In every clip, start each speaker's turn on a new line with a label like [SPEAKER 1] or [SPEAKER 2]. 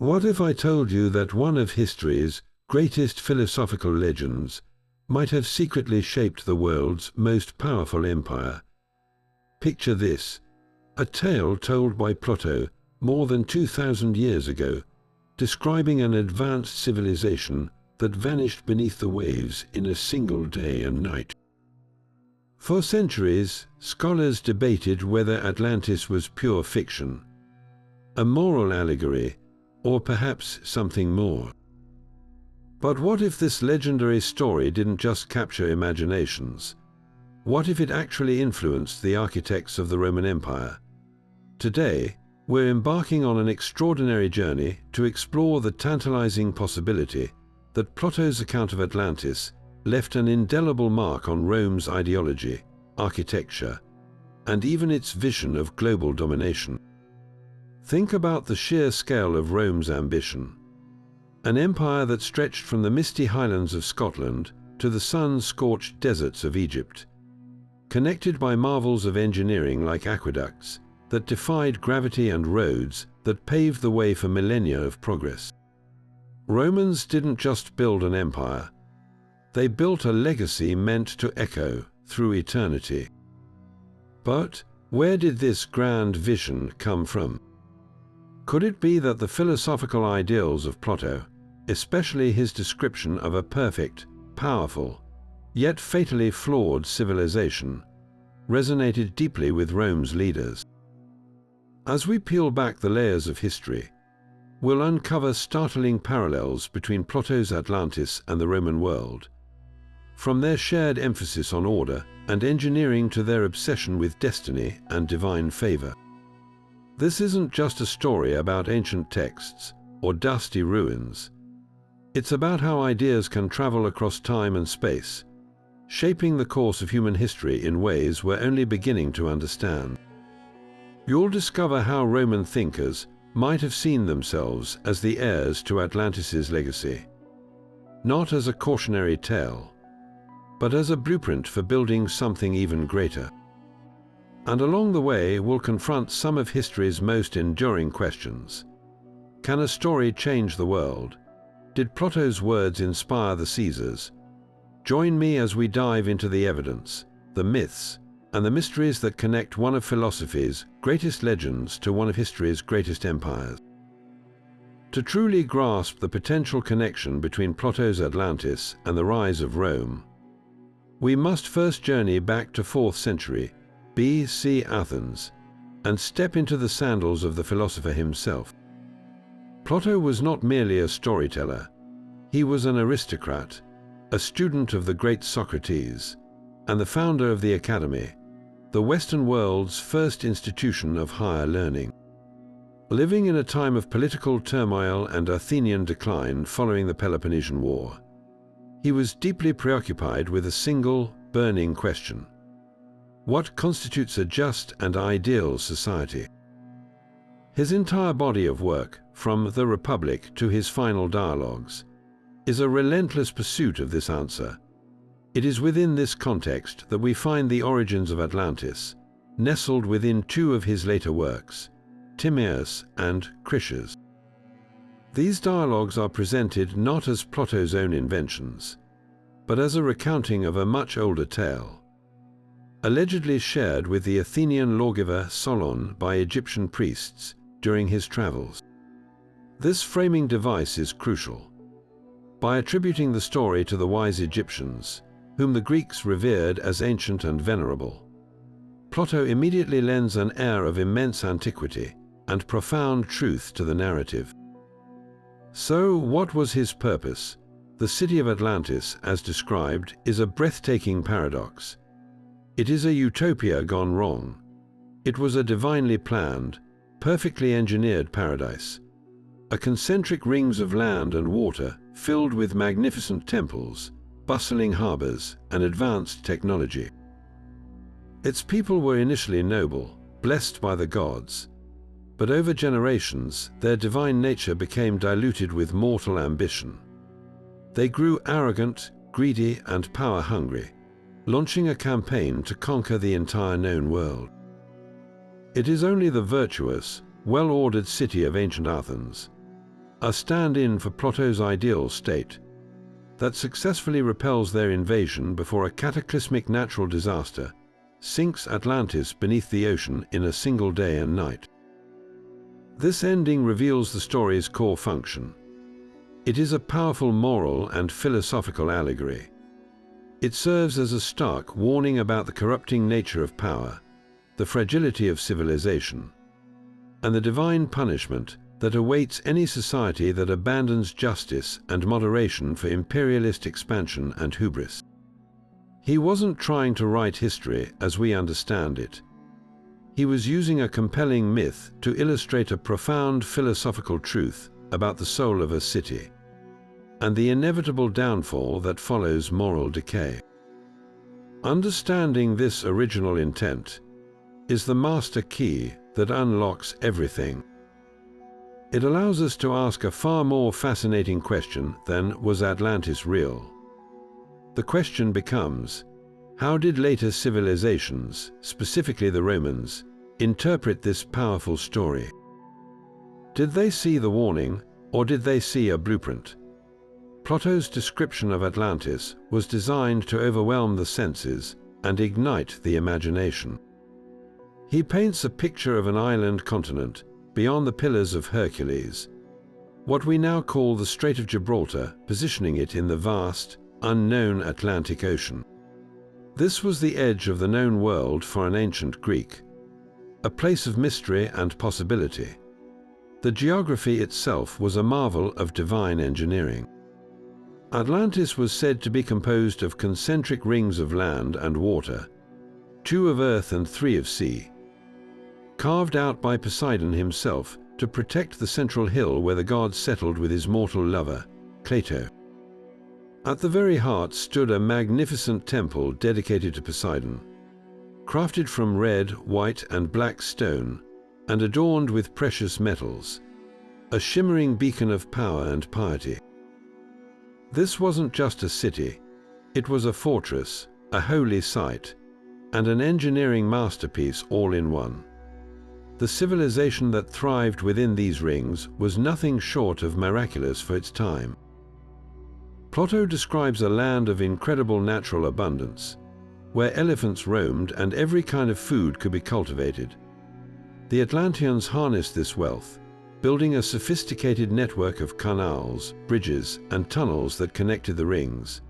[SPEAKER 1] What if I told you that one of history's greatest philosophical legends might have secretly shaped the world's most powerful empire? Picture this, a tale told by Plato more than 2,000 years ago, describing an advanced civilization that vanished beneath the waves in a single day and night. For centuries, scholars debated whether Atlantis was pure fiction, a moral allegory, or perhaps something more. But what if this legendary story didn't just capture imaginations? What if it actually influenced the architects of the Roman Empire? Today, we're embarking on an extraordinary journey to explore the tantalizing possibility that Plato's account of Atlantis left an indelible mark on Rome's ideology, architecture, and even its vision of global domination. Think about the sheer scale of Rome's ambition. An empire that stretched from the misty highlands of Scotland to the sun-scorched deserts of Egypt, connected by marvels of engineering like aqueducts that defied gravity and roads that paved the way for millennia of progress. Romans didn't just build an empire. They built a legacy meant to echo through eternity. But where did this grand vision come from? Could it be that the philosophical ideals of Plato, especially his description of a perfect, powerful, yet fatally flawed civilization, resonated deeply with Rome's leaders? As we peel back the layers of history, we'll uncover startling parallels between Plato's Atlantis and the Roman world, from their shared emphasis on order and engineering to their obsession with destiny and divine favor. This isn't just a story about ancient texts or dusty ruins. It's about how ideas can travel across time and space, shaping the course of human history in ways we're only beginning to understand. You'll discover how Roman thinkers might have seen themselves as the heirs to Atlantis' legacy, not as a cautionary tale, but as a blueprint for building something even greater. And along the way, we'll confront some of history's most enduring questions. Can a story change the world? Did Plato's words inspire the Caesars? Join me as we dive into the evidence, the myths, and the mysteries that connect one of philosophy's greatest legends to one of history's greatest empires. To truly grasp the potential connection between Plato's Atlantis and the rise of Rome, we must first journey back to 4th century B.C. Athens and step into the sandals of the philosopher himself. Plato was not merely a storyteller. He was an aristocrat, a student of the great Socrates, and the founder of the Academy, the Western world's first institution of higher learning. Living in a time of political turmoil and Athenian decline following the Peloponnesian War, he was deeply preoccupied with a single, burning question: what constitutes a just and ideal society? His entire body of work, from the Republic to his final dialogues, is a relentless pursuit of this answer. It is within this context that we find the origins of Atlantis, nestled within 2 of his later works, Timaeus and Critias. These dialogues are presented not as Plato's own inventions, but as a recounting of a much older tale, allegedly shared with the Athenian lawgiver Solon by Egyptian priests during his travels. This framing device is crucial. By attributing the story to the wise Egyptians, whom the Greeks revered as ancient and venerable, Plato immediately lends an air of immense antiquity and profound truth to the narrative. So, what was his purpose? The city of Atlantis, as described, is a breathtaking paradox. It is a utopia gone wrong. It was a divinely planned, perfectly engineered paradise, a concentric rings of land and water filled with magnificent temples, bustling harbors, and advanced technology. Its people were initially noble, blessed by the gods, but over generations, their divine nature became diluted with mortal ambition. They grew arrogant, greedy, and power-hungry, launching a campaign to conquer the entire known world. It is only the virtuous, well-ordered city of ancient Athens, a stand-in for Plato's ideal state that successfully repels their invasion before a cataclysmic natural disaster sinks Atlantis beneath the ocean in a single day and night. This ending reveals the story's core function. It is a powerful moral and philosophical allegory. It serves as a stark warning about the corrupting nature of power, the fragility of civilization, and the divine punishment that awaits any society that abandons justice and moderation for imperialist expansion and hubris. He wasn't trying to write history as we understand it. He was using a compelling myth to illustrate a profound philosophical truth about the soul of a city and the inevitable downfall that follows moral decay. Understanding this original intent is the master key that unlocks everything. It allows us to ask a far more fascinating question than was Atlantis real? The question becomes, how did later civilizations, specifically the Romans, interpret this powerful story? Did they see the warning, or did they see a blueprint? Plato's description of Atlantis was designed to overwhelm the senses and ignite the imagination. He paints a picture of an island continent beyond the Pillars of Hercules, what we now call the Strait of Gibraltar, positioning it in the vast, unknown Atlantic Ocean. This was the edge of the known world for an ancient Greek, a place of mystery and possibility. The geography itself was a marvel of divine engineering. Atlantis was said to be composed of concentric rings of land and water, 2 of earth and 3 of sea, carved out by Poseidon himself to protect the central hill where the god settled with his mortal lover, Plato. At the very heart stood a magnificent temple dedicated to Poseidon, crafted from red, white, and black stone and adorned with precious metals, a shimmering beacon of power and piety. This wasn't just a city, it was a fortress, a holy site, and an engineering masterpiece all in one. The civilization that thrived within these rings was nothing short of miraculous for its time. Plato describes a land of incredible natural abundance, where elephants roamed and every kind of food could be cultivated. The Atlanteans harnessed this wealth, building a sophisticated network of canals, bridges, and tunnels that connected the rings,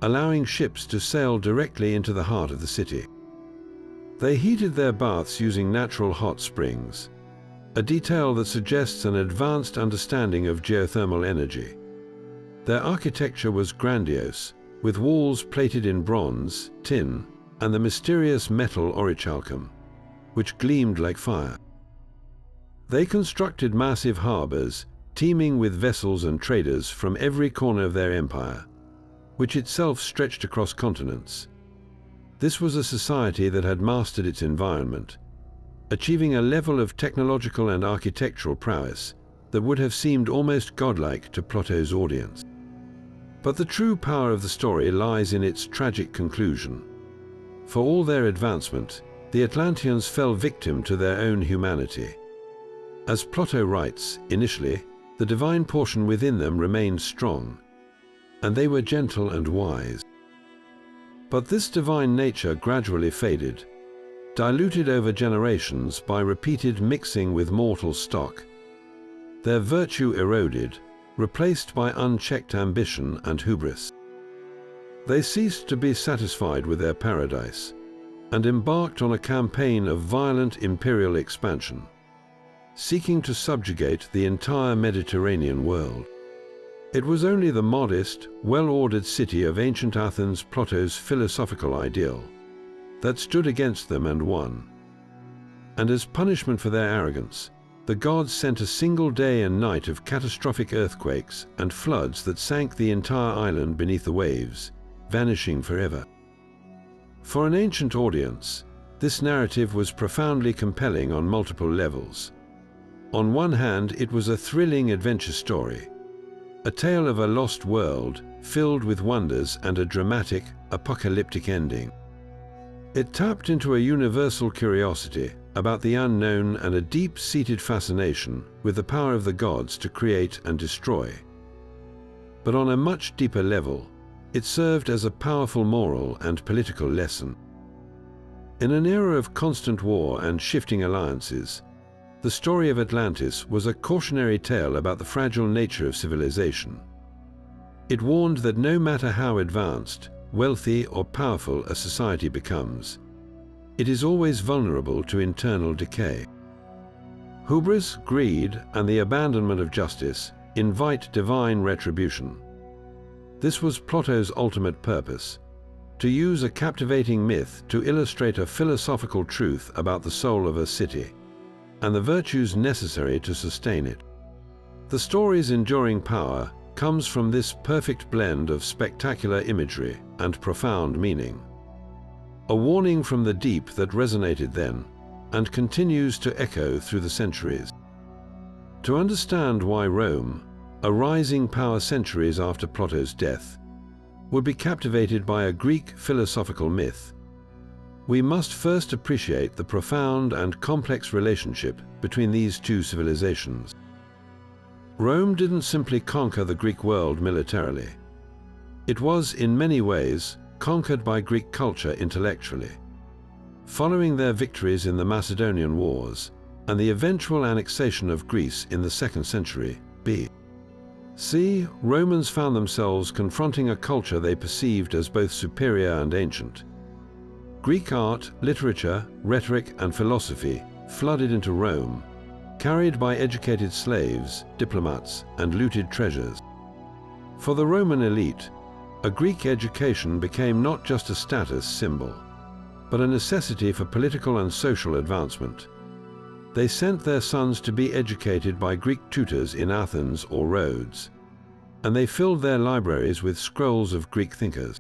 [SPEAKER 1] allowing ships to sail directly into the heart of the city. They heated their baths using natural hot springs, a detail that suggests an advanced understanding of geothermal energy. Their architecture was grandiose, with walls plated in bronze, tin, and the mysterious metal orichalcum, which gleamed like fire. They constructed massive harbors, teeming with vessels and traders from every corner of their empire, which itself stretched across continents. This was a society that had mastered its environment, achieving a level of technological and architectural prowess that would have seemed almost godlike to Plato's audience. But the true power of the story lies in its tragic conclusion. For all their advancement, the Atlanteans fell victim to their own humanity. As Plato writes, initially, the divine portion within them remained strong, and they were gentle and wise. But this divine nature gradually faded, diluted over generations by repeated mixing with mortal stock. Their virtue eroded, replaced by unchecked ambition and hubris. They ceased to be satisfied with their paradise, and embarked on a campaign of violent imperial expansion, seeking to subjugate the entire Mediterranean world. It was only the modest, well-ordered city of ancient Athens, Plato's philosophical ideal, that stood against them and won. And as punishment for their arrogance, the gods sent a single day and night of catastrophic earthquakes and floods that sank the entire island beneath the waves, vanishing forever. For an ancient audience, this narrative was profoundly compelling on multiple levels. On one hand, it was a thrilling adventure story, a tale of a lost world filled with wonders and a dramatic, apocalyptic ending. It tapped into a universal curiosity about the unknown and a deep-seated fascination with the power of the gods to create and destroy. But on a much deeper level, it served as a powerful moral and political lesson. In an era of constant war and shifting alliances, the story of Atlantis was a cautionary tale about the fragile nature of civilization. It warned that no matter how advanced, wealthy, or powerful a society becomes, it is always vulnerable to internal decay. Hubris, greed, and the abandonment of justice invite divine retribution. This was Plato's ultimate purpose: to use a captivating myth to illustrate a philosophical truth about the soul of a city and the virtues necessary to sustain it. The story's enduring power comes from this perfect blend of spectacular imagery and profound meaning. A warning from the deep that resonated then and continues to echo through the centuries. To understand why Rome, a rising power centuries after Plato's death, would be captivated by a Greek philosophical myth, we must first appreciate the profound and complex relationship between these two civilizations. Rome didn't simply conquer the Greek world militarily. It was, in many ways, conquered by Greek culture intellectually. Following their victories in the Macedonian Wars and the eventual annexation of Greece in the 2nd century B.C., Romans found themselves confronting a culture they perceived as both superior and ancient. Greek art, literature, rhetoric, and philosophy flooded into Rome, carried by educated slaves, diplomats, and looted treasures. For the Roman elite, a Greek education became not just a status symbol, but a necessity for political and social advancement. They sent their sons to be educated by Greek tutors in Athens or Rhodes, and they filled their libraries with scrolls of Greek thinkers.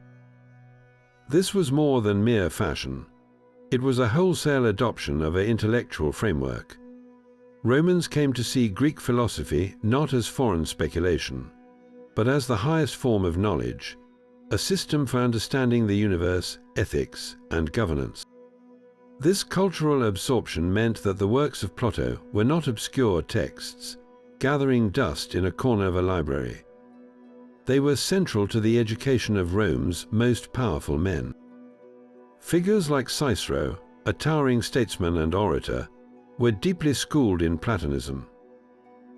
[SPEAKER 1] This was more than mere fashion. It was a wholesale adoption of an intellectual framework. Romans came to see Greek philosophy not as foreign speculation, but as the highest form of knowledge, a system for understanding the universe, ethics, and governance. This cultural absorption meant that the works of Plato were not obscure texts, gathering dust in a corner of a library. They were central to the education of Rome's most powerful men. Figures like Cicero, a towering statesman and orator, were deeply schooled in Platonism.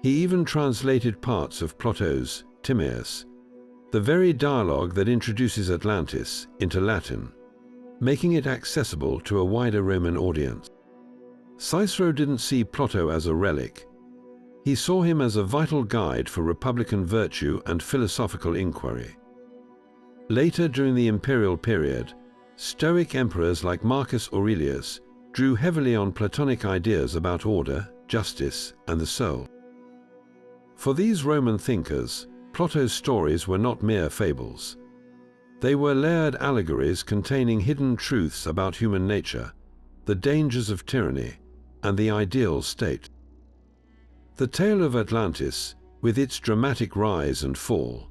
[SPEAKER 1] He even translated parts of Plato's Timaeus, the very dialogue that introduces Atlantis, into Latin, making it accessible to a wider Roman audience. Cicero didn't see Plato as a relic. He saw him as a vital guide for republican virtue and philosophical inquiry. Later, during the imperial period, Stoic emperors like Marcus Aurelius drew heavily on Platonic ideas about order, justice, and the soul. For these Roman thinkers, Plato's stories were not mere fables. They were layered allegories containing hidden truths about human nature, the dangers of tyranny, and the ideal state. The tale of Atlantis, with its dramatic rise and fall,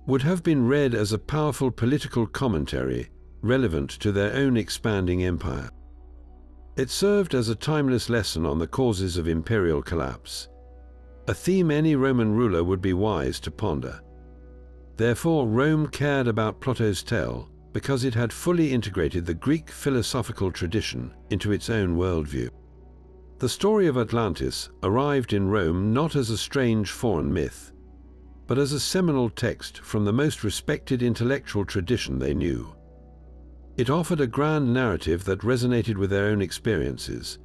[SPEAKER 1] would have been read as a powerful political commentary relevant to their own expanding empire. It served as a timeless lesson on the causes of imperial collapse, a theme any Roman ruler would be wise to ponder. Therefore, Rome cared about Plato's tale because it had fully integrated the Greek philosophical tradition into its own worldview. The story of Atlantis arrived in Rome not as a strange foreign myth, but as a seminal text from the most respected intellectual tradition they knew. It offered a grand narrative that resonated with their own experiences,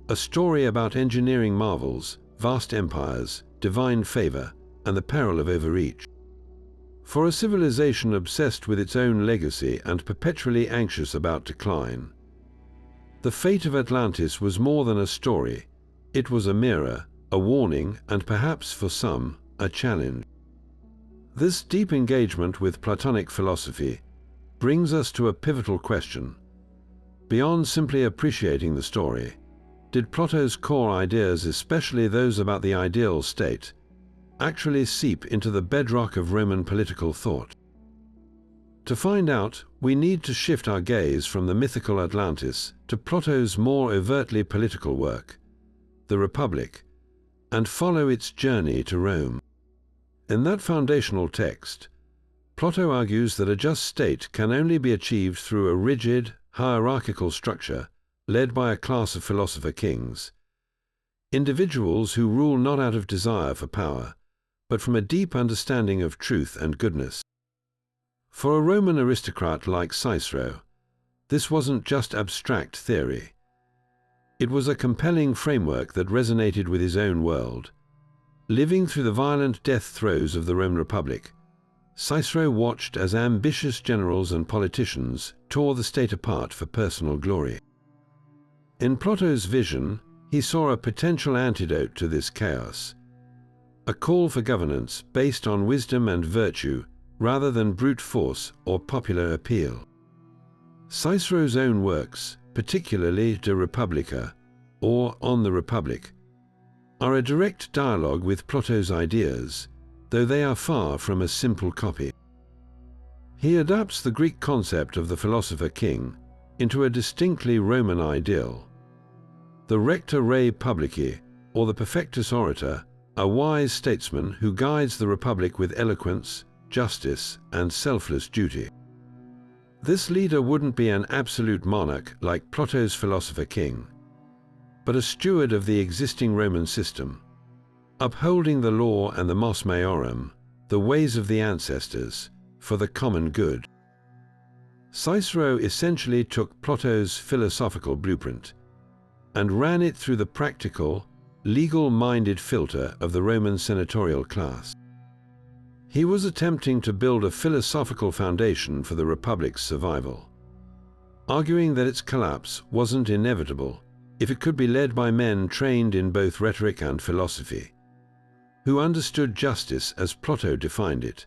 [SPEAKER 1] a story about engineering marvels, vast empires, divine favor, and the peril of overreach. For a civilization obsessed with its own legacy and perpetually anxious about decline, the fate of Atlantis was more than a story. It was a mirror, a warning, and perhaps for some, a challenge. This deep engagement with Platonic philosophy brings us to a pivotal question. Beyond simply appreciating the story, did Plato's core ideas, especially those about the ideal state, actually seep into the bedrock of Roman political thought? To find out, we need to shift our gaze from the mythical Atlantis to Plato's more overtly political work, the Republic, and follow its journey to Rome. In that foundational text, Plato argues that a just state can only be achieved through a rigid, hierarchical structure led by a class of philosopher kings, individuals who rule not out of desire for power, but from a deep understanding of truth and goodness. For a Roman aristocrat like Cicero, this wasn't just abstract theory. It was a compelling framework that resonated with his own world. Living through the violent death throes of the Roman Republic, Cicero watched as ambitious generals and politicians tore the state apart for personal glory. In Plato's vision, he saw a potential antidote to this chaos, a call for governance based on wisdom and virtue rather than brute force or popular appeal. Cicero's own works, particularly De Republica, or On the Republic, are a direct dialogue with Plato's ideas, though they are far from a simple copy. He adapts the Greek concept of the philosopher king into a distinctly Roman ideal. The rector rei publici, or the perfectus orator, a wise statesman who guides the republic with eloquence, justice, and selfless duty. This leader wouldn't be an absolute monarch like Plato's philosopher king, but a steward of the existing Roman system, upholding the law and the mos maiorum, the ways of the ancestors, for the common good. Cicero essentially took Plato's philosophical blueprint and ran it through the practical, legal-minded filter of the Roman senatorial class. He was attempting to build a philosophical foundation for the Republic's survival, arguing that its collapse wasn't inevitable if it could be led by men trained in both rhetoric and philosophy, who understood justice as Plato defined it,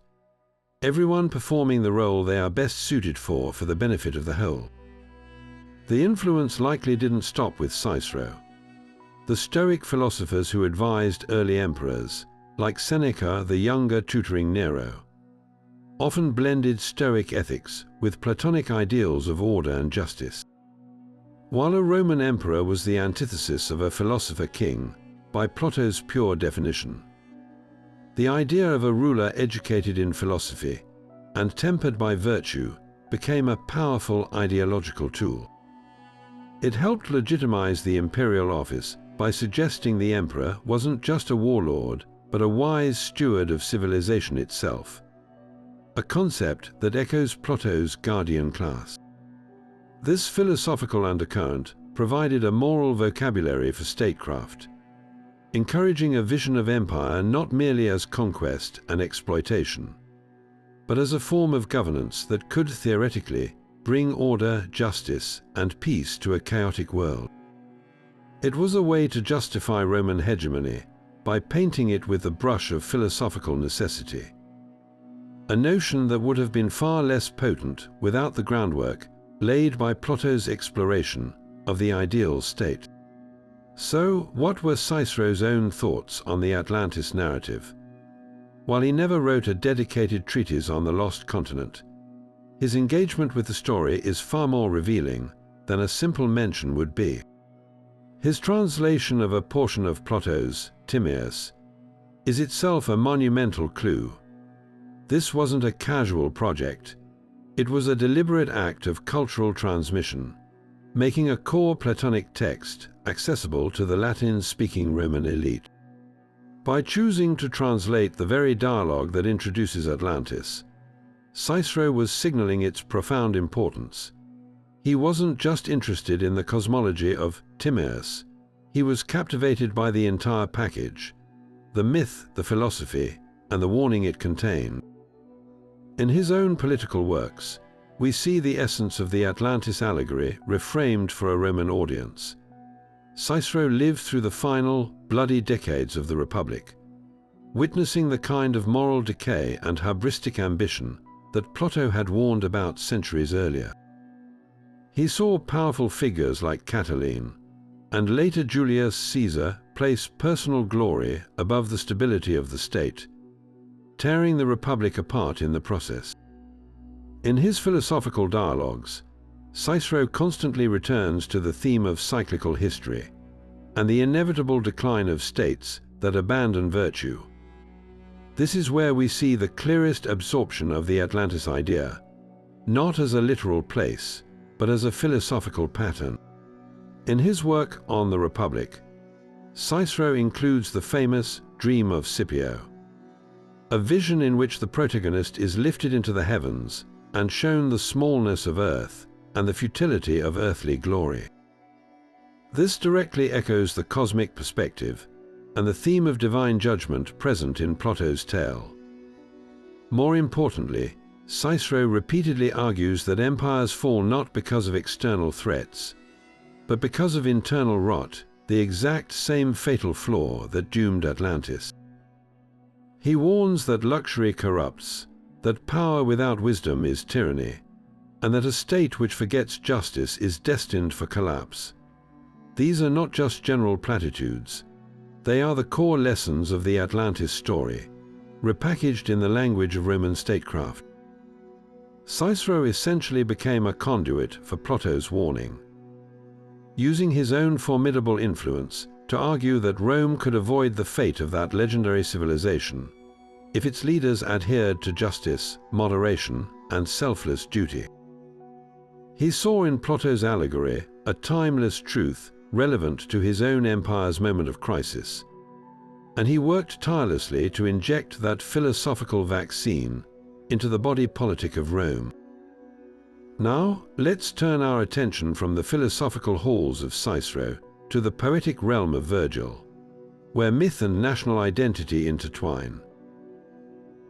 [SPEAKER 1] everyone performing the role they are best suited for the benefit of the whole. The influence likely didn't stop with Cicero. The Stoic philosophers who advised early emperors, like Seneca the younger tutoring Nero, often blended Stoic ethics with Platonic ideals of order and justice. While a Roman emperor was the antithesis of a philosopher king by Plato's pure definition, the idea of a ruler educated in philosophy and tempered by virtue became a powerful ideological tool. It helped legitimize the imperial office by suggesting the emperor wasn't just a warlord, but a wise steward of civilization itself, a concept that echoes Plato's guardian class. This philosophical undercurrent provided a moral vocabulary for statecraft, encouraging a vision of empire not merely as conquest and exploitation, but as a form of governance that could theoretically bring order, justice, and peace to a chaotic world. It was a way to justify Roman hegemony by painting it with the brush of philosophical necessity, a notion that would have been far less potent without the groundwork laid by Plato's exploration of the ideal state. So, what were Cicero's own thoughts on the Atlantis narrative? While he never wrote a dedicated treatise on the lost continent, his engagement with the story is far more revealing than a simple mention would be. His translation of a portion of Plato's Timaeus is itself a monumental clue. This wasn't a casual project. It was a deliberate act of cultural transmission, making a core Platonic text accessible to the Latin-speaking Roman elite. By choosing to translate the very dialogue that introduces Atlantis, Cicero was signaling its profound importance. He wasn't just interested in the cosmology of Timaeus. He was captivated by the entire package, the myth, the philosophy, and the warning it contained. In his own political works, we see the essence of the Atlantis allegory reframed for a Roman audience. Cicero lived through the final, bloody decades of the Republic, witnessing the kind of moral decay and hubristic ambition that Plato had warned about centuries earlier. He saw powerful figures like Catiline, and later Julius Caesar, place personal glory above the stability of the state, tearing the Republic apart in the process. In his philosophical dialogues, Cicero constantly returns to the theme of cyclical history and the inevitable decline of states that abandon virtue. This is where we see the clearest absorption of the Atlantis idea, not as a literal place, but as a philosophical pattern. In his work on the Republic, Cicero includes the famous Dream of Scipio, a vision in which the protagonist is lifted into the heavens and shown the smallness of earth and the futility of earthly glory. This directly echoes the cosmic perspective and the theme of divine judgment present in Plato's tale. More importantly, Cicero repeatedly argues that empires fall not because of external threats, but because of internal rot, the exact same fatal flaw that doomed Atlantis. He warns that luxury corrupts, that power without wisdom is tyranny, and that a state which forgets justice is destined for collapse. These are not just general platitudes. They are the core lessons of the Atlantis story, repackaged in the language of Roman statecraft. Cicero essentially became a conduit for Plato's warning, using his own formidable influence to argue that Rome could avoid the fate of that legendary civilization if its leaders adhered to justice, moderation, and selfless duty. He saw in Plato's allegory a timeless truth relevant to his own empire's moment of crisis, and he worked tirelessly to inject that philosophical vaccine into the body politic of Rome. Now, let's turn our attention from the philosophical halls of Cicero to the poetic realm of Virgil, where myth and national identity intertwine.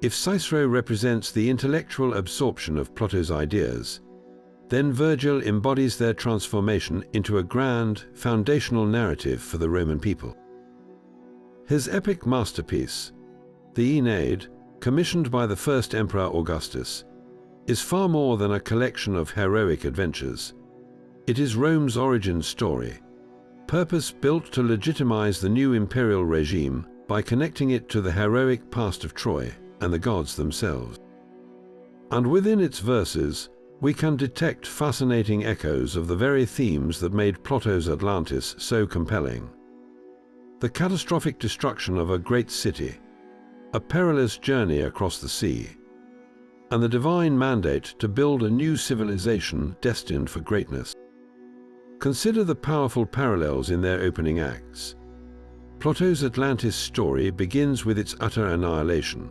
[SPEAKER 1] If Cicero represents the intellectual absorption of Plato's ideas, then Virgil embodies their transformation into a grand, foundational narrative for the Roman people. His epic masterpiece, the Aeneid, commissioned by the first Emperor Augustus, is far more than a collection of heroic adventures. It is Rome's origin story, purpose-built to legitimize the new imperial regime by connecting it to the heroic past of Troy and the gods themselves. And within its verses, we can detect fascinating echoes of the very themes that made Plato's Atlantis so compelling. The catastrophic destruction of a great city, a perilous journey across the sea, and the divine mandate to build a new civilization destined for greatness. Consider the powerful parallels in their opening acts. Plato's Atlantis story begins with its utter annihilation,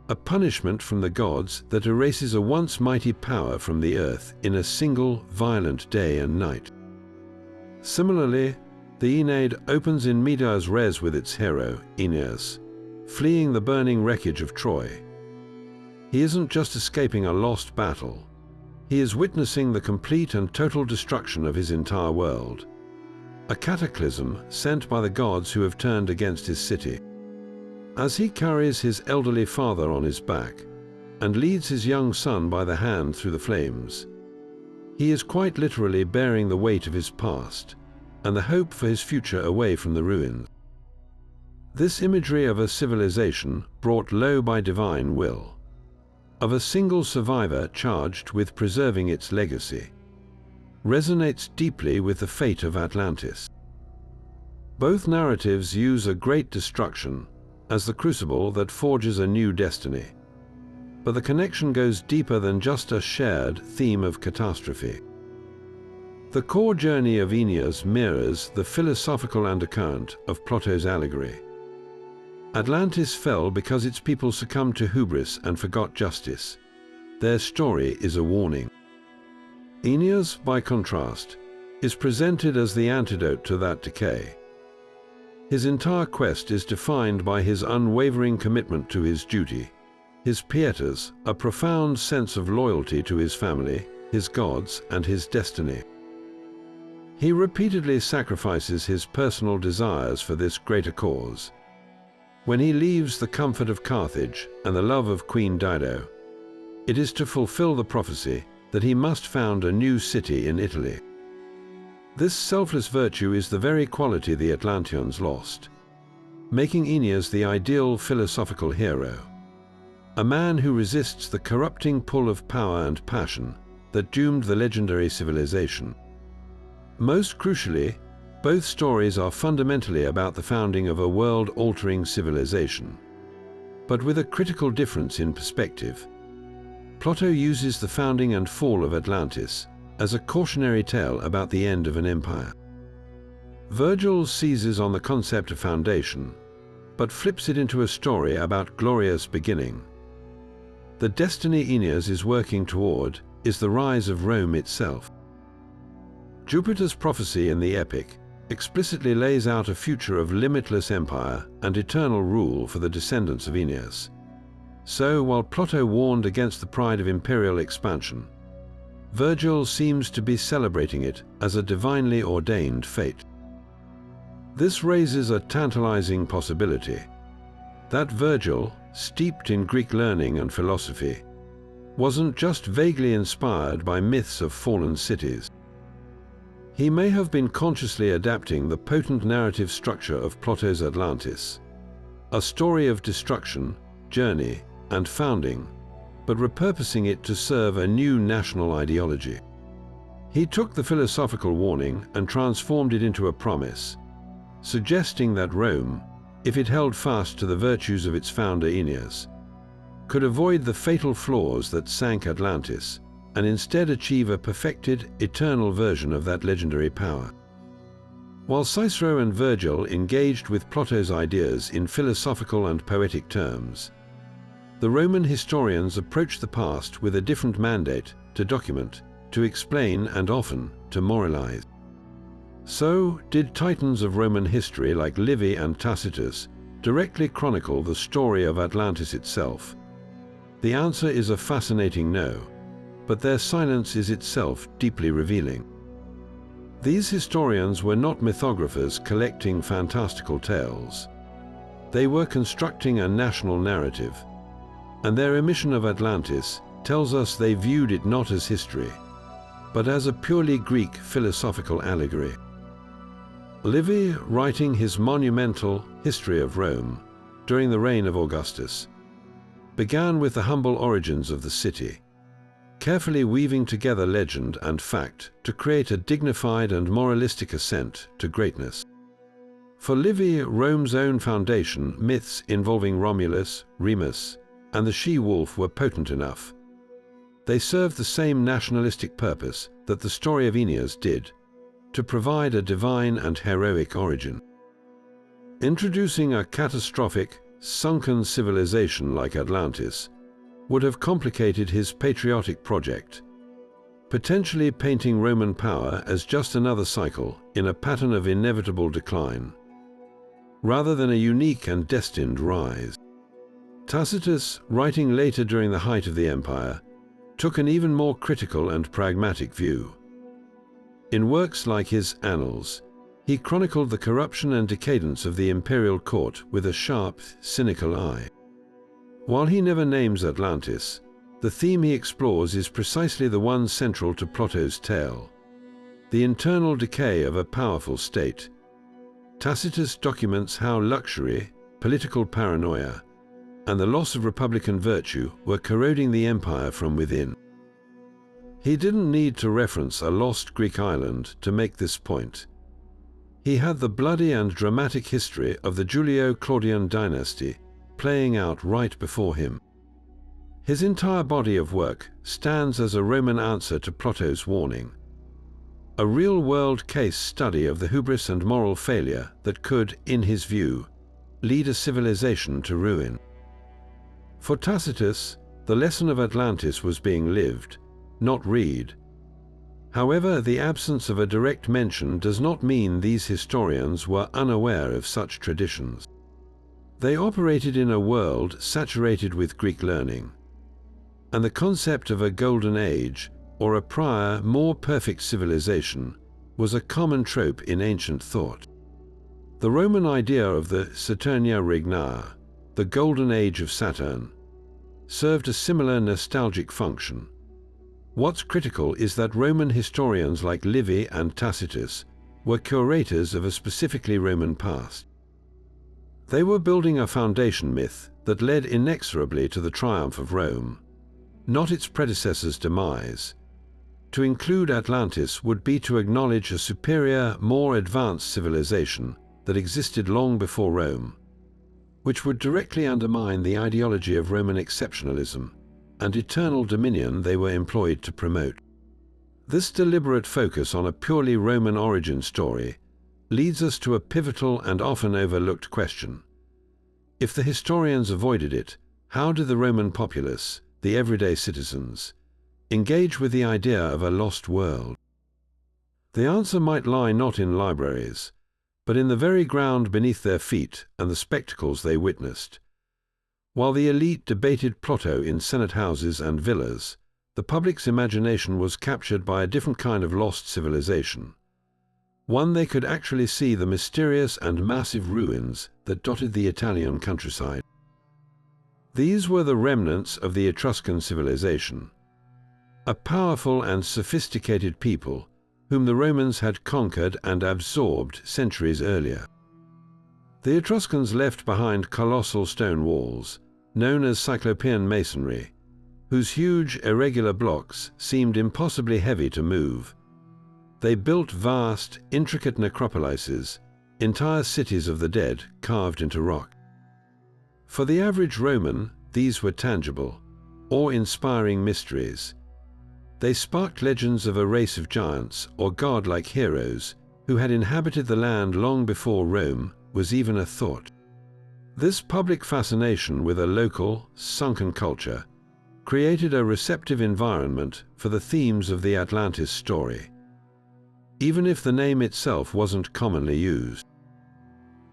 [SPEAKER 1] a punishment from the gods that erases a once mighty power from the earth in a single violent day and night. Similarly, the Aeneid opens in medias res with its hero, Aeneas, fleeing the burning wreckage of Troy. He isn't just escaping a lost battle, he is witnessing the complete and total destruction of his entire world, a cataclysm sent by the gods who have turned against his city. As he carries his elderly father on his back and leads his young son by the hand through the flames, he is quite literally bearing the weight of his past and the hope for his future away from the ruins. This imagery of a civilization brought low by divine will, of a single survivor charged with preserving its legacy, resonates deeply with the fate of Atlantis. Both narratives use a great destruction as the crucible that forges a new destiny, but the connection goes deeper than just a shared theme of catastrophe. The core journey of Aeneas mirrors the philosophical undercurrent of Plato's allegory. Atlantis fell because its people succumbed to hubris and forgot justice. Their story is a warning. Aeneas, by contrast, is presented as the antidote to that decay. His entire quest is defined by his unwavering commitment to his duty, his pietas, a profound sense of loyalty to his family, his gods, and his destiny. He repeatedly sacrifices his personal desires for this greater cause. When he leaves the comfort of Carthage and the love of Queen Dido, it is to fulfill the prophecy that he must found a new city in Italy. This selfless virtue is the very quality the Atlanteans lost, making Aeneas the ideal philosophical hero. a man who resists the corrupting pull of power and passion that doomed the legendary civilization. Most crucially, both stories are fundamentally about the founding of a world-altering civilization, but with a critical difference in perspective. Plato uses the founding and fall of Atlantis as a cautionary tale about the end of an empire. Virgil seizes on the concept of foundation, but flips it into a story about glorious beginning. The destiny Aeneas is working toward is the rise of Rome itself. Jupiter's prophecy in the epic explicitly lays out a future of limitless empire and eternal rule for the descendants of Aeneas. So, while Plato warned against the pride of imperial expansion, Virgil seems to be celebrating it as a divinely ordained fate. This raises a tantalizing possibility that Virgil, steeped in Greek learning and philosophy, wasn't just vaguely inspired by myths of fallen cities. He may have been consciously adapting the potent narrative structure of Plato's Atlantis, a story of destruction, journey, and founding, but repurposing it to serve a new national ideology. He took the philosophical warning and transformed it into a promise, suggesting that Rome, if it held fast to the virtues of its founder Aeneas, could avoid the fatal flaws that sank Atlantis and instead achieve a perfected, eternal version of that legendary power. While Cicero and Virgil engaged with Plato's ideas in philosophical and poetic terms, the Roman historians approached the past with a different mandate: to document, to explain, and often to moralize. So, did titans of Roman history like Livy and Tacitus directly chronicle the story of Atlantis itself? The answer is a fascinating no, but their silence is itself deeply revealing. These historians were not mythographers collecting fantastical tales. They were constructing a national narrative, and their omission of Atlantis tells us they viewed it not as history, but as a purely Greek philosophical allegory. Livy, writing his monumental History of Rome during the reign of Augustus, began with the humble origins of the city, carefully weaving together legend and fact to create a dignified and moralistic ascent to greatness. For Livy, Rome's own foundation myths involving Romulus, Remus, and the she-wolf were potent enough. They served the same nationalistic purpose that the story of Aeneas did, to provide a divine and heroic origin. Introducing a catastrophic, sunken civilization like Atlantis would have complicated his patriotic project, potentially painting Roman power as just another cycle in a pattern of inevitable decline, rather than a unique and destined rise. Tacitus, writing later during the height of the empire, took an even more critical and pragmatic view. In works like his Annals, he chronicled the corruption and decadence of the imperial court with a sharp, cynical eye. While he never names Atlantis, the theme he explores is precisely the one central to Plato's tale: the internal decay of a powerful state. Tacitus documents how luxury, political paranoia, and the loss of republican virtue were corroding the empire from within. He didn't need to reference a lost Greek island to make this point. He had the bloody and dramatic history of the Julio-Claudian dynasty playing out right before him. His entire body of work stands as a Roman answer to Plato's warning, a real-world case study of the hubris and moral failure that could, in his view, lead a civilization to ruin. For Tacitus, the lesson of Atlantis was being lived, not read. However, the absence of a direct mention does not mean these historians were unaware of such traditions. They operated in a world saturated with Greek learning, and the concept of a golden age, or a prior, more perfect civilization, was a common trope in ancient thought. The Roman idea of the Saturnia Regna, the golden age of Saturn, served a similar nostalgic function. What's critical is that Roman historians like Livy and Tacitus were curators of a specifically Roman past. They were building a foundation myth that led inexorably to the triumph of Rome, not its predecessor's demise. To include Atlantis would be to acknowledge a superior, more advanced civilization that existed long before Rome, which would directly undermine the ideology of Roman exceptionalism and eternal dominion they were employed to promote. This deliberate focus on a purely Roman origin story leads us to a pivotal and often overlooked question. If the historians avoided it, how did the Roman populace, the everyday citizens, engage with the idea of a lost world? The answer might lie not in libraries, but in the very ground beneath their feet and the spectacles they witnessed. While the elite debated Plato in senate houses and villas, the public's imagination was captured by a different kind of lost civilization. One they could actually see the mysterious and massive ruins that dotted the Italian countryside. These were the remnants of the Etruscan civilization, a powerful and sophisticated people whom the Romans had conquered and absorbed centuries earlier. The Etruscans left behind colossal stone walls, known as Cyclopean masonry, whose huge, irregular blocks seemed impossibly heavy to move. They built vast, intricate necropolises, entire cities of the dead carved into rock. For the average Roman, these were tangible, awe-inspiring mysteries. They sparked legends of a race of giants or godlike heroes who had inhabited the land long before Rome was even a thought. This public fascination with a local, sunken culture created a receptive environment for the themes of the Atlantis story, even if the name itself wasn't commonly used.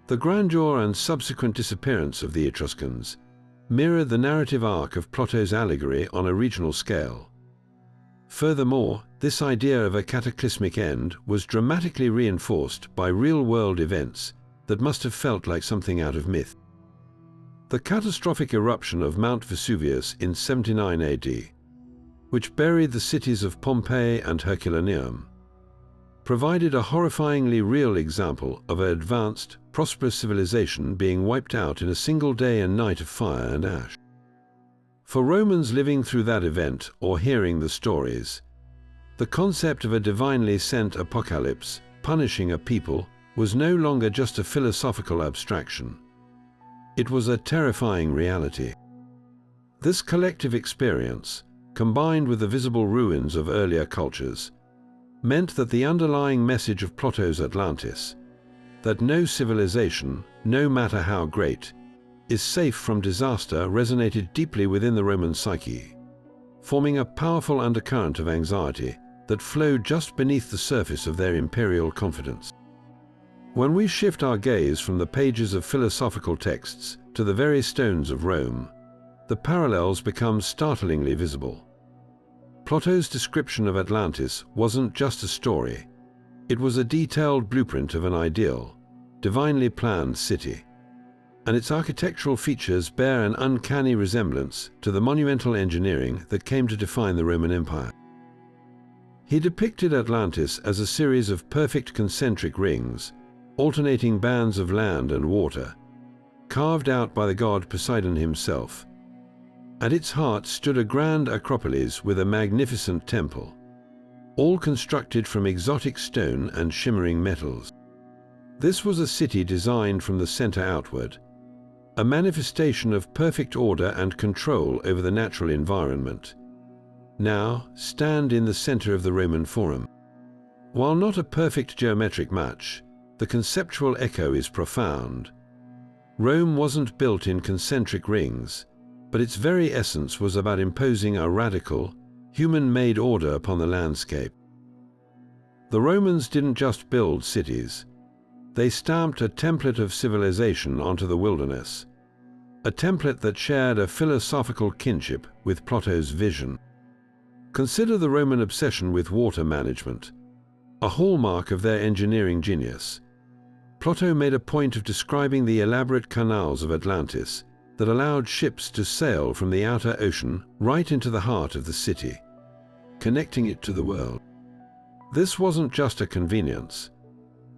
[SPEAKER 1] The grandeur and subsequent disappearance of the Etruscans mirrored the narrative arc of Plato's allegory on a regional scale. Furthermore, this idea of a cataclysmic end was dramatically reinforced by real-world events that must have felt like something out of myth. The catastrophic eruption of Mount Vesuvius in 79 AD, which buried the cities of Pompeii and Herculaneum, provided a horrifyingly real example of an advanced, prosperous civilization being wiped out in a single day and night of fire and ash. For Romans living through that event or hearing the stories, the concept of a divinely sent apocalypse punishing a people was no longer just a philosophical abstraction. It was a terrifying reality. This collective experience, combined with the visible ruins of earlier cultures, meant that the underlying message of Plato's Atlantis, that no civilization, no matter how great, is safe from disaster, resonated deeply within the Roman psyche, forming a powerful undercurrent of anxiety that flowed just beneath the surface of their imperial confidence. When we shift our gaze from the pages of philosophical texts to the very stones of Rome, the parallels become startlingly visible. Plato's description of Atlantis wasn't just a story. It was a detailed blueprint of an ideal, divinely planned city, and its architectural features bear an uncanny resemblance to the monumental engineering that came to define the Roman Empire. He depicted Atlantis as a series of perfect concentric rings, alternating bands of land and water, carved out by the god Poseidon himself. At its heart stood a grand acropolis with a magnificent temple, all constructed from exotic stone and shimmering metals. This was a city designed from the center outward, a manifestation of perfect order and control over the natural environment. Now, stand in the center of the Roman Forum. While not a perfect geometric match, the conceptual echo is profound. Rome wasn't built in concentric rings, but its very essence was about imposing a radical, human-made order upon the landscape. The Romans didn't just build cities. They stamped a template of civilization onto the wilderness, a template that shared a philosophical kinship with Plato's vision. Consider the Roman obsession with water management, a hallmark of their engineering genius. Plato made a point of describing the elaborate canals of Atlantis that allowed ships to sail from the outer ocean right into the heart of the city, connecting it to the world. This wasn't just a convenience.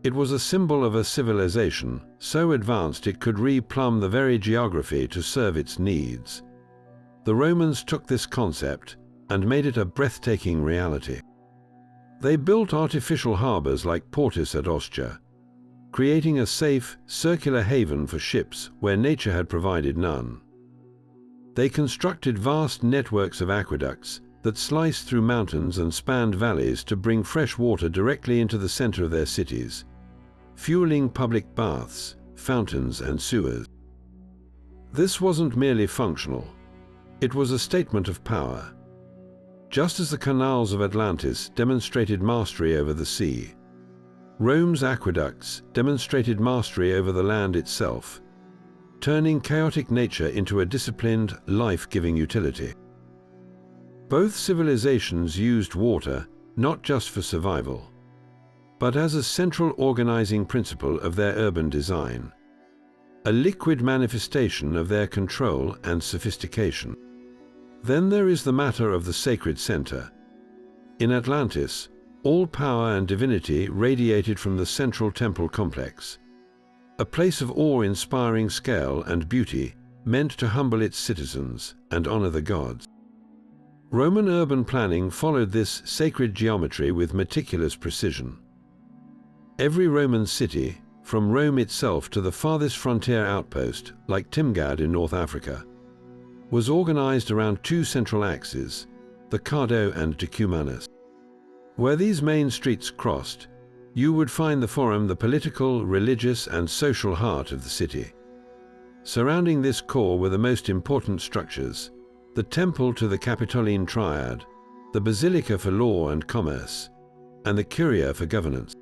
[SPEAKER 1] It was a symbol of a civilization so advanced it could replumb the very geography to serve its needs. The Romans took this concept and made it a breathtaking reality. They built artificial harbors like Portus at Ostia, creating a safe, circular haven for ships where nature had provided none. They constructed vast networks of aqueducts that sliced through mountains and spanned valleys to bring fresh water directly into the center of their cities, fueling public baths, fountains, and sewers. This wasn't merely functional. It was a statement of power. Just as the canals of Atlantis demonstrated mastery over the sea, Rome's aqueducts demonstrated mastery over the land itself, turning chaotic nature into a disciplined, life-giving utility. Both civilizations used water not just for survival, but as a central organizing principle of their urban design, a liquid manifestation of their control and sophistication. Then there is the matter of the sacred center. In Atlantis, all power and divinity radiated from the central temple complex, a place of awe-inspiring scale and beauty meant to humble its citizens and honor the gods. Roman urban planning followed this sacred geometry with meticulous precision. Every Roman city, from Rome itself to the farthest frontier outpost, like Timgad in North Africa, was organized around two central axes, the Cardo and Decumanus. Where these main streets crossed, you would find the Forum the political, religious, and social heart of the city. Surrounding this core were the most important structures: the temple to the Capitoline Triad, the Basilica for law and commerce, and the Curia for governance.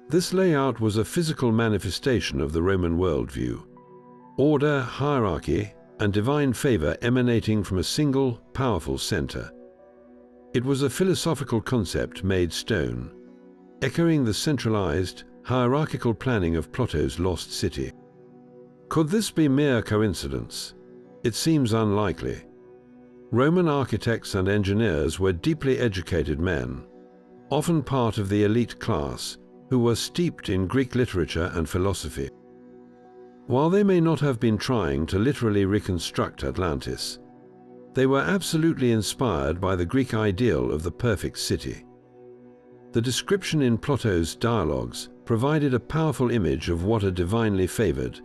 [SPEAKER 1] This layout was a physical manifestation of the Roman worldview: order, hierarchy, and divine favor emanating from a single, powerful center. It was a philosophical concept made stone, echoing the centralized, hierarchical planning of Plato's lost city. Could this be mere coincidence? It seems unlikely. Roman architects and engineers were deeply educated men, often part of the elite class, who were steeped in Greek literature and philosophy. While they may not have been trying to literally reconstruct Atlantis, they were absolutely inspired by the Greek ideal of the perfect city. The description in Plato's dialogues provided a powerful image of what a divinely favored,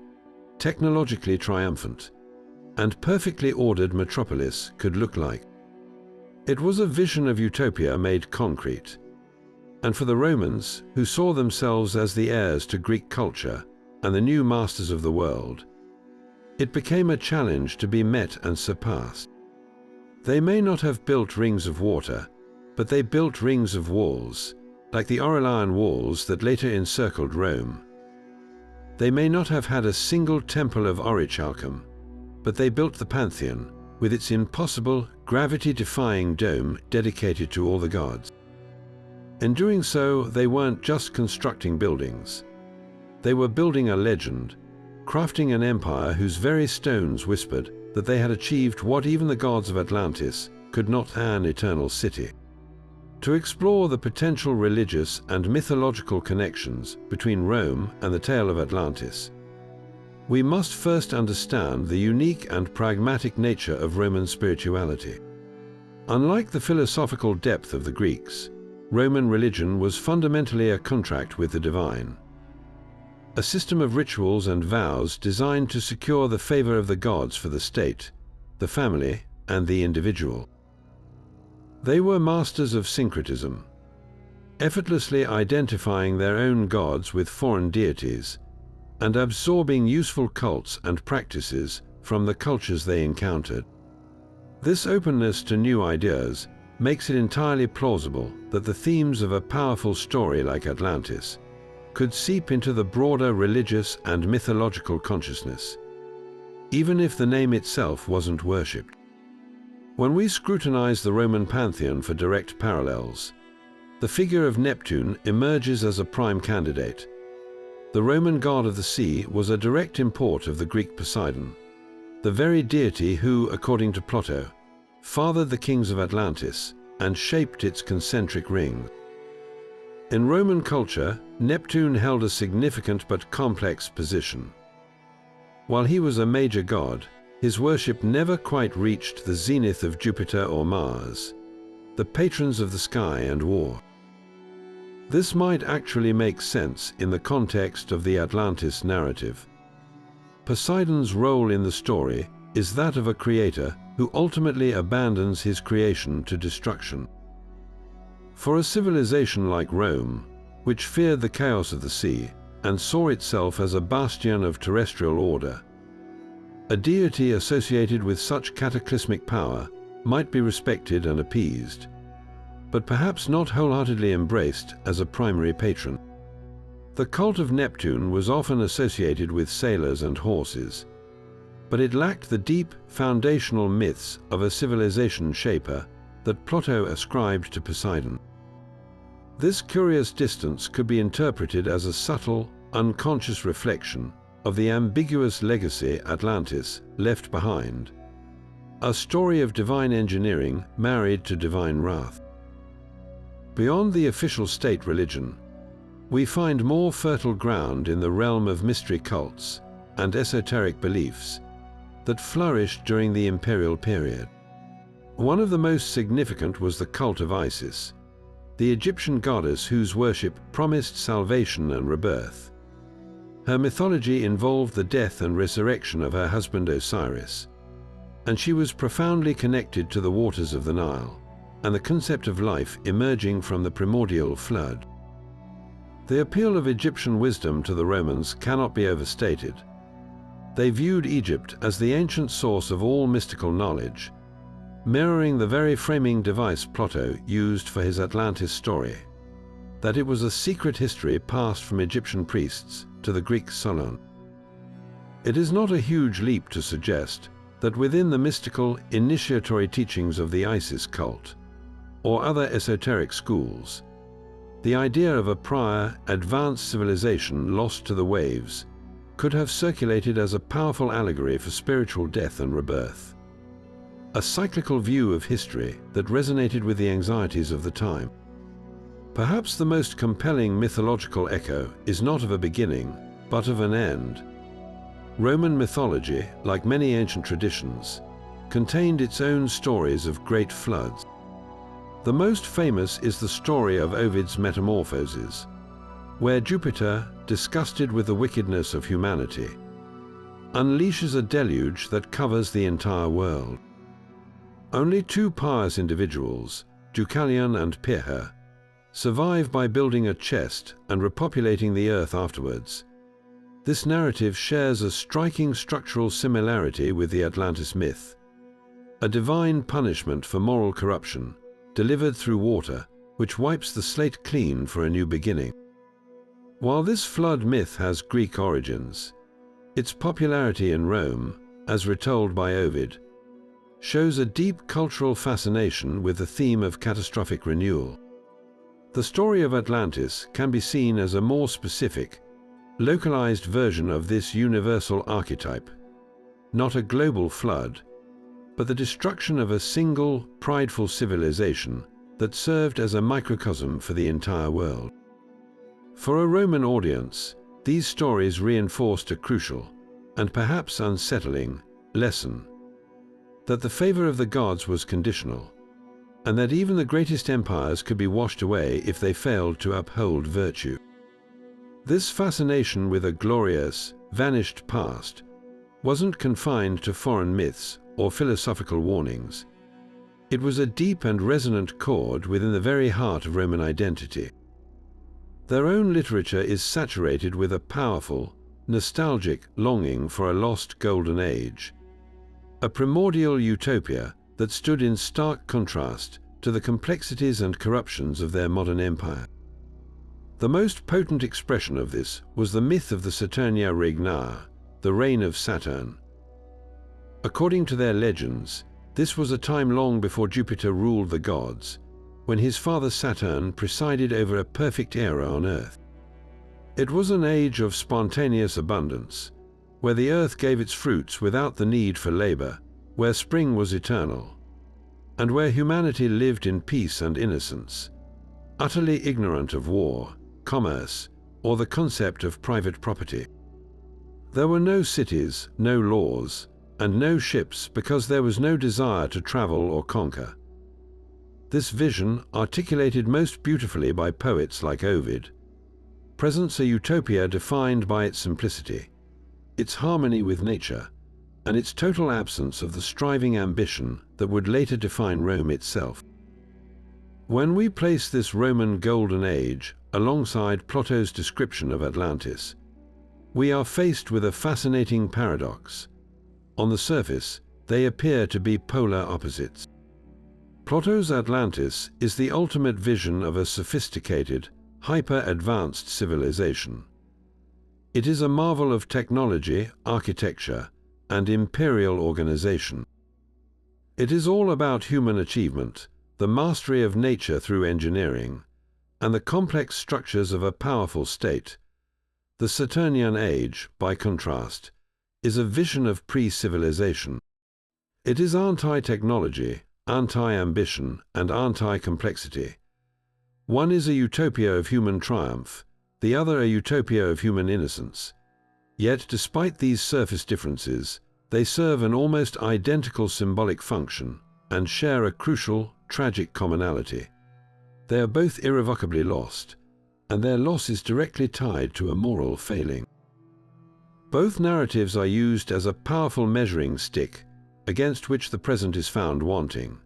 [SPEAKER 1] technologically triumphant, and perfectly ordered metropolis could look like. It was a vision of utopia made concrete, and for the Romans, who saw themselves as the heirs to Greek culture and the new masters of the world, it became a challenge to be met and surpassed. They may not have built rings of water, but they built rings of walls, like the Aurelian walls that later encircled Rome. They may not have had a single temple of orichalcum, but they built the Pantheon, with its impossible, gravity-defying dome dedicated to all the gods. In doing so, they weren't just constructing buildings. They were building a legend, crafting an empire whose very stones whispered that they had achieved what even the gods of Atlantis could not, an eternal city. To explore the potential religious and mythological connections between Rome and the tale of Atlantis, we must first understand the unique and pragmatic nature of Roman spirituality. Unlike the philosophical depth of the Greeks, Roman religion was fundamentally a contract with the divine, a system of rituals and vows designed to secure the favor of the gods for the state, the family, and the individual. They were masters of syncretism, effortlessly identifying their own gods with foreign deities and absorbing useful cults and practices from the cultures they encountered. This openness to new ideas makes it entirely plausible that the themes of a powerful story like Atlantis could seep into the broader religious and mythological consciousness, even if the name itself wasn't worshipped. When we scrutinize the Roman pantheon for direct parallels, the figure of Neptune emerges as a prime candidate. The Roman god of the sea was a direct import of the Greek Poseidon, the very deity who, according to Plato, fathered the kings of Atlantis and shaped its concentric rings. In Roman culture, Neptune held a significant but complex position. While he was a major god, his worship never quite reached the zenith of Jupiter or Mars, the patrons of the sky and war. This might actually make sense in the context of the Atlantis narrative. Poseidon's role in the story is that of a creator who ultimately abandons his creation to destruction. For a civilization like Rome, which feared the chaos of the sea and saw itself as a bastion of terrestrial order, a deity associated with such cataclysmic power might be respected and appeased, but perhaps not wholeheartedly embraced as a primary patron. The cult of Neptune was often associated with sailors and horses, but it lacked the deep, foundational myths of a civilization shaper that Plato ascribed to Poseidon. This curious distance could be interpreted as a subtle, unconscious reflection of the ambiguous legacy Atlantis left behind, a story of divine engineering married to divine wrath. Beyond the official state religion, we find more fertile ground in the realm of mystery cults and esoteric beliefs that flourished during the imperial period. One of the most significant was the cult of Isis, the Egyptian goddess whose worship promised salvation and rebirth. Her mythology involved the death and resurrection of her husband Osiris, and she was profoundly connected to the waters of the Nile and the concept of life emerging from the primordial flood. The appeal of Egyptian wisdom to the Romans cannot be overstated. They viewed Egypt as the ancient source of all mystical knowledge, mirroring the very framing device Plato used for his Atlantis story, that it was a secret history passed from Egyptian priests to the Greek Solon. It is not a huge leap to suggest that within the mystical, initiatory teachings of the Isis cult, or other esoteric schools, the idea of a prior, advanced civilization lost to the waves could have circulated as a powerful allegory for spiritual death and rebirth, a cyclical view of history that resonated with the anxieties of the time. Perhaps the most compelling mythological echo is not of a beginning, but of an end. Roman mythology, like many ancient traditions, contained its own stories of great floods. The most famous is the story of Ovid's Metamorphoses, where Jupiter, disgusted with the wickedness of humanity, unleashes a deluge that covers the entire world. Only two pious individuals, Deucalion and Pyrrha, survive by building a chest and repopulating the earth afterwards. This narrative shares a striking structural similarity with the Atlantis myth, a divine punishment for moral corruption, delivered through water, which wipes the slate clean for a new beginning. While this flood myth has Greek origins, its popularity in Rome, as retold by Ovid, shows a deep cultural fascination with the theme of catastrophic renewal. The story of Atlantis can be seen as a more specific, localized version of this universal archetype, not a global flood, but the destruction of a single, prideful civilization that served as a microcosm for the entire world. For a Roman audience, these stories reinforced a crucial, and perhaps unsettling, lesson: that the favor of the gods was conditional, and that even the greatest empires could be washed away if they failed to uphold virtue. This fascination with a glorious, vanished past wasn't confined to foreign myths or philosophical warnings. It was a deep and resonant chord within the very heart of Roman identity. Their own literature is saturated with a powerful, nostalgic longing for a lost golden age, a primordial utopia that stood in stark contrast to the complexities and corruptions of their modern empire. The most potent expression of this was the myth of the Saturnia Regna, the reign of Saturn. According to their legends, this was a time long before Jupiter ruled the gods, when his father Saturn presided over a perfect era on Earth. It was an age of spontaneous abundance, where the earth gave its fruits without the need for labor, where spring was eternal, and where humanity lived in peace and innocence, utterly ignorant of war, commerce, or the concept of private property. There were no cities, no laws, and no ships because there was no desire to travel or conquer. This vision, articulated most beautifully by poets like Ovid, presents a utopia defined by its simplicity, its harmony with nature, and its total absence of the striving ambition that would later define Rome itself. When we place this Roman Golden Age alongside Plato's description of Atlantis, we are faced with a fascinating paradox. On the surface, they appear to be polar opposites. Plato's Atlantis is the ultimate vision of a sophisticated, hyper-advanced civilization. It is a marvel of technology, architecture, and imperial organization. It is all about human achievement, the mastery of nature through engineering, and the complex structures of a powerful state. The Saturnian age, by contrast, is a vision of pre-civilization. It is anti-technology, anti-ambition, and anti-complexity. One is a utopia of human triumph, the other a utopia of human innocence. Yet, despite these surface differences, they serve an almost identical symbolic function and share a crucial, tragic commonality. They are both irrevocably lost, and their loss is directly tied to a moral failing. Both narratives are used as a powerful measuring stick against which the present is found wanting.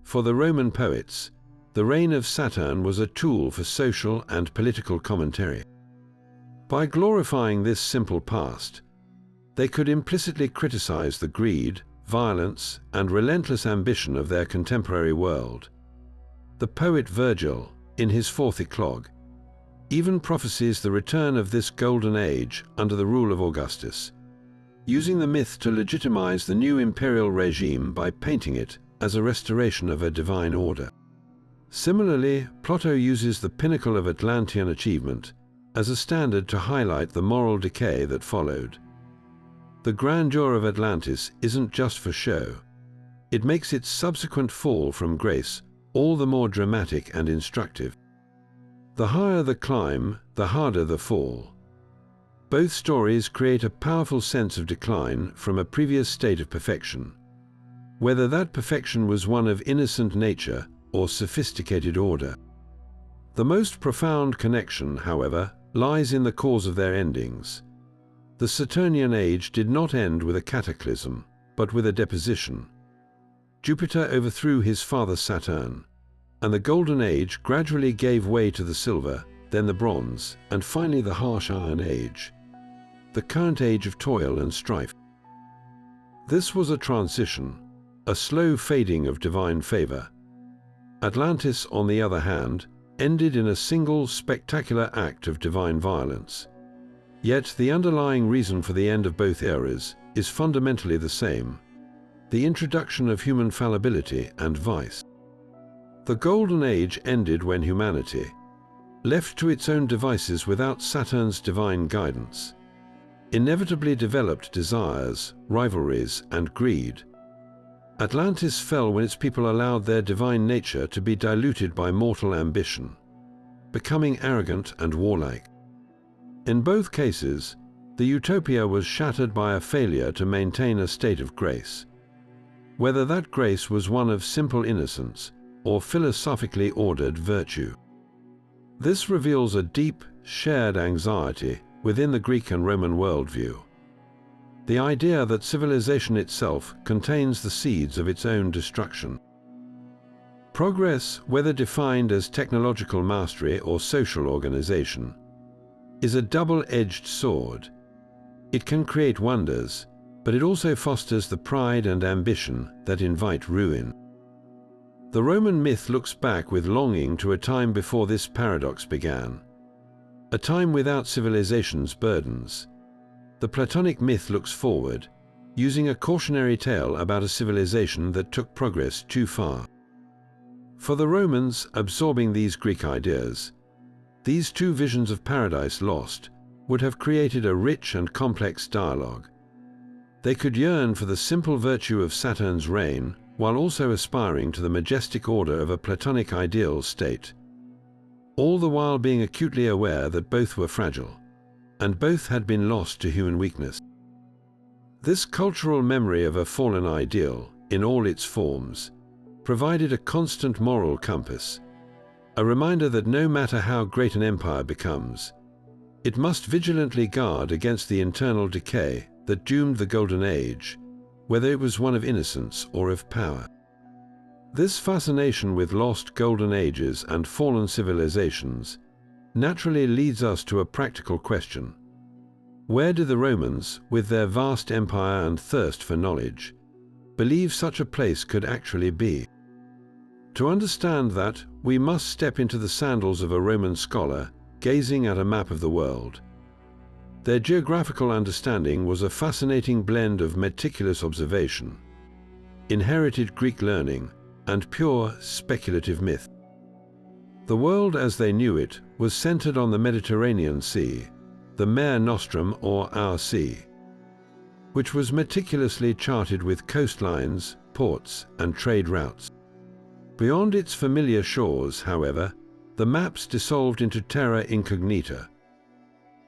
[SPEAKER 1] For the Roman poets, the reign of Saturn was a tool for social and political commentary. By glorifying this simple past, they could implicitly criticize the greed, violence, and relentless ambition of their contemporary world. The poet Virgil, in his fourth eclogue, even prophesies the return of this golden age under the rule of Augustus, using the myth to legitimize the new imperial regime by painting it as a restoration of a divine order. Similarly, Plato uses the pinnacle of Atlantean achievement as a standard to highlight the moral decay that followed. The grandeur of Atlantis isn't just for show. It makes its subsequent fall from grace all the more dramatic and instructive. The higher the climb, the harder the fall. Both stories create a powerful sense of decline from a previous state of perfection, whether that perfection was one of innocent nature or sophisticated order. The most profound connection, however, lies in the cause of their endings. The Saturnian age did not end with a cataclysm, but with a deposition. Jupiter overthrew his father Saturn, and the Golden Age gradually gave way to the Silver, then the Bronze, and finally the harsh Iron Age, the current age of toil and strife. This was a transition, a slow fading of divine favor. Atlantis, on the other hand, ended in a single spectacular act of divine violence. Yet the underlying reason for the end of both eras is fundamentally the same: the introduction of human fallibility and vice. The Golden Age ended when humanity, left to its own devices without Saturn's divine guidance, inevitably developed desires, rivalries, and greed. Atlantis fell when its people allowed their divine nature to be diluted by mortal ambition, becoming arrogant and warlike. In both cases, the utopia was shattered by a failure to maintain a state of grace, whether that grace was one of simple innocence or philosophically ordered virtue. This reveals a deep, shared anxiety within the Greek and Roman worldview: the idea that civilization itself contains the seeds of its own destruction. Progress, whether defined as technological mastery or social organization, is a double-edged sword. It can create wonders, but it also fosters the pride and ambition that invite ruin. The Roman myth looks back with longing to a time before this paradox began, a time without civilization's burdens. The Platonic myth looks forward, using a cautionary tale about a civilization that took progress too far. For the Romans, absorbing these Greek ideas, these two visions of paradise lost would have created a rich and complex dialogue. They could yearn for the simple virtue of Saturn's reign while also aspiring to the majestic order of a Platonic ideal state, all the while being acutely aware that both were fragile, and both had been lost to human weakness. This cultural memory of a fallen ideal, in all its forms, provided a constant moral compass, a reminder that no matter how great an empire becomes, it must vigilantly guard against the internal decay that doomed the Golden Age, whether it was one of innocence or of power. This fascination with lost golden ages and fallen civilizations naturally leads us to a practical question. Where do the Romans, with their vast empire and thirst for knowledge, believe such a place could actually be? To understand that, we must step into the sandals of a Roman scholar gazing at a map of the world. Their geographical understanding was a fascinating blend of meticulous observation, inherited Greek learning, and pure speculative myth. The world as they knew it was centered on the Mediterranean Sea, the Mare Nostrum or Our Sea, which was meticulously charted with coastlines, ports, and trade routes. Beyond its familiar shores, however, the maps dissolved into terra incognita,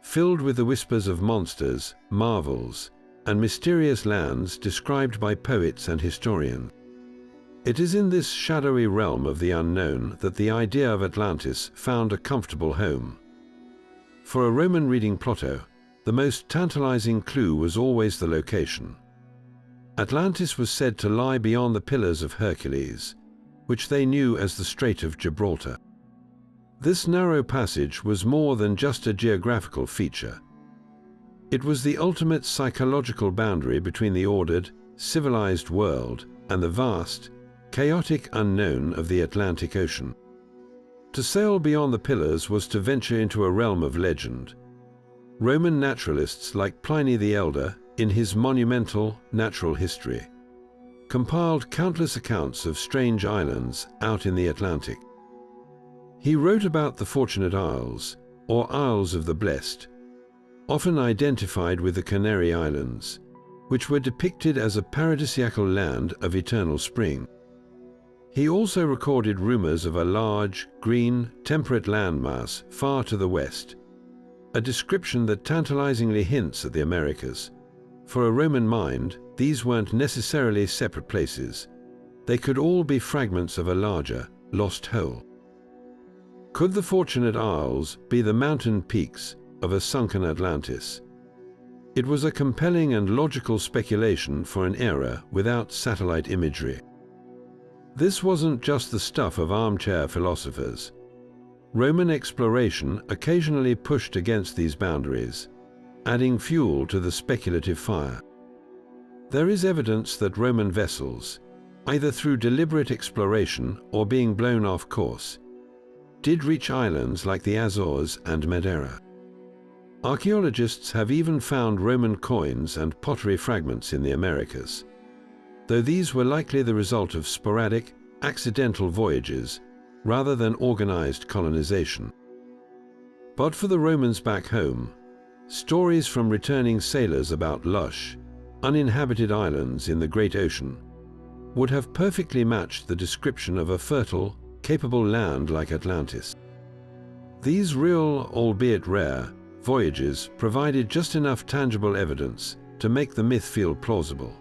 [SPEAKER 1] filled with the whispers of monsters, marvels, and mysterious lands described by poets and historians. It is in this shadowy realm of the unknown that the idea of Atlantis found a comfortable home. For a Roman reading Plato, the most tantalizing clue was always the location. Atlantis was said to lie beyond the Pillars of Hercules, which they knew as the Strait of Gibraltar. This narrow passage was more than just a geographical feature. It was the ultimate psychological boundary between the ordered, civilized world and the vast, chaotic unknown of the Atlantic Ocean. To sail beyond the Pillars was to venture into a realm of legend. Roman naturalists like Pliny the Elder, in his monumental Natural History, compiled countless accounts of strange islands out in the Atlantic. He wrote about the Fortunate Isles, or Isles of the Blessed, often identified with the Canary Islands, which were depicted as a paradisiacal land of eternal spring. He also recorded rumors of a large, green, temperate landmass far to the west, a description that tantalizingly hints at the Americas. For a Roman mind, these weren't necessarily separate places. They could all be fragments of a larger, lost whole. Could the Fortunate Isles be the mountain peaks of a sunken Atlantis? It was a compelling and logical speculation for an era without satellite imagery. This wasn't just the stuff of armchair philosophers. Roman exploration occasionally pushed against these boundaries, adding fuel to the speculative fire. There is evidence that Roman vessels, either through deliberate exploration or being blown off course, did reach islands like the Azores and Madeira. Archaeologists have even found Roman coins and pottery fragments in the Americas, though these were likely the result of sporadic, accidental voyages rather than organized colonization. But for the Romans back home, stories from returning sailors about lush, uninhabited islands in the Great Ocean would have perfectly matched the description of a fertile, capable land like Atlantis. These real, albeit rare, voyages provided just enough tangible evidence to make the myth feel plausible.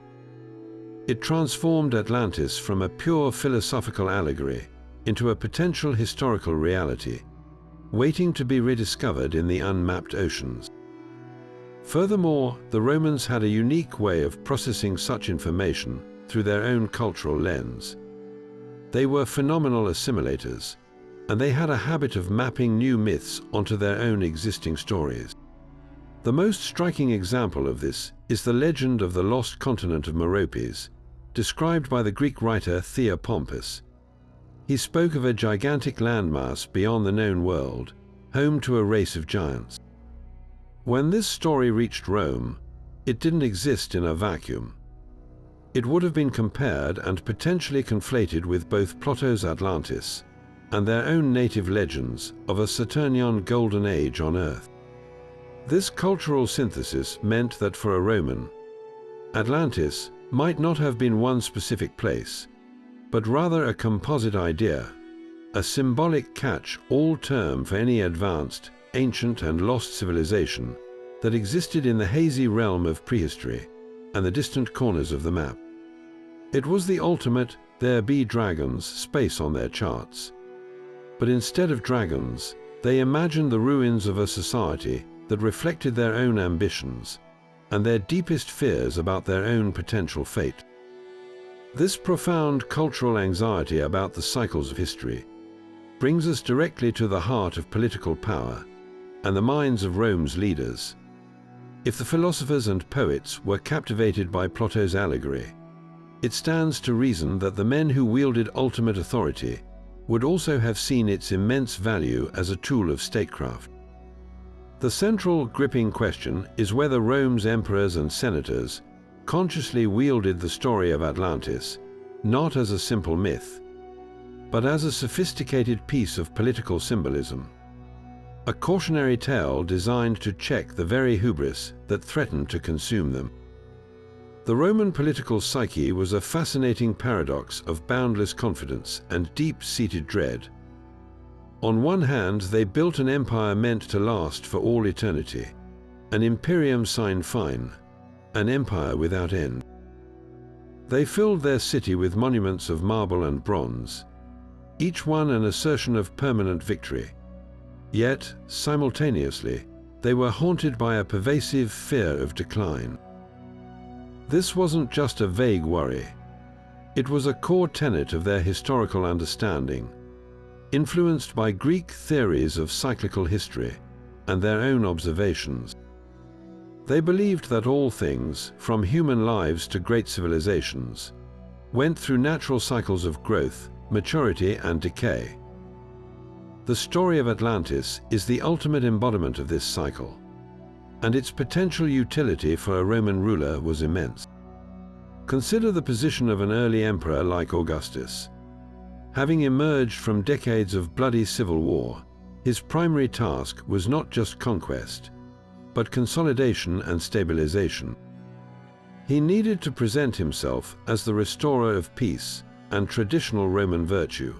[SPEAKER 1] It transformed Atlantis from a pure philosophical allegory into a potential historical reality, waiting to be rediscovered in the unmapped oceans. Furthermore, the Romans had a unique way of processing such information through their own cultural lens. They were phenomenal assimilators, and they had a habit of mapping new myths onto their own existing stories. The most striking example of this is the legend of the lost continent of Meropes, described by the Greek writer Theopompus. He spoke of a gigantic landmass beyond the known world, home to a race of giants. When this story reached Rome, it didn't exist in a vacuum. It would have been compared and potentially conflated with both Plato's Atlantis and their own native legends of a Saturnian golden age on Earth. This cultural synthesis meant that for a Roman, Atlantis might not have been one specific place, but rather a composite idea, a symbolic catch-all term for any advanced, ancient and lost civilization that existed in the hazy realm of prehistory and the distant corners of the map. It was the ultimate "there be dragons" space on their charts. But instead of dragons, they imagined the ruins of a society that reflected their own ambitions and their deepest fears about their own potential fate. This profound cultural anxiety about the cycles of history brings us directly to the heart of political power and the minds of Rome's leaders. If the philosophers and poets were captivated by Plato's allegory, it stands to reason that the men who wielded ultimate authority would also have seen its immense value as a tool of statecraft. The central gripping question is whether Rome's emperors and senators consciously wielded the story of Atlantis not as a simple myth, but as a sophisticated piece of political symbolism, a cautionary tale designed to check the very hubris that threatened to consume them. The Roman political psyche was a fascinating paradox of boundless confidence and deep-seated dread. On one hand, they built an empire meant to last for all eternity, an imperium sine fine, an empire without end. They filled their city with monuments of marble and bronze, each one an assertion of permanent victory. Yet, simultaneously, they were haunted by a pervasive fear of decline. This wasn't just a vague worry. It was a core tenet of their historical understanding, influenced by Greek theories of cyclical history and their own observations. They believed that all things, from human lives to great civilizations, went through natural cycles of growth, maturity, and decay. The story of Atlantis is the ultimate embodiment of this cycle, and its potential utility for a Roman ruler was immense. Consider the position of an early emperor like Augustus. Having emerged from decades of bloody civil war, his primary task was not just conquest, but consolidation and stabilization. He needed to present himself as the restorer of peace and traditional Roman virtue,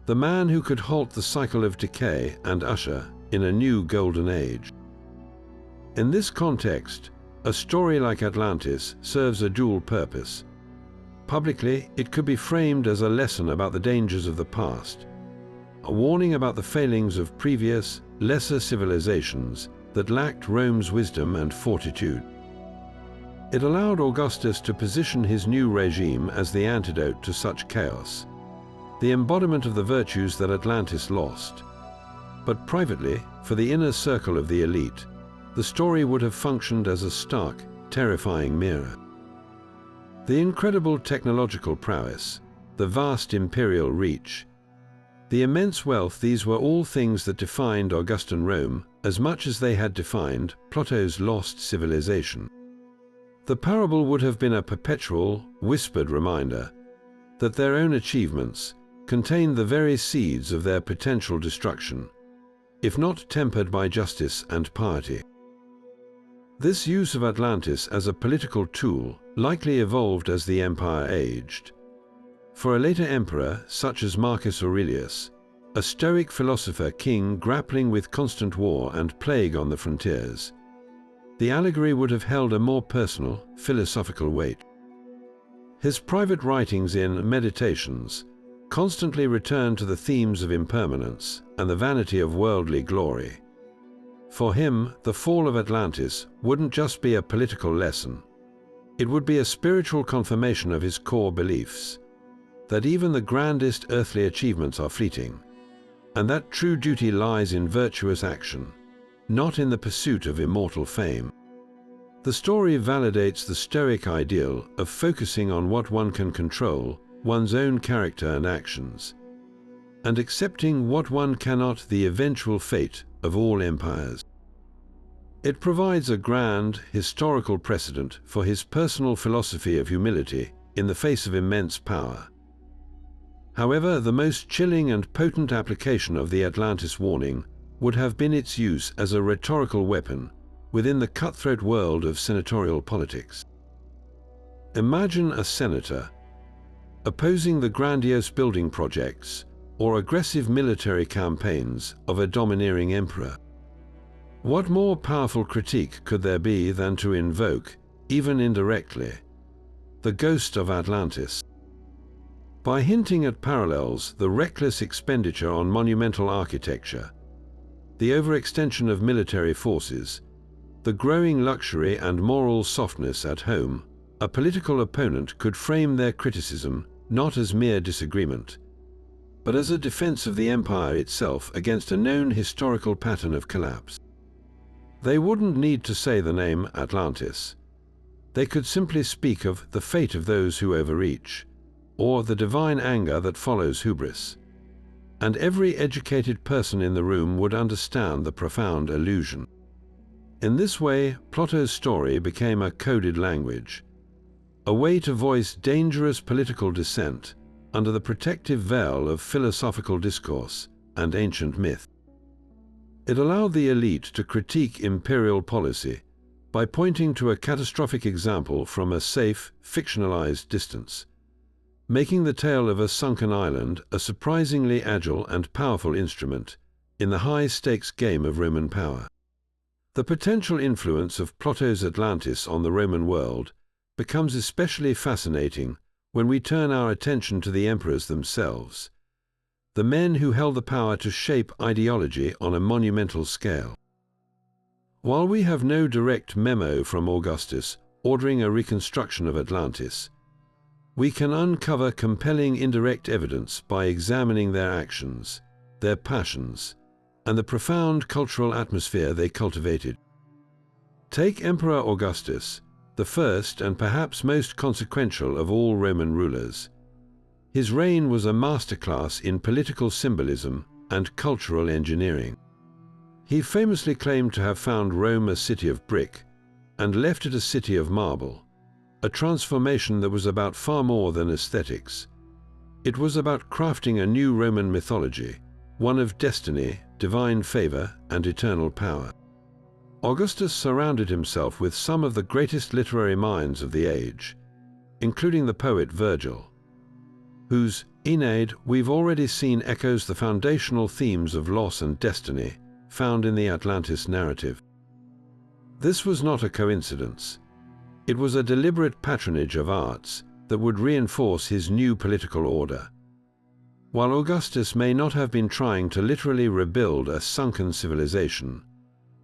[SPEAKER 1] the man who could halt the cycle of decay and usher in a new golden age. In this context, a story like Atlantis serves a dual purpose. Publicly, it could be framed as a lesson about the dangers of the past, a warning about the failings of previous, lesser civilizations that lacked Rome's wisdom and fortitude. It allowed Augustus to position his new regime as the antidote to such chaos, the embodiment of the virtues that Atlantis lost. But privately, for the inner circle of the elite, the story would have functioned as a stark, terrifying mirror. The incredible technological prowess, the vast imperial reach, the immense wealth, these were all things that defined Augustan Rome as much as they had defined Plato's lost civilization. The parable would have been a perpetual, whispered reminder that their own achievements contained the very seeds of their potential destruction, if not tempered by justice and piety. This use of Atlantis as a political tool likely evolved as the empire aged. For a later emperor, such as Marcus Aurelius, a stoic philosopher king grappling with constant war and plague on the frontiers, the allegory would have held a more personal, philosophical weight. His private writings in Meditations constantly returned to the themes of impermanence and the vanity of worldly glory. For him, the fall of Atlantis wouldn't just be a political lesson. It would be a spiritual confirmation of his core beliefs, that even the grandest earthly achievements are fleeting, and that true duty lies in virtuous action, not in the pursuit of immortal fame. The story validates the Stoic ideal of focusing on what one can control, one's own character and actions, and accepting what one cannot, the eventual fate of all empires. It provides a grand, historical precedent for his personal philosophy of humility in the face of immense power. However, the most chilling and potent application of the Atlantis warning would have been its use as a rhetorical weapon within the cutthroat world of senatorial politics. Imagine a senator opposing the grandiose building projects or aggressive military campaigns of a domineering emperor. What more powerful critique could there be than to invoke, even indirectly, the ghost of Atlantis? By hinting at parallels, the reckless expenditure on monumental architecture, the overextension of military forces, the growing luxury and moral softness at home, a political opponent could frame their criticism not as mere disagreement, but as a defense of the empire itself against a known historical pattern of collapse. They wouldn't need to say the name Atlantis. They could simply speak of the fate of those who overreach, or the divine anger that follows hubris. And every educated person in the room would understand the profound allusion. In this way, Plato's story became a coded language, a way to voice dangerous political dissent under the protective veil of philosophical discourse and ancient myth. It allowed the elite to critique imperial policy by pointing to a catastrophic example from a safe, fictionalized distance, making the tale of a sunken island a surprisingly agile and powerful instrument in the high-stakes game of Roman power. The potential influence of Plato's Atlantis on the Roman world becomes especially fascinating when we turn our attention to the emperors themselves, the men who held the power to shape ideology on a monumental scale. While we have no direct memo from Augustus ordering a reconstruction of Atlantis, we can uncover compelling indirect evidence by examining their actions, their passions, and the profound cultural atmosphere they cultivated. Take Emperor Augustus, the first and perhaps most consequential of all Roman rulers. His reign was a masterclass in political symbolism and cultural engineering. He famously claimed to have found Rome a city of brick and left it a city of marble, a transformation that was about far more than aesthetics. It was about crafting a new Roman mythology, one of destiny, divine favor, and eternal power. Augustus surrounded himself with some of the greatest literary minds of the age, including the poet Virgil, whose Aeneid we've already seen echoes the foundational themes of loss and destiny found in the Atlantis narrative. This was not a coincidence. It was a deliberate patronage of arts that would reinforce his new political order. While Augustus may not have been trying to literally rebuild a sunken civilization,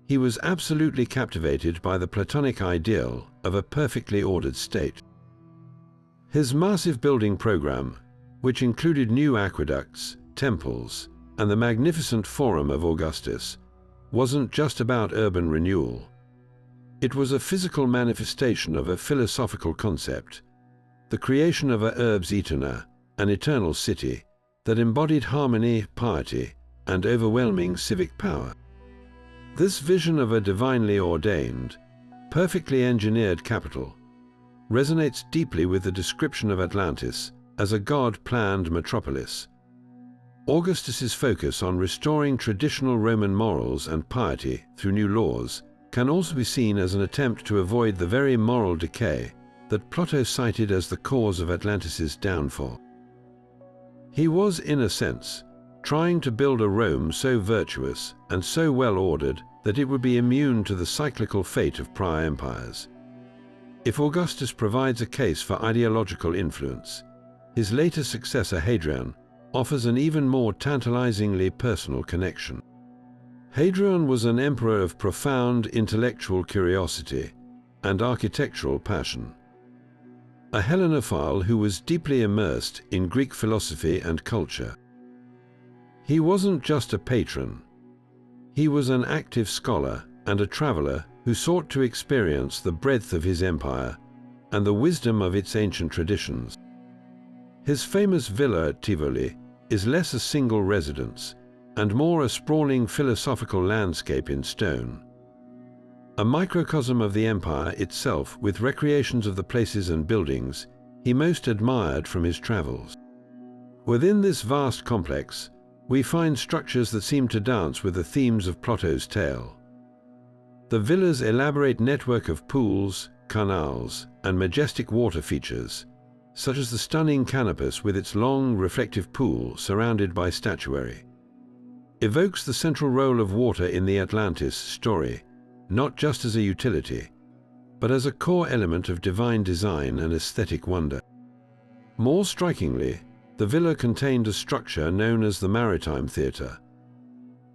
[SPEAKER 1] he was absolutely captivated by the Platonic ideal of a perfectly ordered state. His massive building program, which included new aqueducts, temples, and the magnificent Forum of Augustus, wasn't just about urban renewal. It was a physical manifestation of a philosophical concept, the creation of a urbs aeterna, an eternal city, that embodied harmony, piety, and overwhelming civic power. This vision of a divinely ordained, perfectly engineered capital resonates deeply with the description of Atlantis as a god-planned metropolis. Augustus's focus on restoring traditional Roman morals and piety through new laws can also be seen as an attempt to avoid the very moral decay that Plato cited as the cause of Atlantis's downfall. He was, in a sense, trying to build a Rome so virtuous and so well-ordered that it would be immune to the cyclical fate of prior empires. If Augustus provides a case for ideological influence, his later successor Hadrian offers an even more tantalizingly personal connection. Hadrian was an emperor of profound intellectual curiosity and architectural passion, a Hellenophile who was deeply immersed in Greek philosophy and culture. He wasn't just a patron. He was an active scholar and a traveler who sought to experience the breadth of his empire and the wisdom of its ancient traditions. His famous villa at Tivoli is less a single residence and more a sprawling philosophical landscape in stone, a microcosm of the empire itself with recreations of the places and buildings he most admired from his travels. Within this vast complex, we find structures that seem to dance with the themes of Plato's tale. The villa's elaborate network of pools, canals, and majestic water features such as the stunning canopus with its long, reflective pool surrounded by statuary, evokes the central role of water in the Atlantis story, not just as a utility, but as a core element of divine design and aesthetic wonder. More strikingly, the villa contained a structure known as the Maritime Theatre,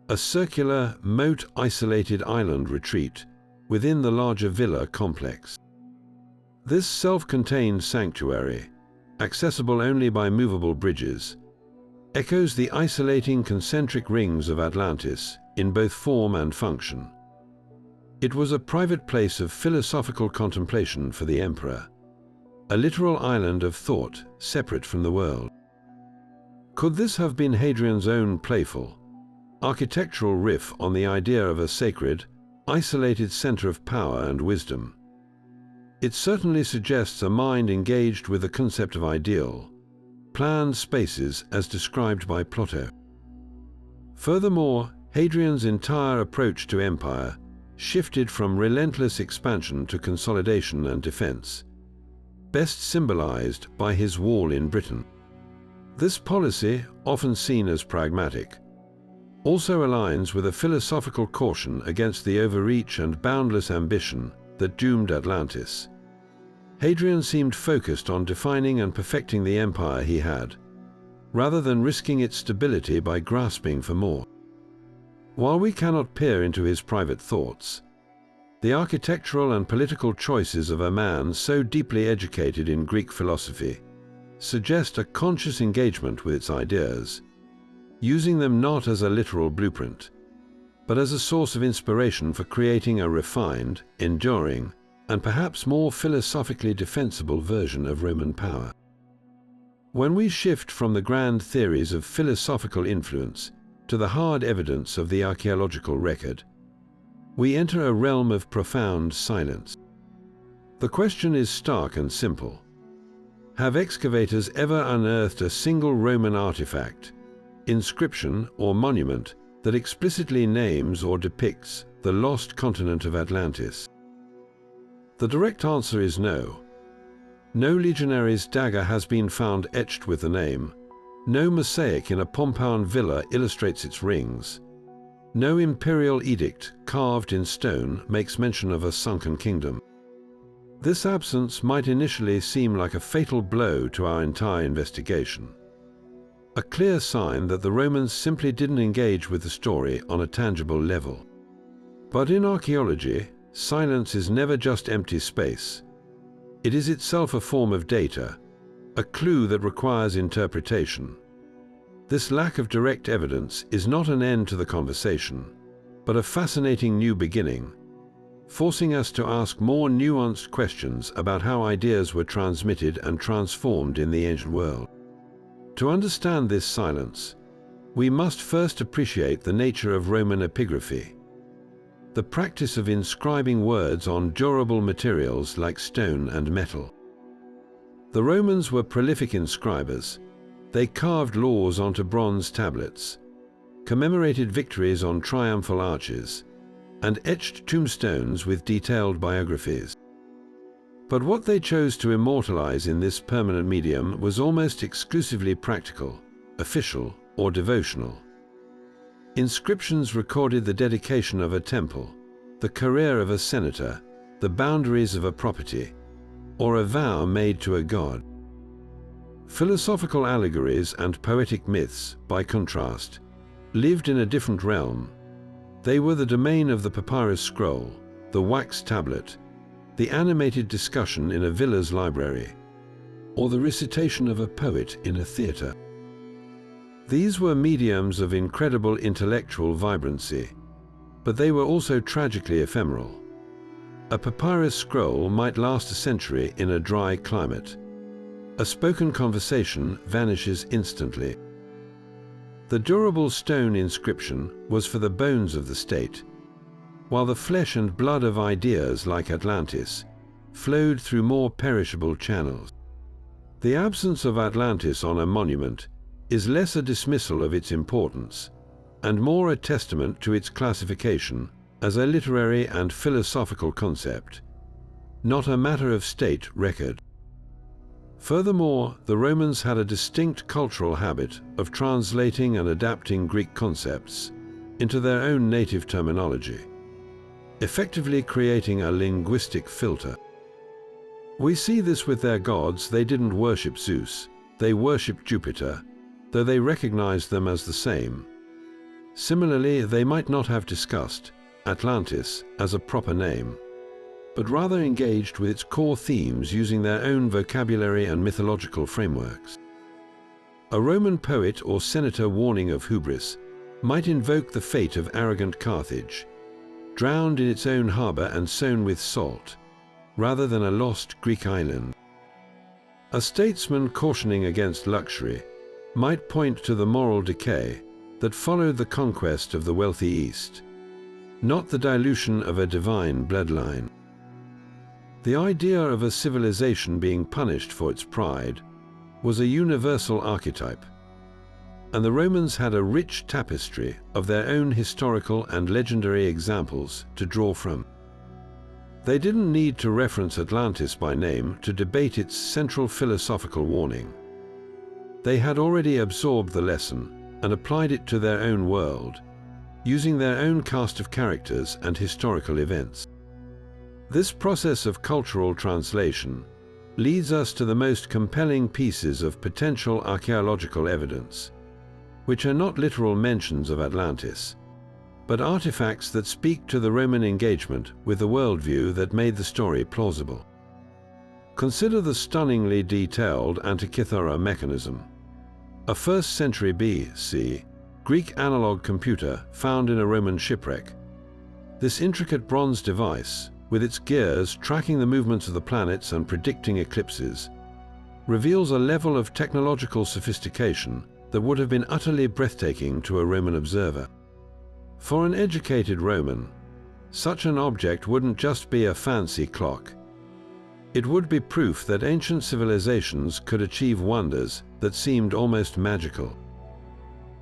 [SPEAKER 1] a circular, moat-isolated island retreat within the larger villa complex. This self-contained sanctuary, accessible only by movable bridges, echoes the isolating concentric rings of Atlantis in both form and function. It was a private place of philosophical contemplation for the emperor, a literal island of thought separate from the world. Could this have been Hadrian's own playful, architectural riff on the idea of a sacred, isolated center of power and wisdom? It certainly suggests a mind engaged with the concept of ideal, planned spaces as described by Plato. Furthermore, Hadrian's entire approach to empire shifted from relentless expansion to consolidation and defense, best symbolized by his wall in Britain. This policy, often seen as pragmatic, also aligns with a philosophical caution against the overreach and boundless ambition that doomed Atlantis. Hadrian seemed focused on defining and perfecting the empire he had, rather than risking its stability by grasping for more. While we cannot peer into his private thoughts, the architectural and political choices of a man so deeply educated in Greek philosophy suggest a conscious engagement with its ideas, using them not as a literal blueprint, but as a source of inspiration for creating a refined, enduring, and perhaps more philosophically defensible version of Roman power. When we shift from the grand theories of philosophical influence to the hard evidence of the archaeological record, we enter a realm of profound silence. The question is stark and simple. Have excavators ever unearthed a single Roman artifact, inscription, or monument that explicitly names or depicts the lost continent of Atlantis? The direct answer is no. No legionary's dagger has been found etched with the name. No mosaic in a Pompeian villa illustrates its rings. No imperial edict carved in stone makes mention of a sunken kingdom. This absence might initially seem like a fatal blow to our entire investigation, a clear sign that the Romans simply didn't engage with the story on a tangible level. But in archaeology, silence is never just empty space. It is itself a form of data, a clue that requires interpretation. This lack of direct evidence is not an end to the conversation, but a fascinating new beginning, forcing us to ask more nuanced questions about how ideas were transmitted and transformed in the ancient world. To understand this silence, we must first appreciate the nature of Roman epigraphy, the practice of inscribing words on durable materials like stone and metal. The Romans were prolific inscribers. They carved laws onto bronze tablets, commemorated victories on triumphal arches, and etched tombstones with detailed biographies. But what they chose to immortalize in this permanent medium was almost exclusively practical, official, or devotional. Inscriptions recorded the dedication of a temple, the career of a senator, the boundaries of a property, or a vow made to a god. Philosophical allegories and poetic myths, by contrast, lived in a different realm. They were the domain of the papyrus scroll, the wax tablet, the animated discussion in a villa's library, or the recitation of a poet in a theater. These were mediums of incredible intellectual vibrancy, but they were also tragically ephemeral. A papyrus scroll might last a century in a dry climate. A spoken conversation vanishes instantly. The durable stone inscription was for the bones of the state, while the flesh and blood of ideas like Atlantis flowed through more perishable channels. The absence of Atlantis on a monument is less a dismissal of its importance and more a testament to its classification as a literary and philosophical concept, not a matter of state record. Furthermore, the Romans had a distinct cultural habit of translating and adapting Greek concepts into their own native terminology, effectively creating a linguistic filter. We see this with their gods. They didn't worship Zeus, they worshipped Jupiter, though they recognized them as the same. Similarly, they might not have discussed Atlantis as a proper name, but rather engaged with its core themes using their own vocabulary and mythological frameworks. A Roman poet or senator warning of hubris might invoke the fate of arrogant Carthage, drowned in its own harbor and sown with salt, rather than a lost Greek island. A statesman cautioning against luxury might point to the moral decay that followed the conquest of the wealthy East, not the dilution of a divine bloodline. The idea of a civilization being punished for its pride was a universal archetype, and the Romans had a rich tapestry of their own historical and legendary examples to draw from. They didn't need to reference Atlantis by name to debate its central philosophical warning. They had already absorbed the lesson and applied it to their own world, using their own cast of characters and historical events. This process of cultural translation leads us to the most compelling pieces of potential archaeological evidence, which are not literal mentions of Atlantis, but artifacts that speak to the Roman engagement with the worldview that made the story plausible. Consider the stunningly detailed Antikythera mechanism, a 1st century BC Greek analog computer found in a Roman shipwreck. This intricate bronze device, with its gears tracking the movements of the planets and predicting eclipses, reveals a level of technological sophistication that would have been utterly breathtaking to a Roman observer. For an educated Roman, such an object wouldn't just be a fancy clock. It would be proof that ancient civilizations could achieve wonders that seemed almost magical.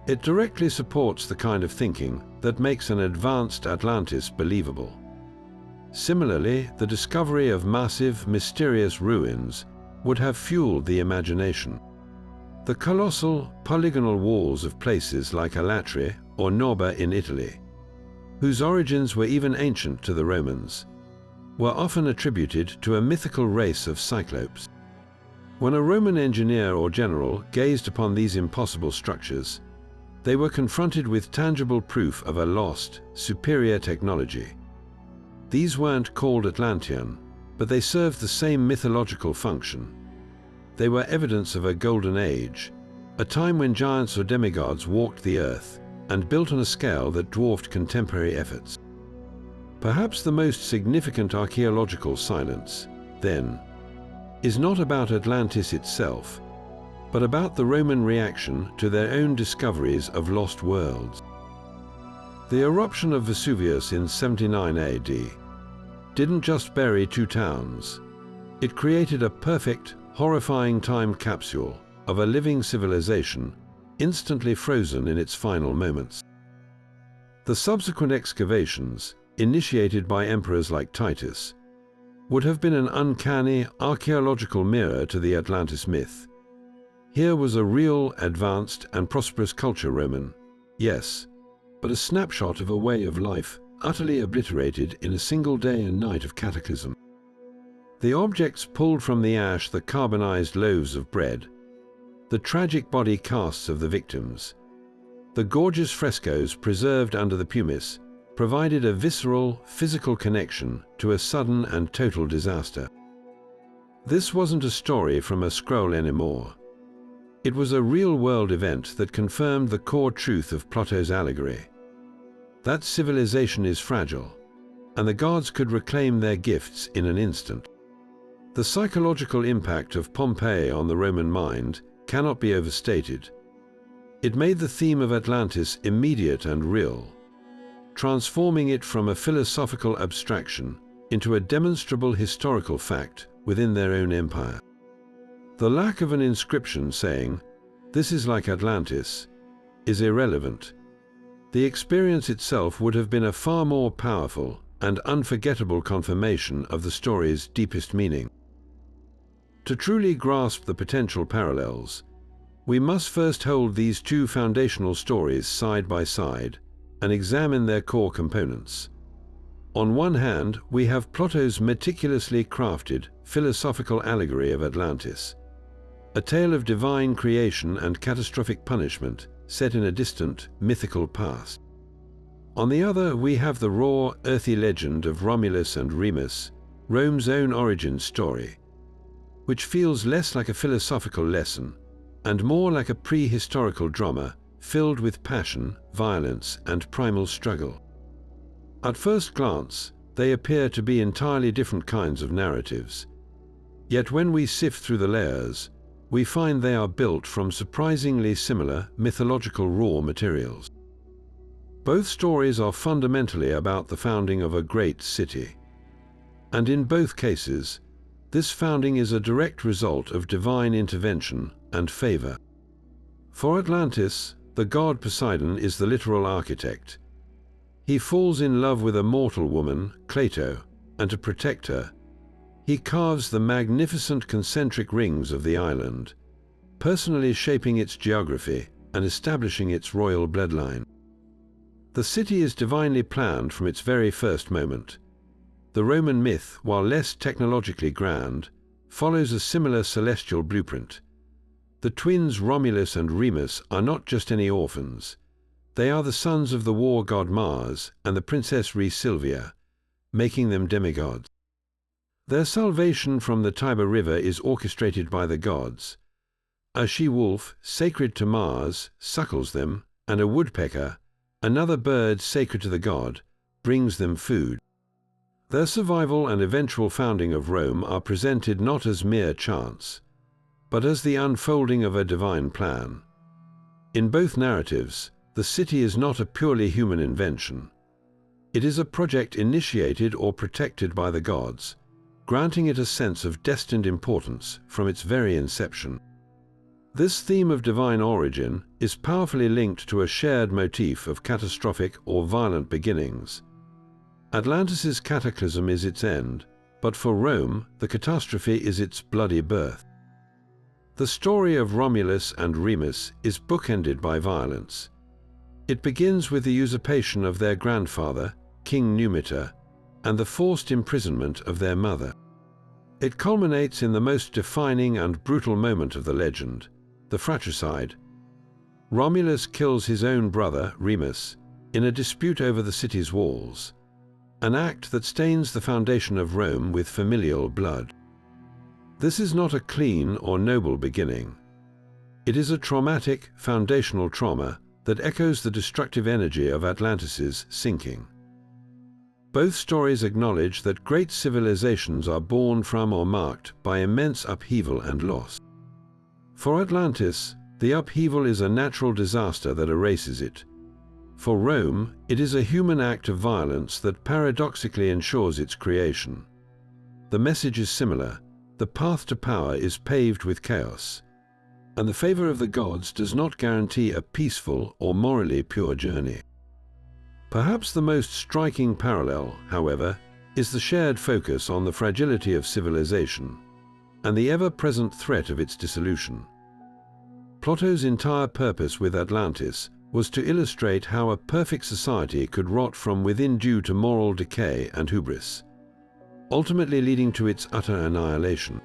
[SPEAKER 1] It directly supports the kind of thinking that makes an advanced Atlantis believable. Similarly, the discovery of massive, mysterious ruins would have fueled the imagination. The colossal, polygonal walls of places like Alatri or Norba in Italy, whose origins were even ancient to the Romans, were often attributed to a mythical race of cyclopes. When a Roman engineer or general gazed upon these impossible structures, they were confronted with tangible proof of a lost, superior technology. These weren't called Atlantean, but they served the same mythological function. They were evidence of a golden age, a time when giants or demigods walked the earth and built on a scale that dwarfed contemporary efforts. Perhaps the most significant archaeological silence, then, is not about Atlantis itself, but about the Roman reaction to their own discoveries of lost worlds. The eruption of Vesuvius in 79 AD didn't just bury two towns. It created a perfect, horrifying time capsule of a living civilization instantly frozen in its final moments. The subsequent excavations, initiated by emperors like Titus, would have been an uncanny archaeological mirror to the Atlantis myth. Here was a real, advanced, and prosperous culture Roman, yes, but a snapshot of a way of life utterly obliterated in a single day and night of cataclysm. The objects pulled from the ash, the carbonized loaves of bread, the tragic body casts of the victims, the gorgeous frescoes preserved under the pumice, provided a visceral, physical connection to a sudden and total disaster. This wasn't a story from a scroll anymore. It was a real-world event that confirmed the core truth of Plato's allegory. That civilization is fragile, and the gods could reclaim their gifts in an instant. The psychological impact of Pompeii on the Roman mind cannot be overstated. It made the theme of Atlantis immediate and real, transforming it from a philosophical abstraction into a demonstrable historical fact within their own empire. The lack of an inscription saying, "This is like Atlantis," is irrelevant. The experience itself would have been a far more powerful and unforgettable confirmation of the story's deepest meaning. To truly grasp the potential parallels, we must first hold these two foundational stories side by side and examine their core components. On one hand, we have Plato's meticulously crafted philosophical allegory of Atlantis, a tale of divine creation and catastrophic punishment set in a distant, mythical past. On the other, we have the raw, earthy legend of Romulus and Remus, Rome's own origin story, which feels less like a philosophical lesson and more like a prehistorical drama filled with passion, violence, and primal struggle. At first glance, they appear to be entirely different kinds of narratives. Yet when we sift through the layers, we find they are built from surprisingly similar mythological raw materials. Both stories are fundamentally about the founding of a great city. And in both cases, this founding is a direct result of divine intervention and favor. For Atlantis, the god Poseidon is the literal architect. He falls in love with a mortal woman, Cleito, and to protect her, he carves the magnificent concentric rings of the island, personally shaping its geography and establishing its royal bloodline. The city is divinely planned from its very first moment. The Roman myth, while less technologically grand, follows a similar celestial blueprint. The twins Romulus and Remus are not just any orphans. They are the sons of the war god Mars and the princess Silvia, making them demigods. Their salvation from the Tiber River is orchestrated by the gods. A she-wolf, sacred to Mars, suckles them, and a woodpecker, another bird sacred to the god, brings them food. Their survival and eventual founding of Rome are presented not as mere chance, but as the unfolding of a divine plan. In both narratives, the city is not a purely human invention. It is a project initiated or protected by the gods, granting it a sense of destined importance from its very inception. This theme of divine origin is powerfully linked to a shared motif of catastrophic or violent beginnings. Atlantis's cataclysm is its end, but for Rome, the catastrophe is its bloody birth. The story of Romulus and Remus is bookended by violence. It begins with the usurpation of their grandfather, King Numitor, and the forced imprisonment of their mother. It culminates in the most defining and brutal moment of the legend, the fratricide. Romulus kills his own brother, Remus, in a dispute over the city's walls, an act that stains the foundation of Rome with familial blood. This is not a clean or noble beginning. It is a traumatic, foundational trauma that echoes the destructive energy of Atlantis's sinking. Both stories acknowledge that great civilizations are born from or marked by immense upheaval and loss. For Atlantis, the upheaval is a natural disaster that erases it. For Rome, it is a human act of violence that paradoxically ensures its creation. The message is similar. The path to power is paved with chaos, and the favor of the gods does not guarantee a peaceful or morally pure journey. Perhaps the most striking parallel, however, is the shared focus on the fragility of civilization and the ever-present threat of its dissolution. Plato's entire purpose with Atlantis was to illustrate how a perfect society could rot from within due to moral decay and hubris, ultimately leading to its utter annihilation.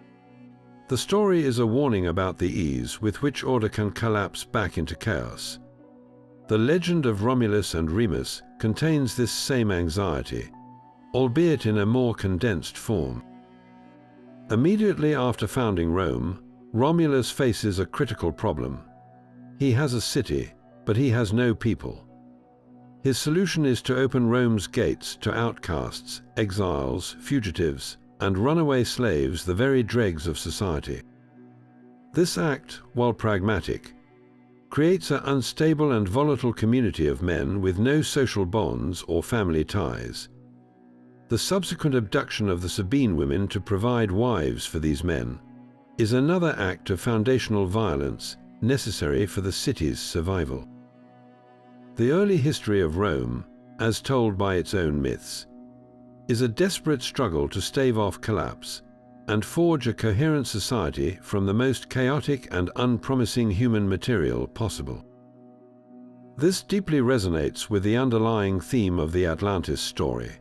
[SPEAKER 1] The story is a warning about the ease with which order can collapse back into chaos. The legend of Romulus and Remus contains this same anxiety, albeit in a more condensed form. Immediately after founding Rome, Romulus faces a critical problem. He has a city, but he has no people. His solution is to open Rome's gates to outcasts, exiles, fugitives, and runaway slaves, the very dregs of society. This act, while pragmatic, creates an unstable and volatile community of men with no social bonds or family ties. The subsequent abduction of the Sabine women to provide wives for these men is another act of foundational violence necessary for the city's survival. The early history of Rome, as told by its own myths, is a desperate struggle to stave off collapse and forge a coherent society from the most chaotic and unpromising human material possible. This deeply resonates with the underlying theme of the Atlantis story.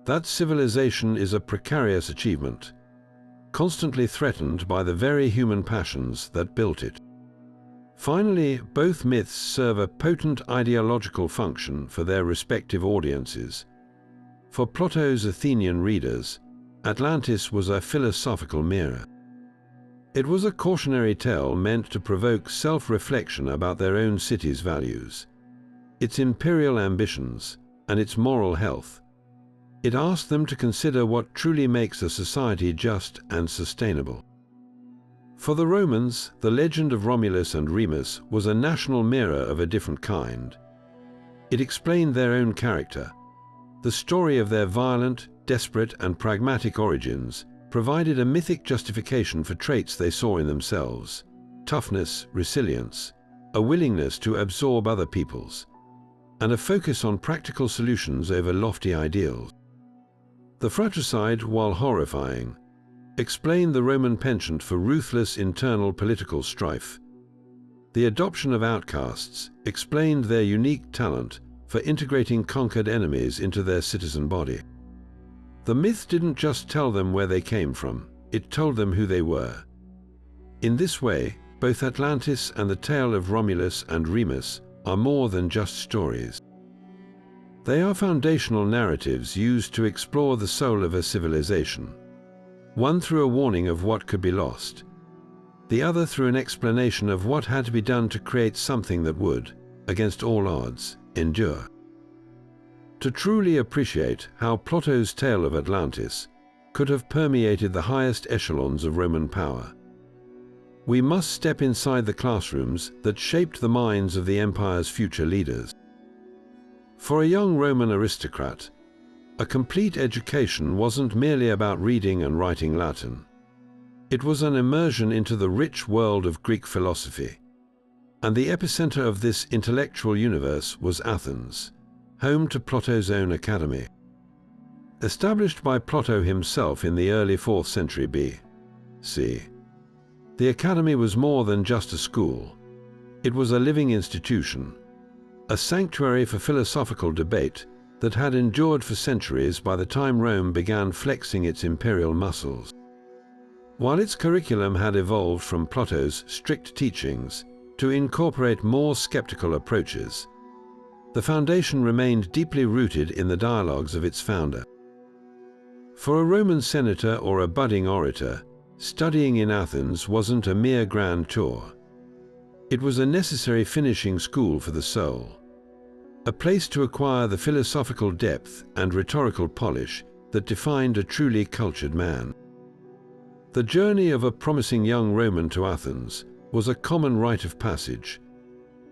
[SPEAKER 1] That civilization is a precarious achievement, constantly threatened by the very human passions that built it. Finally, both myths serve a potent ideological function for their respective audiences. For Plato's Athenian readers, Atlantis was a philosophical mirror. It was a cautionary tale meant to provoke self-reflection about their own city's values, its imperial ambitions, and its moral health. It asked them to consider what truly makes a society just and sustainable. For the Romans, the legend of Romulus and Remus was a national mirror of a different kind. It explained their own character. The story of their violent, desperate, and pragmatic origins provided a mythic justification for traits they saw in themselves: toughness, resilience, a willingness to absorb other peoples, and a focus on practical solutions over lofty ideals. The fratricide, while horrifying, explained the Roman penchant for ruthless internal political strife. The adoption of outcasts explained their unique talent for integrating conquered enemies into their citizen body. The myth didn't just tell them where they came from, it told them who they were. In this way, both Atlantis and the tale of Romulus and Remus are more than just stories. They are foundational narratives used to explore the soul of a civilization, one through a warning of what could be lost, the other through an explanation of what had to be done to create something that would, against all odds, endure. To truly appreciate how Plato's tale of Atlantis could have permeated the highest echelons of Roman power, we must step inside the classrooms that shaped the minds of the empire's future leaders. For a young Roman aristocrat, a complete education wasn't merely about reading and writing Latin. It was an immersion into the rich world of Greek philosophy. And the epicenter of this intellectual universe was Athens, home to Plato's own academy. Established by Plato himself in the early 4th century B.C., the academy was more than just a school. It was a living institution, a sanctuary for philosophical debate that had endured for centuries by the time Rome began flexing its imperial muscles. While its curriculum had evolved from Plato's strict teachings to incorporate more skeptical approaches, the foundation remained deeply rooted in the dialogues of its founder. For a Roman senator or a budding orator, studying in Athens wasn't a mere grand tour. It was a necessary finishing school for the soul, a place to acquire the philosophical depth and rhetorical polish that defined a truly cultured man. The journey of a promising young Roman to Athens was a common rite of passage.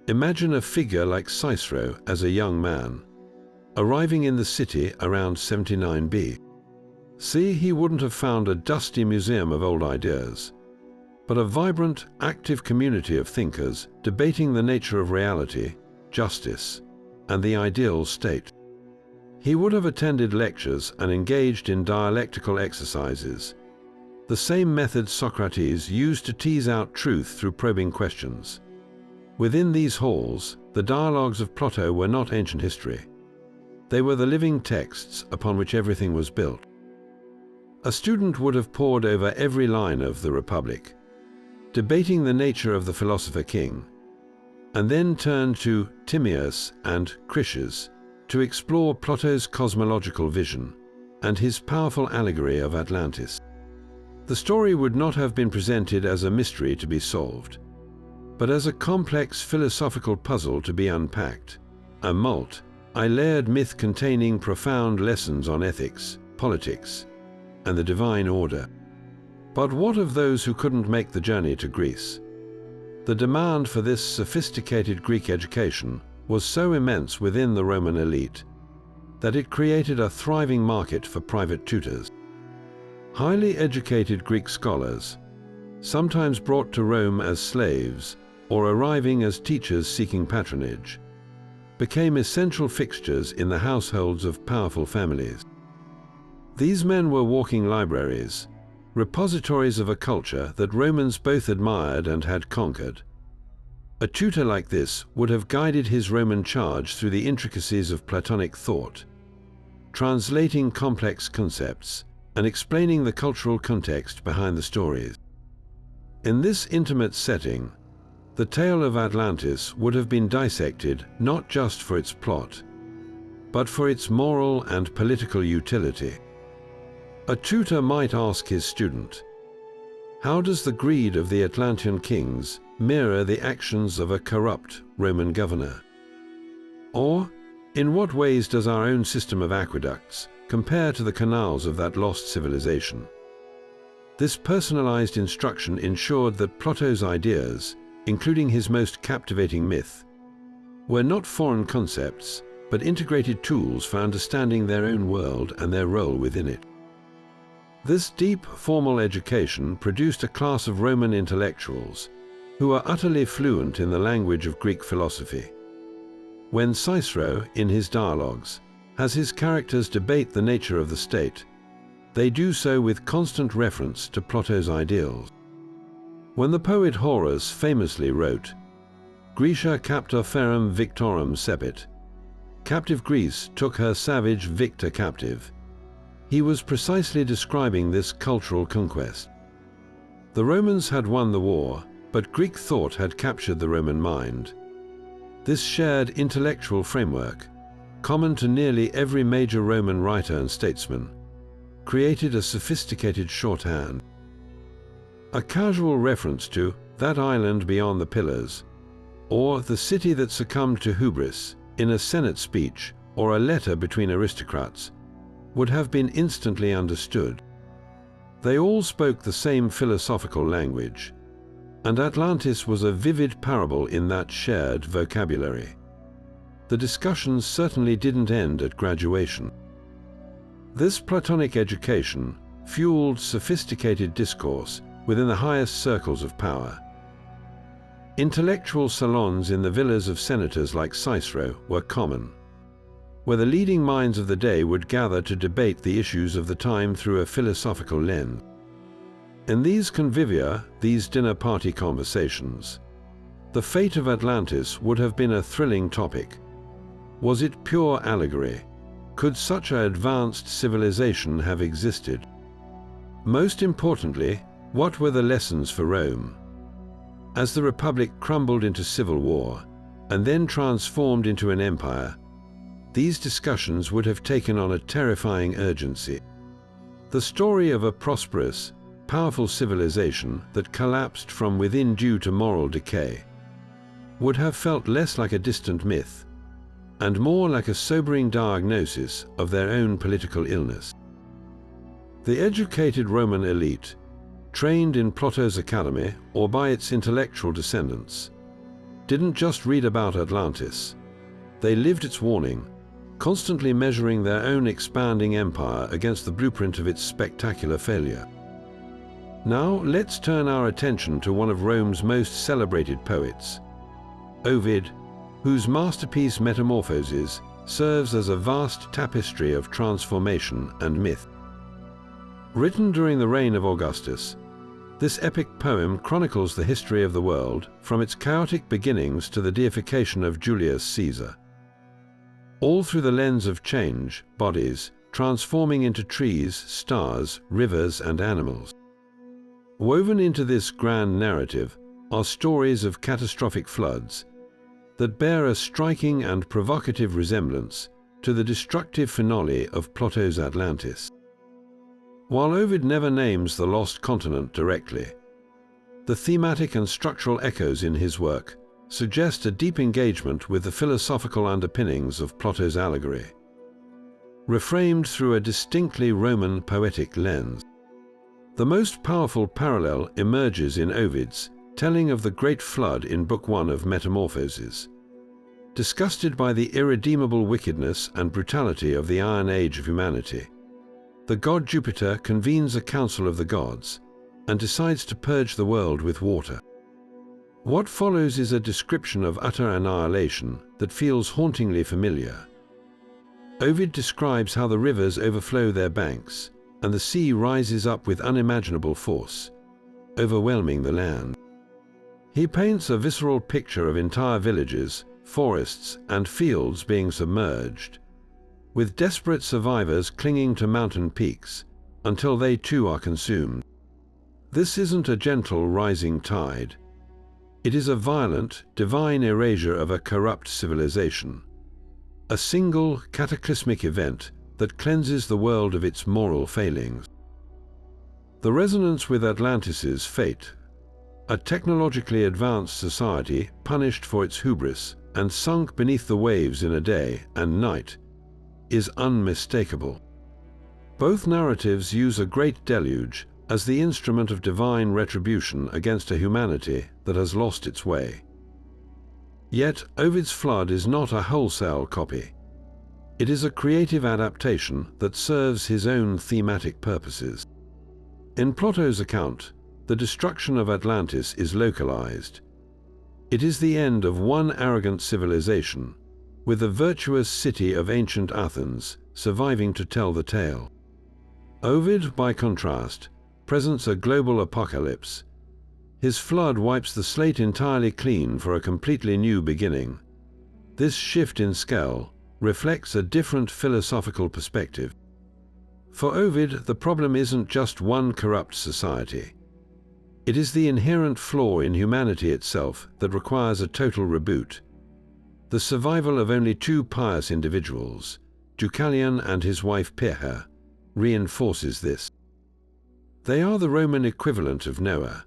[SPEAKER 1] Imagine a figure like Cicero as a young man, arriving in the city around 79 B.C. He wouldn't have found a dusty museum of old ideas, but a vibrant, active community of thinkers debating the nature of reality, justice, and the ideal state. He would have attended lectures and engaged in dialectical exercises, the same methods Socrates used to tease out truth through probing questions. Within these halls, the dialogues of Plato were not ancient history. They were the living texts upon which everything was built. A student would have pored over every line of the Republic, debating the nature of the philosopher king, and then turned to Timaeus and Critias to explore Plato's cosmological vision and his powerful allegory of Atlantis. The story would not have been presented as a mystery to be solved, but as a complex philosophical puzzle to be unpacked, a multi-layered myth containing profound lessons on ethics, politics, and the divine order. But what of those who couldn't make the journey to Greece? The demand for this sophisticated Greek education was so immense within the Roman elite that it created a thriving market for private tutors. Highly educated Greek scholars, sometimes brought to Rome as slaves or arriving as teachers seeking patronage, became essential fixtures in the households of powerful families. These men were walking libraries, repositories of a culture that Romans both admired and had conquered. A tutor like this would have guided his Roman charge through the intricacies of Platonic thought, translating complex concepts and explaining the cultural context behind the stories. In this intimate setting, the tale of Atlantis would have been dissected not just for its plot, but for its moral and political utility. A tutor might ask his student, how does the greed of the Atlantean kings mirror the actions of a corrupt Roman governor? Or, in what ways does our own system of aqueducts compare to the canals of that lost civilization? This personalized instruction ensured that Plato's ideas, including his most captivating myth, were not foreign concepts, but integrated tools for understanding their own world and their role within it. This deep formal education produced a class of Roman intellectuals who are utterly fluent in the language of Greek philosophy. When Cicero, in his dialogues, has his characters debate the nature of the state, they do so with constant reference to Plato's ideals. When the poet Horace famously wrote, "Graecia capta ferrum victorum cepit," captive Greece took her savage victor captive, he was precisely describing this cultural conquest. The Romans had won the war, but Greek thought had captured the Roman mind. This shared intellectual framework, common to nearly every major Roman writer and statesman, created a sophisticated shorthand. A casual reference to "that island beyond the pillars," or "the city that succumbed to hubris" in a Senate speech or a letter between aristocrats would have been instantly understood. They all spoke the same philosophical language, and Atlantis was a vivid parable in that shared vocabulary. The discussions certainly didn't end at graduation. This Platonic education fueled sophisticated discourse within the highest circles of power. Intellectual salons in the villas of senators like Cicero were common, where the leading minds of the day would gather to debate the issues of the time through a philosophical lens. In these convivia, these dinner party conversations, the fate of Atlantis would have been a thrilling topic. Was it pure allegory? Could such an advanced civilization have existed? Most importantly, what were the lessons for Rome? As the Republic crumbled into civil war and then transformed into an empire, these discussions would have taken on a terrifying urgency. The story of a prosperous, powerful civilization that collapsed from within due to moral decay would have felt less like a distant myth and more like a sobering diagnosis of their own political illness. The educated Roman elite, trained in Plato's academy or by its intellectual descendants, didn't just read about Atlantis. They lived its warning, constantly measuring their own expanding empire against the blueprint of its spectacular failure. Now let's turn our attention to one of Rome's most celebrated poets, Ovid, whose masterpiece Metamorphoses serves as a vast tapestry of transformation and myth. Written during the reign of Augustus, this epic poem chronicles the history of the world from its chaotic beginnings to the deification of Julius Caesar. All through the lens of change, bodies, transforming into trees, stars, rivers, and animals. Woven into this grand narrative are stories of catastrophic floods that bear a striking and provocative resemblance to the destructive finale of Plato's Atlantis. While Ovid never names the lost continent directly, the thematic and structural echoes in his work suggest a deep engagement with the philosophical underpinnings of Plato's allegory, reframed through a distinctly Roman poetic lens. The most powerful parallel emerges in Ovid's telling of the Great Flood in Book 1 of Metamorphoses. Disgusted by the irredeemable wickedness and brutality of the Iron Age of humanity, the god Jupiter convenes a council of the gods and decides to purge the world with water. What follows is a description of utter annihilation that feels hauntingly familiar. Ovid describes how the rivers overflow their banks, and the sea rises up with unimaginable force, overwhelming the land. He paints a visceral picture of entire villages, forests, and fields being submerged, with desperate survivors clinging to mountain peaks until they too are consumed. This isn't a gentle rising tide. It is a violent, divine erasure of a corrupt civilization, a single cataclysmic event that cleanses the world of its moral failings. The resonance with Atlantis's fate, a technologically advanced society punished for its hubris and sunk beneath the waves in a day and night, is unmistakable. Both narratives use a great deluge as the instrument of divine retribution against a humanity that has lost its way. Yet Ovid's flood is not a wholesale copy. It is a creative adaptation that serves his own thematic purposes. In Plato's account, the destruction of Atlantis is localized. It is the end of one arrogant civilization, with the virtuous city of ancient Athens surviving to tell the tale. Ovid, by contrast, presents a global apocalypse. His flood wipes the slate entirely clean for a completely new beginning. This shift in scale reflects a different philosophical perspective. For Ovid, the problem isn't just one corrupt society. It is the inherent flaw in humanity itself that requires a total reboot. The survival of only two pious individuals, Deucalion and his wife Pyrrha, reinforces this. They are the Roman equivalent of Noah,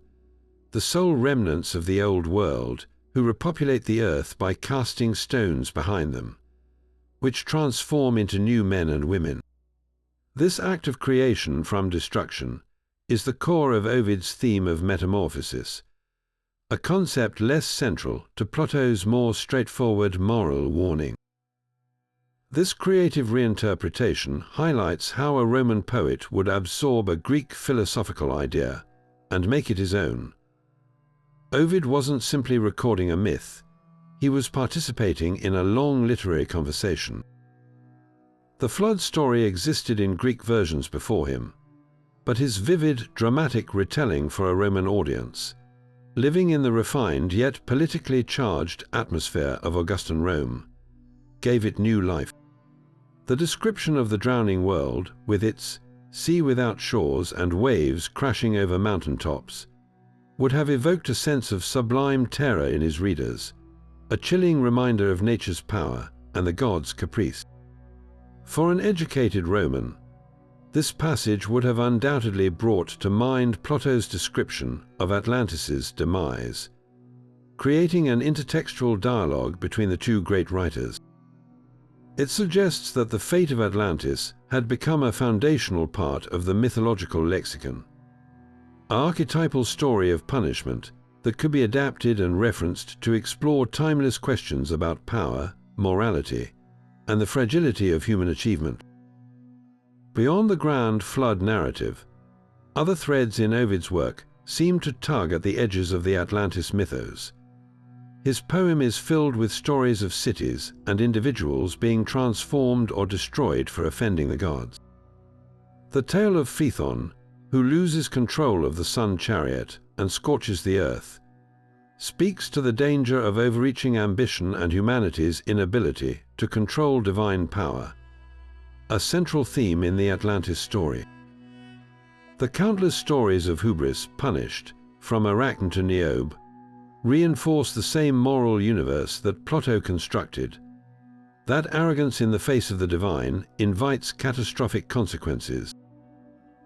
[SPEAKER 1] the sole remnants of the old world who repopulate the earth by casting stones behind them, which transform into new men and women. This act of creation from destruction is the core of Ovid's theme of metamorphosis, a concept less central to Plato's more straightforward moral warning. This creative reinterpretation highlights how a Roman poet would absorb a Greek philosophical idea and make it his own. Ovid wasn't simply recording a myth, he was participating in a long literary conversation. The flood story existed in Greek versions before him, but his vivid, dramatic retelling for a Roman audience, living in the refined yet politically charged atmosphere of Augustan Rome, gave it new life. The description of the drowning world, with its sea without shores and waves crashing over mountaintops, would have evoked a sense of sublime terror in his readers, a chilling reminder of nature's power and the gods' caprice. For an educated Roman, this passage would have undoubtedly brought to mind Plato's description of Atlantis's demise, creating an intertextual dialogue between the two great writers. It suggests that the fate of Atlantis had become a foundational part of the mythological lexicon, an archetypal story of punishment that could be adapted and referenced to explore timeless questions about power, morality, and the fragility of human achievement. Beyond the grand flood narrative, other threads in Ovid's work seem to tug at the edges of the Atlantis mythos. His poem is filled with stories of cities and individuals being transformed or destroyed for offending the gods. The tale of Phaethon, who loses control of the sun chariot and scorches the earth, speaks to the danger of overreaching ambition and humanity's inability to control divine power, a central theme in the Atlantis story. The countless stories of hubris punished, from Arachne to Niobe, reinforce the same moral universe that Plato constructed. That arrogance in the face of the divine invites catastrophic consequences.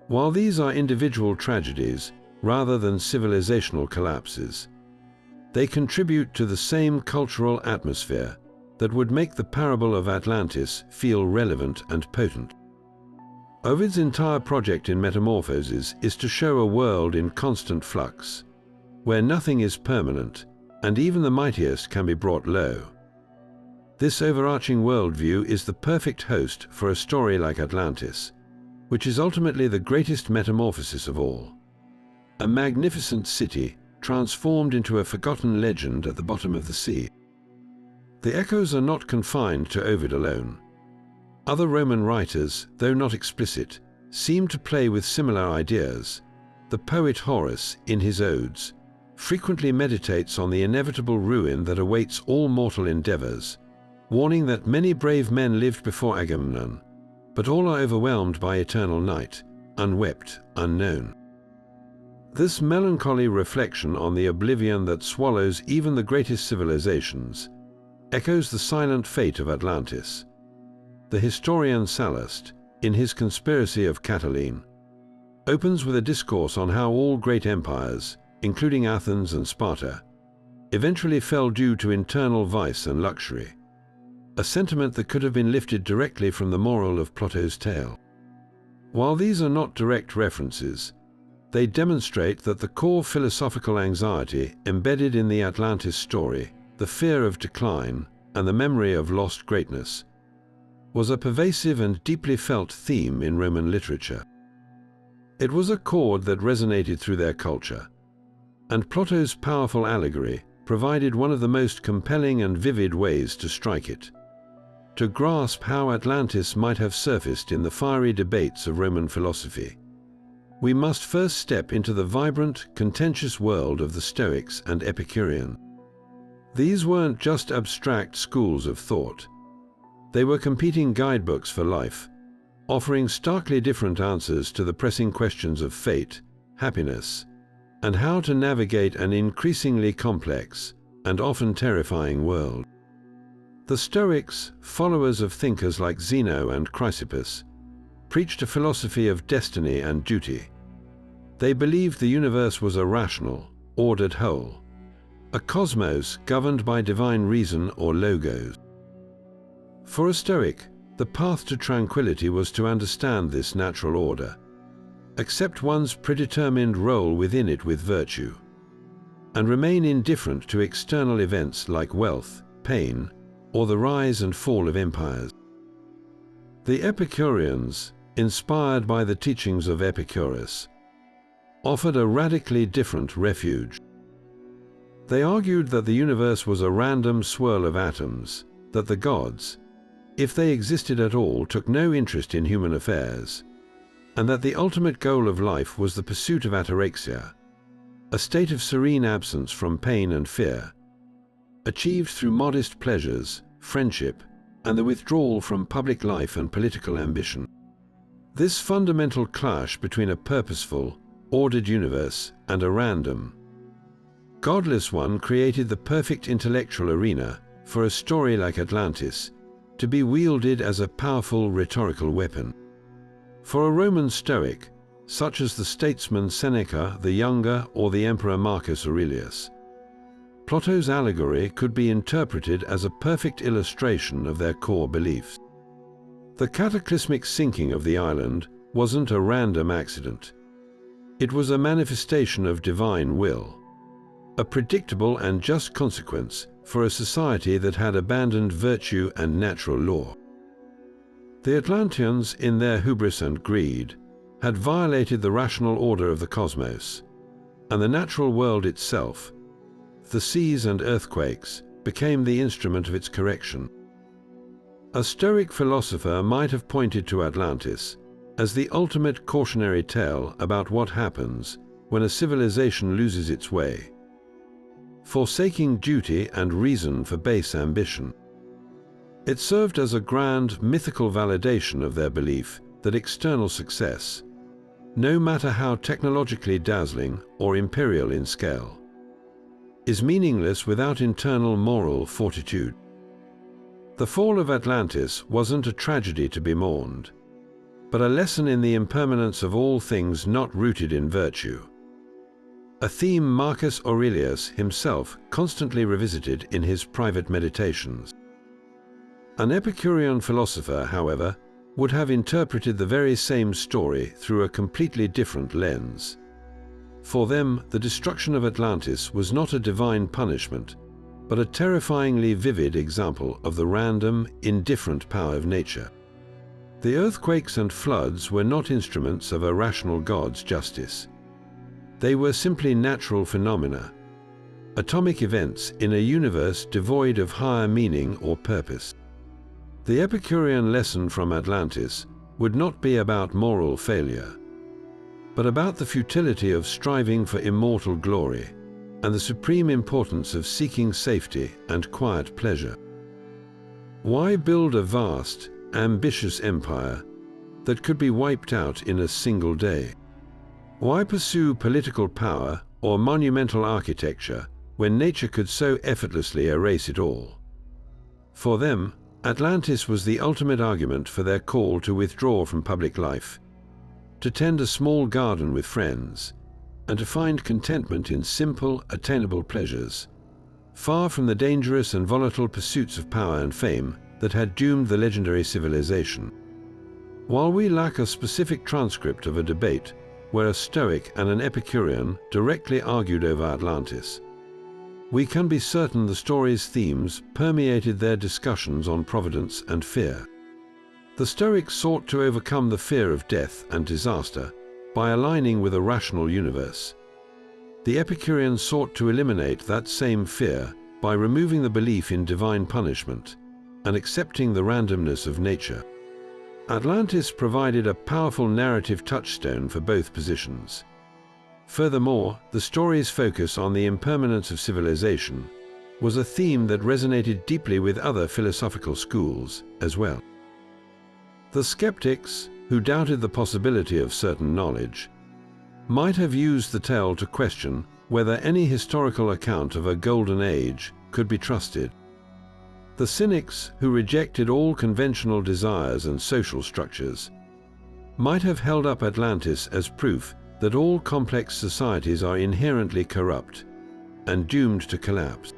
[SPEAKER 1] While these are individual tragedies rather than civilizational collapses, they contribute to the same cultural atmosphere that would make the parable of Atlantis feel relevant and potent. Ovid's entire project in Metamorphoses is to show a world in constant flux, where nothing is permanent and even the mightiest can be brought low. This overarching worldview is the perfect host for a story like Atlantis, which is ultimately the greatest metamorphosis of all. A magnificent city transformed into a forgotten legend at the bottom of the sea. The echoes are not confined to Ovid alone. Other Roman writers, though not explicit, seem to play with similar ideas. The poet Horace, in his odes, frequently meditates on the inevitable ruin that awaits all mortal endeavors, warning that many brave men lived before Agamemnon, but all are overwhelmed by eternal night, unwept, unknown. This melancholy reflection on the oblivion that swallows even the greatest civilizations echoes the silent fate of Atlantis. The historian Sallust, in his Conspiracy of Catiline, opens with a discourse on how all great empires, including Athens and Sparta, eventually fell due to internal vice and luxury, a sentiment that could have been lifted directly from the moral of Plato's tale. While these are not direct references, they demonstrate that the core philosophical anxiety embedded in the Atlantis story, the fear of decline and the memory of lost greatness, was a pervasive and deeply felt theme in Roman literature. It was a chord that resonated through their culture, and Plato's powerful allegory provided one of the most compelling and vivid ways to strike it, to grasp how Atlantis might have surfaced in the fiery debates of Roman philosophy. We must first step into the vibrant, contentious world of the Stoics and Epicureans. These weren't just abstract schools of thought. They were competing guidebooks for life, offering starkly different answers to the pressing questions of fate, happiness, and how to navigate an increasingly complex and often terrifying world. The Stoics, followers of thinkers like Zeno and Chrysippus, preached a philosophy of destiny and duty. They believed the universe was a rational, ordered whole, a cosmos governed by divine reason or logos. For a Stoic, the path to tranquility was to understand this natural order, accept one's predetermined role within it with virtue, and remain indifferent to external events like wealth, pain, or the rise and fall of empires. The Epicureans, inspired by the teachings of Epicurus, offered a radically different refuge. They argued that the universe was a random swirl of atoms, that the gods, if they existed at all, took no interest in human affairs, and that the ultimate goal of life was the pursuit of ataraxia, a state of serene absence from pain and fear, achieved through modest pleasures, friendship, and the withdrawal from public life and political ambition. This fundamental clash between a purposeful, ordered universe and a random, godless one created the perfect intellectual arena for a story like Atlantis to be wielded as a powerful rhetorical weapon. For a Roman Stoic, such as the statesman Seneca the Younger or the Emperor Marcus Aurelius, Plato's allegory could be interpreted as a perfect illustration of their core beliefs. The cataclysmic sinking of the island wasn't a random accident. It was a manifestation of divine will, a predictable and just consequence for a society that had abandoned virtue and natural law. The Atlanteans, in their hubris and greed, had violated the rational order of the cosmos, and the natural world itself, the seas and earthquakes, became the instrument of its correction. A Stoic philosopher might have pointed to Atlantis as the ultimate cautionary tale about what happens when a civilization loses its way, forsaking duty and reason for base ambition. It served as a grand mythical validation of their belief that external success, no matter how technologically dazzling or imperial in scale, is meaningless without internal moral fortitude. The fall of Atlantis wasn't a tragedy to be mourned, but a lesson in the impermanence of all things not rooted in virtue, a theme Marcus Aurelius himself constantly revisited in his private meditations. An Epicurean philosopher, however, would have interpreted the very same story through a completely different lens. For them, the destruction of Atlantis was not a divine punishment, but a terrifyingly vivid example of the random, indifferent power of nature. The earthquakes and floods were not instruments of a rational God's justice. They were simply natural phenomena, atomic events in a universe devoid of higher meaning or purpose. The Epicurean lesson from Atlantis would not be about moral failure, but about the futility of striving for immortal glory and the supreme importance of seeking safety and quiet pleasure. Why build a vast, ambitious empire that could be wiped out in a single day? Why pursue political power or monumental architecture when nature could so effortlessly erase it all? For them, Atlantis was the ultimate argument for their call to withdraw from public life, to tend a small garden with friends, and to find contentment in simple, attainable pleasures, far from the dangerous and volatile pursuits of power and fame that had doomed the legendary civilization. While we lack a specific transcript of a debate where a Stoic and an Epicurean directly argued over Atlantis, we can be certain the story's themes permeated their discussions on providence and fear. The Stoics sought to overcome the fear of death and disaster by aligning with a rational universe. The Epicureans sought to eliminate that same fear by removing the belief in divine punishment and accepting the randomness of nature. Atlantis provided a powerful narrative touchstone for both positions. Furthermore, the story's focus on the impermanence of civilization was a theme that resonated deeply with other philosophical schools as well. The skeptics, who doubted the possibility of certain knowledge, might have used the tale to question whether any historical account of a golden age could be trusted. The cynics, who rejected all conventional desires and social structures, might have held up Atlantis as proof that all complex societies are inherently corrupt and doomed to collapse.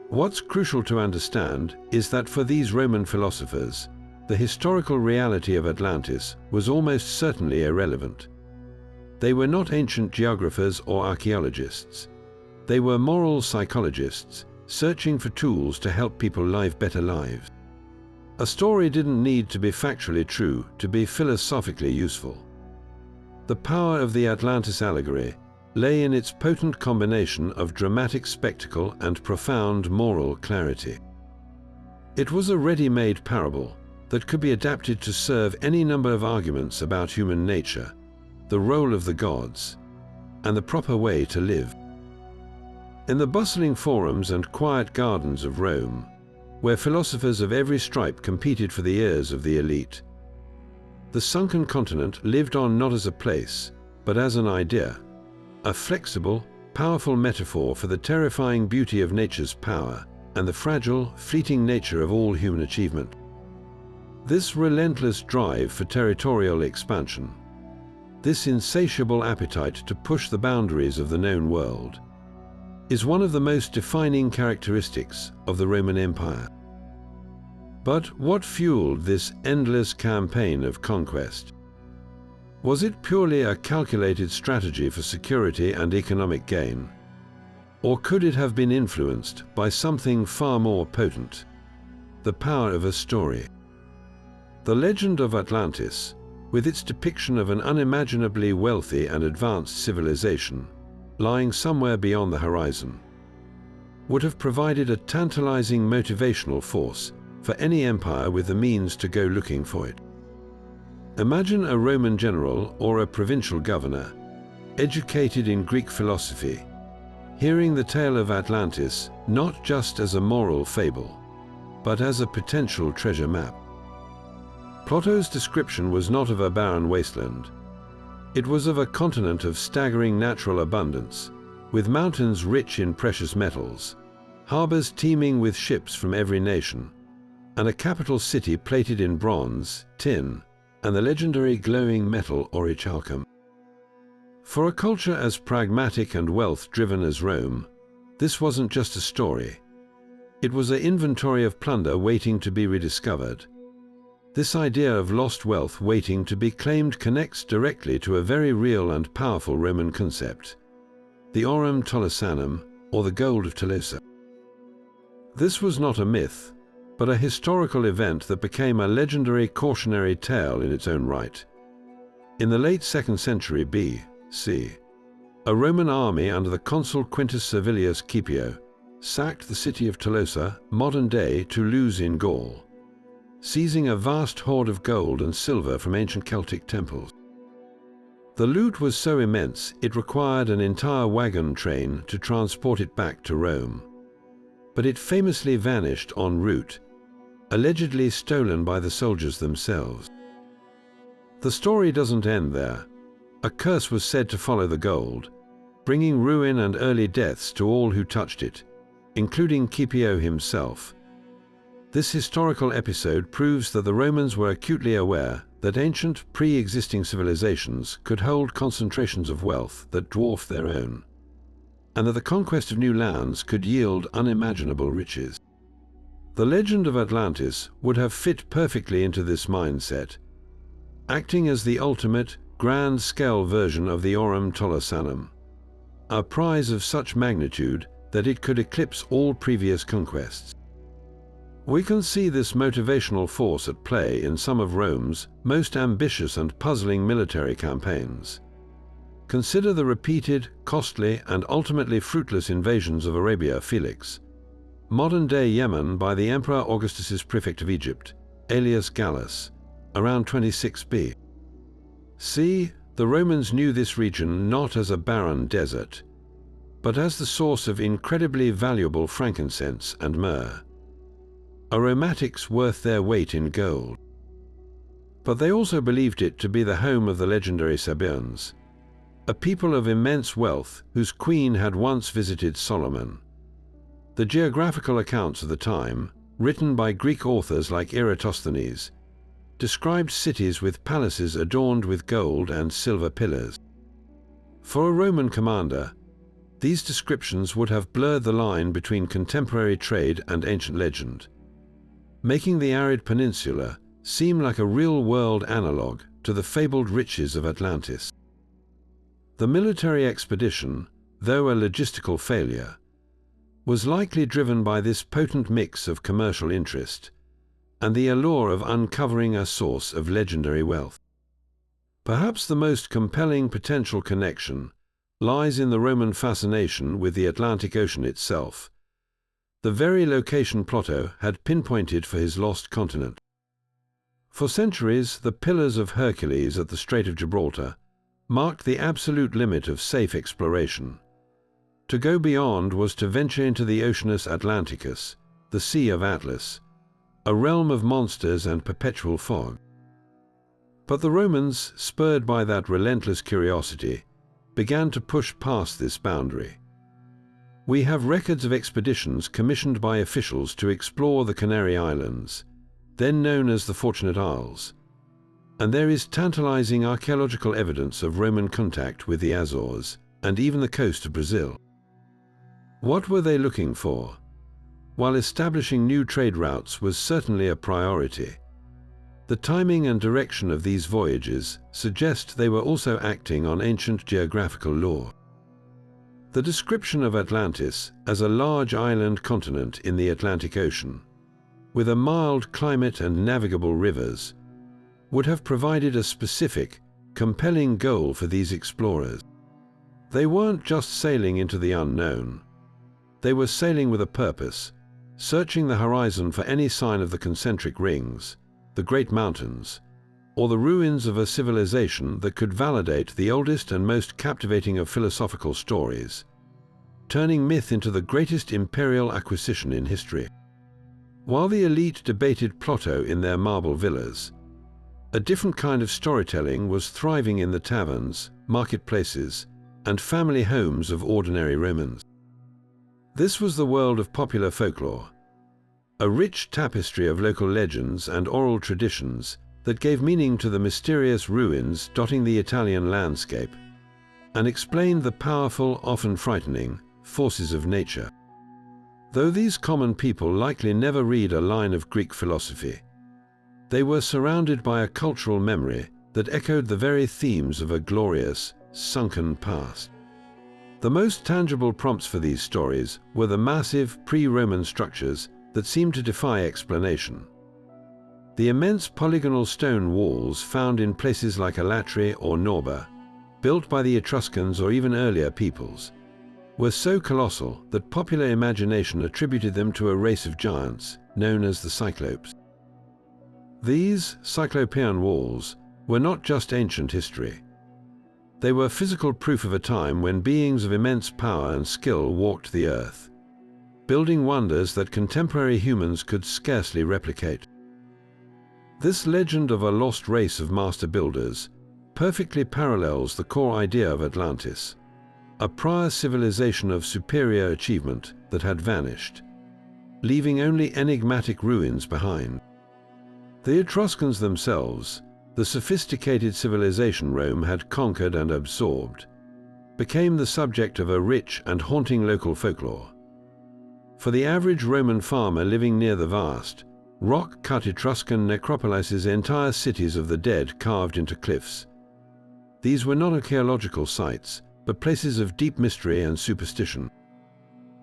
[SPEAKER 1] What's crucial to understand is that for these Roman philosophers, the historical reality of Atlantis was almost certainly irrelevant. They were not ancient geographers or archaeologists. They were moral psychologists, searching for tools to help people live better lives. A story didn't need to be factually true to be philosophically useful. The power of the Atlantis allegory lay in its potent combination of dramatic spectacle and profound moral clarity. It was a ready-made parable that could be adapted to serve any number of arguments about human nature, the role of the gods, and the proper way to live. In the bustling forums and quiet gardens of Rome, where philosophers of every stripe competed for the ears of the elite, the sunken continent lived on not as a place, but as an idea, a flexible, powerful metaphor for the terrifying beauty of nature's power and the fragile, fleeting nature of all human achievement. This relentless drive for territorial expansion, this insatiable appetite to push the boundaries of the known world, is one of the most defining characteristics of the Roman Empire. But what fueled this endless campaign of conquest? Was it purely a calculated strategy for security and economic gain? Or could it have been influenced by something far more potent? The power of a story. The legend of Atlantis, with its depiction of an unimaginably wealthy and advanced civilization lying somewhere beyond the horizon, would have provided a tantalizing motivational force for any empire with the means to go looking for it. Imagine a Roman general or a provincial governor, educated in Greek philosophy, hearing the tale of Atlantis not just as a moral fable, but as a potential treasure map. Plato's description was not of a barren wasteland. It was of a continent of staggering natural abundance, with mountains rich in precious metals, harbors teeming with ships from every nation, and a capital city plated in bronze, tin, and the legendary glowing metal orichalcum. For a culture as pragmatic and wealth-driven as Rome, this wasn't just a story. It was an inventory of plunder waiting to be rediscovered. This idea of lost wealth waiting to be claimed connects directly to a very real and powerful Roman concept, the aurum Tolosanum, or the gold of Tolosa. This was not a myth, but a historical event that became a legendary cautionary tale in its own right. In the late 2nd century B.C., a Roman army under the consul Quintus Servilius Scipio sacked the city of Tolosa, modern-day Toulouse in Gaul. seizing a vast hoard of gold and silver from ancient Celtic temples. The loot was so immense it required an entire wagon train to transport it back to Rome. But it famously vanished en route, allegedly stolen by the soldiers themselves. The story doesn't end there. A curse was said to follow the gold, bringing ruin and early deaths to all who touched it, including Scipio himself. This historical episode proves that the Romans were acutely aware that ancient, pre-existing civilizations could hold concentrations of wealth that dwarfed their own, and that the conquest of new lands could yield unimaginable riches. The legend of Atlantis would have fit perfectly into this mindset, acting as the ultimate, grand-scale version of the Aurum Tolosanum, a prize of such magnitude that it could eclipse all previous conquests. We can see this motivational force at play in some of Rome's most ambitious and puzzling military campaigns. Consider the repeated, costly, and ultimately fruitless invasions of Arabia Felix, modern-day Yemen by the Emperor Augustus's prefect of Egypt, Aelius Gallus, around 26 B. C. The Romans knew this region not as a barren desert, but as the source of incredibly valuable frankincense and myrrh, aromatics worth their weight in gold. But they also believed it to be the home of the legendary Sabines, a people of immense wealth whose queen had once visited Solomon. The geographical accounts of the time, written by Greek authors like Eratosthenes, described cities with palaces adorned with gold and silver pillars. For a Roman commander, these descriptions would have blurred the line between contemporary trade and ancient legend, making the arid peninsula seem like a real-world analogue to the fabled riches of Atlantis. The military expedition, though a logistical failure, was likely driven by this potent mix of commercial interest and the allure of uncovering a source of legendary wealth. Perhaps the most compelling potential connection lies in the Roman fascination with the Atlantic Ocean itself, the very location Plato had pinpointed for his lost continent. For centuries, the Pillars of Hercules at the Strait of Gibraltar marked the absolute limit of safe exploration. To go beyond was to venture into the Oceanus Atlanticus, the Sea of Atlas, a realm of monsters and perpetual fog. But the Romans, spurred by that relentless curiosity, began to push past this boundary. We have records of expeditions commissioned by officials to explore the Canary Islands, then known as the Fortunate Isles, and there is tantalizing archaeological evidence of Roman contact with the Azores and even the coast of Brazil. What were they looking for? While establishing new trade routes was certainly a priority, the timing and direction of these voyages suggest they were also acting on ancient geographical lore. The description of Atlantis as a large island continent in the Atlantic Ocean, with a mild climate and navigable rivers, would have provided a specific, compelling goal for these explorers. They weren't just sailing into the unknown. They were sailing with a purpose, searching the horizon for any sign of the concentric rings, the great mountains, or the ruins of a civilization that could validate the oldest and most captivating of philosophical stories, turning myth into the greatest imperial acquisition in history. While the elite debated Plato in their marble villas, a different kind of storytelling was thriving in the taverns, marketplaces, and family homes of ordinary Romans. This was the world of popular folklore, a rich tapestry of local legends and oral traditions that gave meaning to the mysterious ruins dotting the Italian landscape and explained the powerful, often frightening, forces of nature. Though these common people likely never read a line of Greek philosophy, they were surrounded by a cultural memory that echoed the very themes of a glorious, sunken past. The most tangible prompts for these stories were the massive pre-Roman structures that seemed to defy explanation. The immense polygonal stone walls found in places like Alatri or Norba, built by the Etruscans or even earlier peoples, were so colossal that popular imagination attributed them to a race of giants known as the Cyclopes. These Cyclopean walls were not just ancient history. They were physical proof of a time when beings of immense power and skill walked the earth, building wonders that contemporary humans could scarcely replicate. This legend of a lost race of master builders perfectly parallels the core idea of Atlantis, a prior civilization of superior achievement that had vanished, leaving only enigmatic ruins behind. The Etruscans themselves, the sophisticated civilization Rome had conquered and absorbed, became the subject of a rich and haunting local folklore. For the average Roman farmer living near the vast, rock-cut Etruscan necropolises, entire cities of the dead carved into cliffs. These were not archaeological sites, but places of deep mystery and superstition.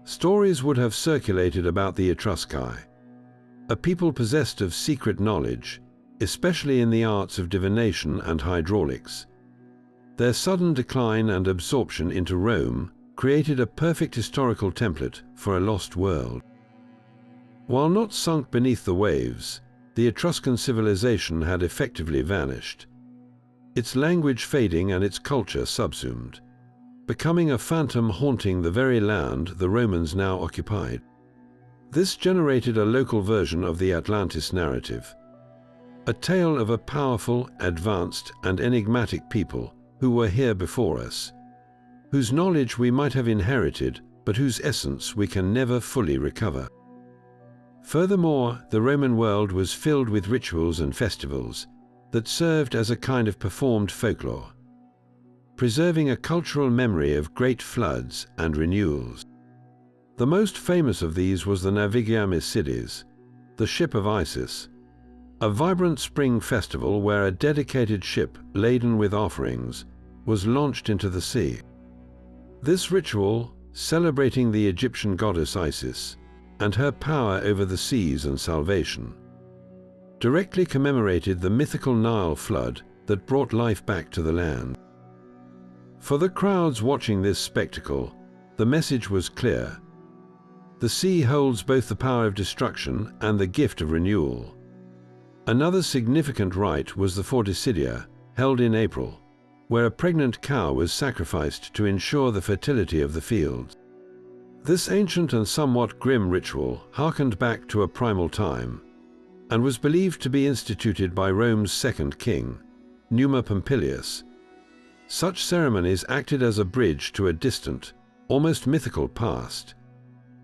[SPEAKER 1] Stories would have circulated about the Etrusci, a people possessed of secret knowledge, especially in the arts of divination and hydraulics. Their sudden decline and absorption into Rome created a perfect historical template for a lost world. While not sunk beneath the waves, the Etruscan civilization had effectively vanished, its language fading and its culture subsumed, becoming a phantom haunting the very land the Romans now occupied. This generated a local version of the Atlantis narrative, a tale of a powerful, advanced, and enigmatic people who were here before us, whose knowledge we might have inherited, but whose essence we can never fully recover. Furthermore, the Roman world was filled with rituals and festivals that served as a kind of performed folklore, preserving a cultural memory of great floods and renewals. The most famous of these was the Navigiamis Sidis, the ship of Isis, a vibrant spring festival where a dedicated ship laden with offerings was launched into the sea. This ritual, celebrating the Egyptian goddess Isis and her power over the seas and salvation, directly commemorated the mythical Nile flood that brought life back to the land. For the crowds watching this spectacle, the message was clear. The sea holds both the power of destruction and the gift of renewal. Another significant rite was the Forticidia, held in April, where a pregnant cow was sacrificed to ensure the fertility of the fields. This ancient and somewhat grim ritual harkened back to a primal time, and was believed to be instituted by Rome's second king, Numa Pompilius. Such ceremonies acted as a bridge to a distant, almost mythical past,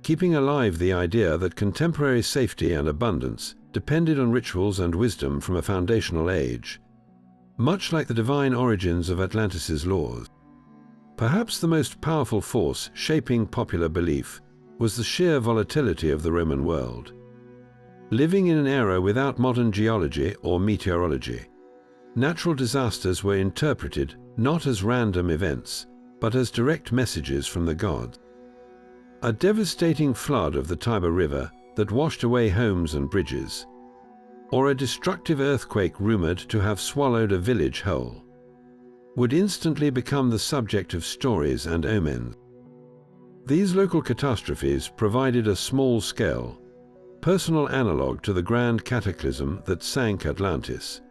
[SPEAKER 1] keeping alive the idea that contemporary safety and abundance depended on rituals and wisdom from a foundational age, much like the divine origins of Atlantis' laws. Perhaps the most powerful force shaping popular belief was the sheer volatility of the Roman world. Living in an era without modern geology or meteorology, natural disasters were interpreted not as random events, but as direct messages from the gods. A devastating flood of the Tiber River that washed away homes and bridges, or a destructive earthquake rumored to have swallowed a village whole, would instantly become the subject of stories and omens. These local catastrophes provided a small-scale, personal analogue to the grand cataclysm that sank Atlantis,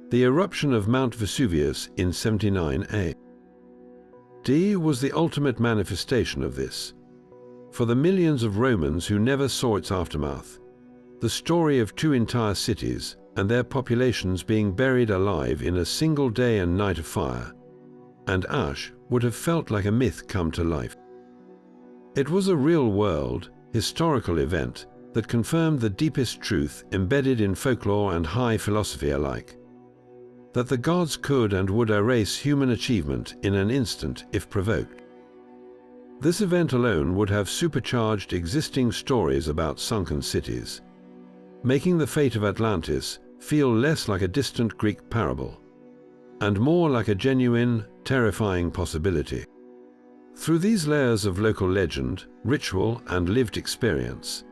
[SPEAKER 1] the eruption of Mount Vesuvius in 79 AD was the ultimate manifestation of this. For the millions of Romans who never saw its aftermath, the story of two entire cities and their populations being buried alive in a single day and night of fire and ash would have felt like a myth come to life. It was a real-world, historical event that confirmed the deepest truth embedded in folklore and high philosophy alike, that the gods could and would erase human achievement in an instant if provoked. This event alone would have supercharged existing stories about sunken cities, making the fate of Atlantis feel less like a distant Greek parable and more like a genuine, terrifying possibility. Through these layers of local legend, ritual, and lived experience,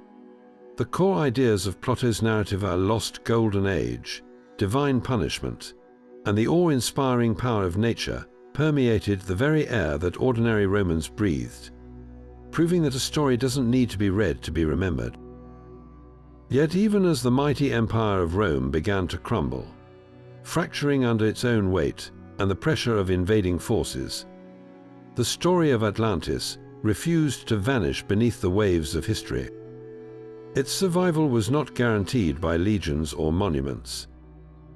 [SPEAKER 1] the core ideas of Plato's narrative, a lost golden age, divine punishment, and the awe-inspiring power of nature permeated the very air that ordinary Romans breathed, proving that a story doesn't need to be read to be remembered. Yet even as the mighty empire of Rome began to crumble, fracturing under its own weight and the pressure of invading forces, the story of Atlantis refused to vanish beneath the waves of history. Its survival was not guaranteed by legions or monuments,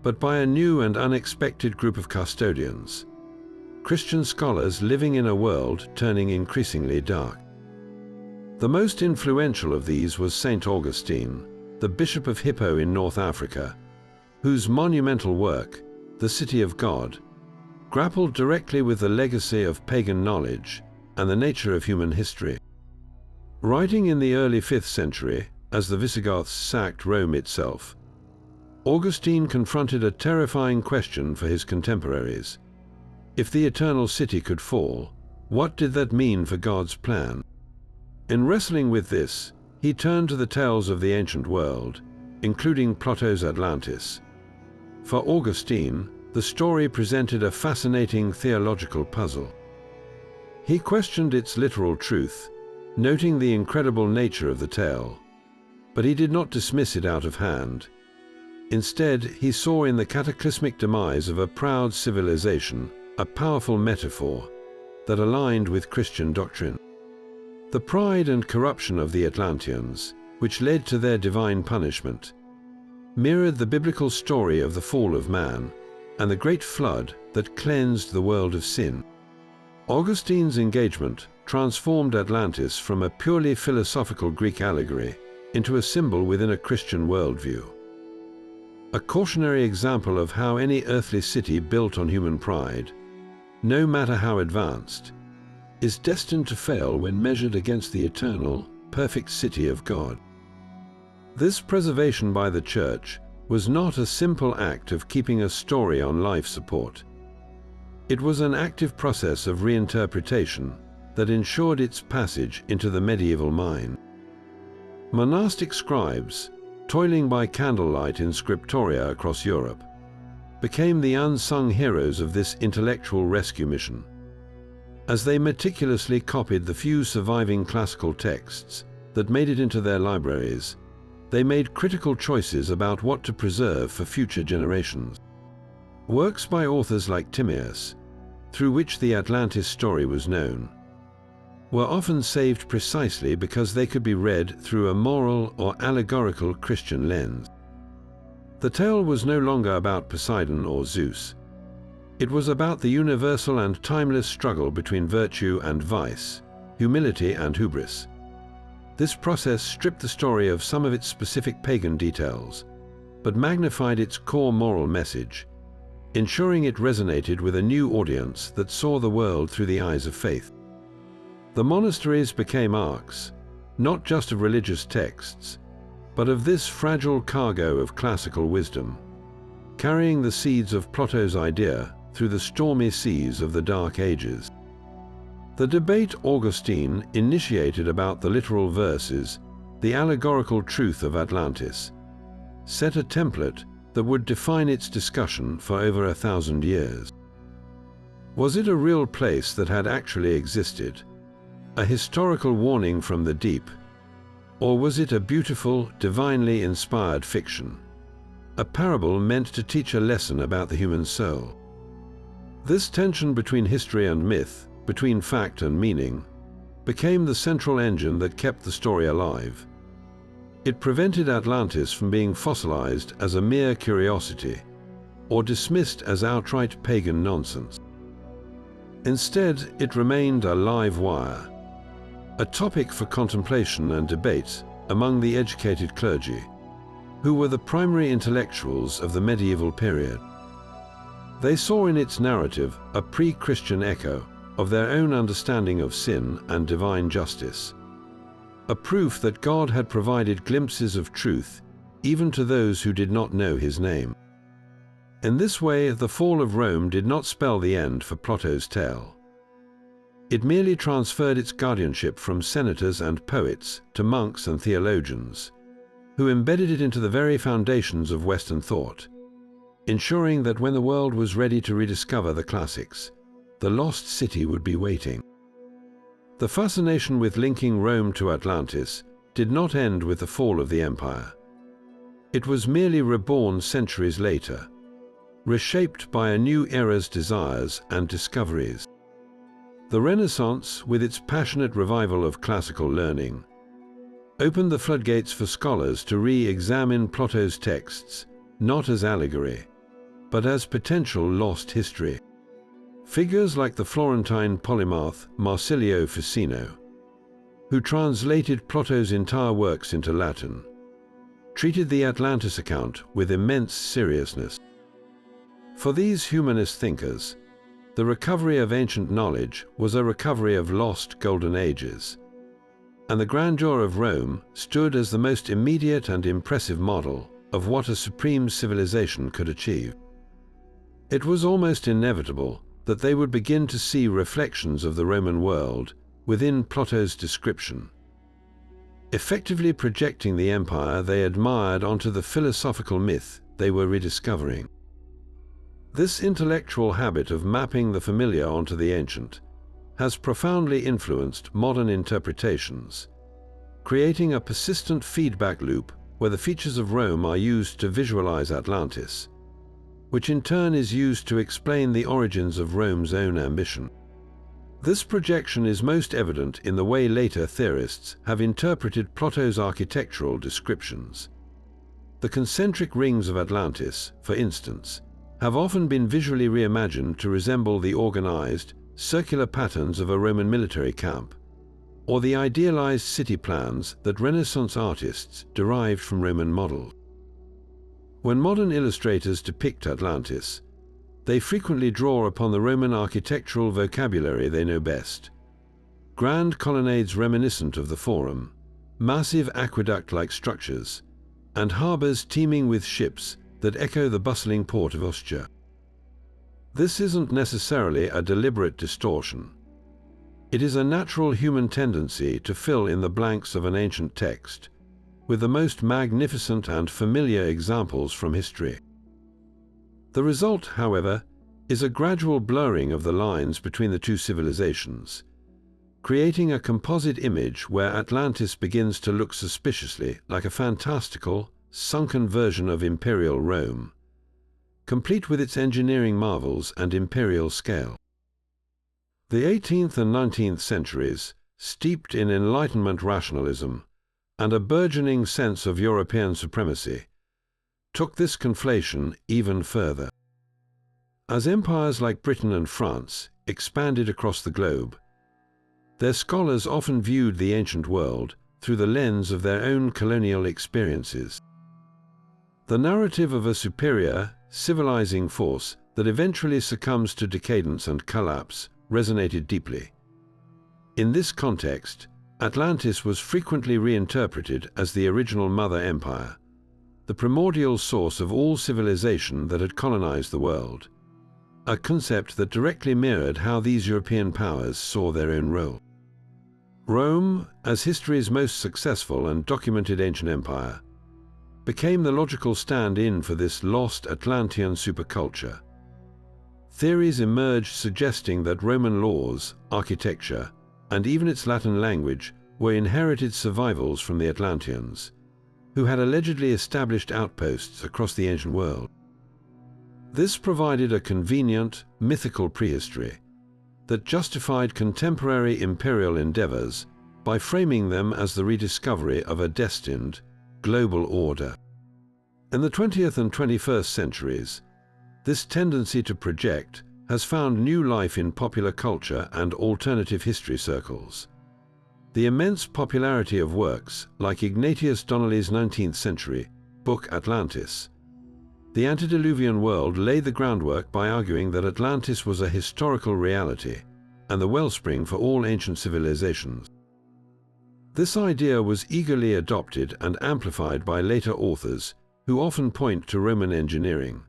[SPEAKER 1] but by a new and unexpected group of custodians, Christian scholars living in a world turning increasingly dark. The most influential of these was Saint Augustine, the Bishop of Hippo in North Africa, whose monumental work, The City of God, grappled directly with the legacy of pagan knowledge and the nature of human history. Writing in the early 5th century, as the Visigoths sacked Rome itself, Augustine confronted a terrifying question for his contemporaries. If the eternal city could fall, what did that mean for God's plan? In wrestling with this, he turned to the tales of the ancient world, including Plato's Atlantis. For Augustine, the story presented a fascinating theological puzzle. He questioned its literal truth, noting the incredible nature of the tale, but he did not dismiss it out of hand. Instead, he saw in the cataclysmic demise of a proud civilization a powerful metaphor that aligned with Christian doctrine. The pride and corruption of the Atlanteans, which led to their divine punishment, mirrored the biblical story of the fall of man and the great flood that cleansed the world of sin. Augustine's engagement transformed Atlantis from a purely philosophical Greek allegory into a symbol within a Christian worldview. A cautionary example of how any earthly city built on human pride, no matter how advanced, is destined to fail when measured against the eternal, perfect city of God. This preservation by the Church was not a simple act of keeping a story on life support. It was an active process of reinterpretation that ensured its passage into the medieval mind. Monastic scribes, toiling by candlelight in scriptoria across Europe, became the unsung heroes of this intellectual rescue mission. As they meticulously copied the few surviving classical texts that made it into their libraries, they made critical choices about what to preserve for future generations. Works by authors like Timaeus, through which the Atlantis story was known, were often saved precisely because they could be read through a moral or allegorical Christian lens. The tale was no longer about Poseidon or Zeus. It was about the universal and timeless struggle between virtue and vice, humility and hubris. This process stripped the story of some of its specific pagan details, but magnified its core moral message, ensuring it resonated with a new audience that saw the world through the eyes of faith. The monasteries became arks, not just of religious texts, but of this fragile cargo of classical wisdom, carrying the seeds of Plato's idea through the stormy seas of the Dark Ages. The debate Augustine initiated about the literal verses, the allegorical truth of Atlantis, set a template that would define its discussion for over 1,000 years. Was it a real place that had actually existed, a historical warning from the deep, or was it a beautiful, divinely inspired fiction, a parable meant to teach a lesson about the human soul? This tension between history and myth, between fact and meaning, became the central engine that kept the story alive. It prevented Atlantis from being fossilized as a mere curiosity or dismissed as outright pagan nonsense. Instead, it remained a live wire, a topic for contemplation and debate among the educated clergy, who were the primary intellectuals of the medieval period. They saw in its narrative a pre-Christian echo of their own understanding of sin and divine justice, a proof that God had provided glimpses of truth even to those who did not know his name. In this way, the fall of Rome did not spell the end for Plato's tale. It merely transferred its guardianship from senators and poets to monks and theologians, who embedded it into the very foundations of Western thought, ensuring that when the world was ready to rediscover the classics, the lost city would be waiting. The fascination with linking Rome to Atlantis did not end with the fall of the empire, It was merely reborn centuries later, reshaped by a new era's desires and discoveries. The Renaissance, with its passionate revival of classical learning, opened the floodgates for scholars to re-examine Plato's texts, not as allegory, but as potential lost history. Figures like the Florentine polymath Marsilio Ficino, who translated Plato's entire works into Latin, treated the Atlantis account with immense seriousness. For these humanist thinkers, the recovery of ancient knowledge was a recovery of lost golden ages, and the grandeur of Rome stood as the most immediate and impressive model of what a supreme civilization could achieve. It was almost inevitable that they would begin to see reflections of the Roman world within Plato's description, effectively projecting the empire they admired onto the philosophical myth they were rediscovering. This intellectual habit of mapping the familiar onto the ancient has profoundly influenced modern interpretations, creating a persistent feedback loop where the features of Rome are used to visualize Atlantis, which in turn is used to explain the origins of Rome's own ambition. This projection is most evident in the way later theorists have interpreted Plato's architectural descriptions. The concentric rings of Atlantis, for instance, have often been visually reimagined to resemble the organized, circular patterns of a Roman military camp, or the idealized city plans that Renaissance artists derived from Roman models. When modern illustrators depict Atlantis, they frequently draw upon the Roman architectural vocabulary they know best. Grand colonnades reminiscent of the Forum, massive aqueduct-like structures, and harbors teeming with ships that echo the bustling port of Ostia. This isn't necessarily a deliberate distortion. It is a natural human tendency to fill in the blanks of an ancient text with the most magnificent and familiar examples from history. The result, however, is a gradual blurring of the lines between the two civilizations, creating a composite image where Atlantis begins to look suspiciously like a fantastical, sunken version of imperial Rome, complete with its engineering marvels and imperial scale. The 18th and 19th centuries, steeped in Enlightenment rationalism and a burgeoning sense of European supremacy, took this conflation even further. As empires like Britain and France expanded across the globe, their scholars often viewed the ancient world through the lens of their own colonial experiences. The narrative of a superior, civilizing force that eventually succumbs to decadence and collapse resonated deeply. In this context, Atlantis was frequently reinterpreted as the original mother empire, the primordial source of all civilization that had colonized the world, a concept that directly mirrored how these European powers saw their own role. Rome, as history's most successful and documented ancient empire, became the logical stand-in for this lost Atlantean superculture. Theories emerged suggesting that Roman laws, architecture, and even its Latin language were inherited survivals from the Atlanteans, who had allegedly established outposts across the ancient world. This provided a convenient, mythical prehistory that justified contemporary imperial endeavors by framing them as the rediscovery of a destined, global order. In the 20th and 21st centuries, this tendency to project has found new life in popular culture and alternative history circles. The immense popularity of works like Ignatius Donnelly's 19th century book Atlantis, The Antediluvian World, laid the groundwork by arguing that Atlantis was a historical reality and the wellspring for all ancient civilizations. This idea was eagerly adopted and amplified by later authors who often point to Roman engineering,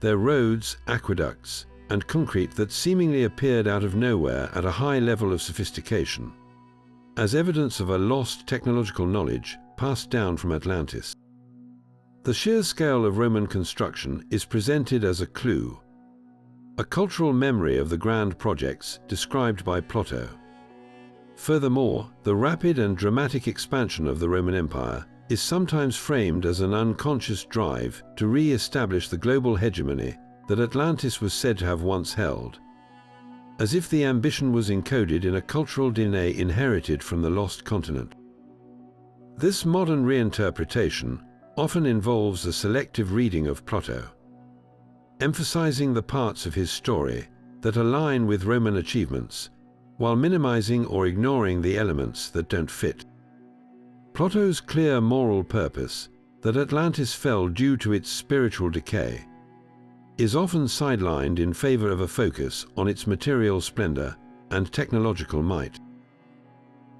[SPEAKER 1] their roads, aqueducts, and concrete that seemingly appeared out of nowhere at a high level of sophistication, as evidence of a lost technological knowledge passed down from Atlantis. The sheer scale of Roman construction is presented as a clue, a cultural memory of the grand projects described by Plato. Furthermore, the rapid and dramatic expansion of the Roman Empire is sometimes framed as an unconscious drive to re-establish the global hegemony that Atlantis was said to have once held, as if the ambition was encoded in a cultural DNA inherited from the lost continent. This modern reinterpretation often involves a selective reading of Plato, emphasizing the parts of his story that align with Roman achievements, while minimizing or ignoring the elements that don't fit. Plato's clear moral purpose, that Atlantis fell due to its spiritual decay, is often sidelined in favor of a focus on its material splendor and technological might.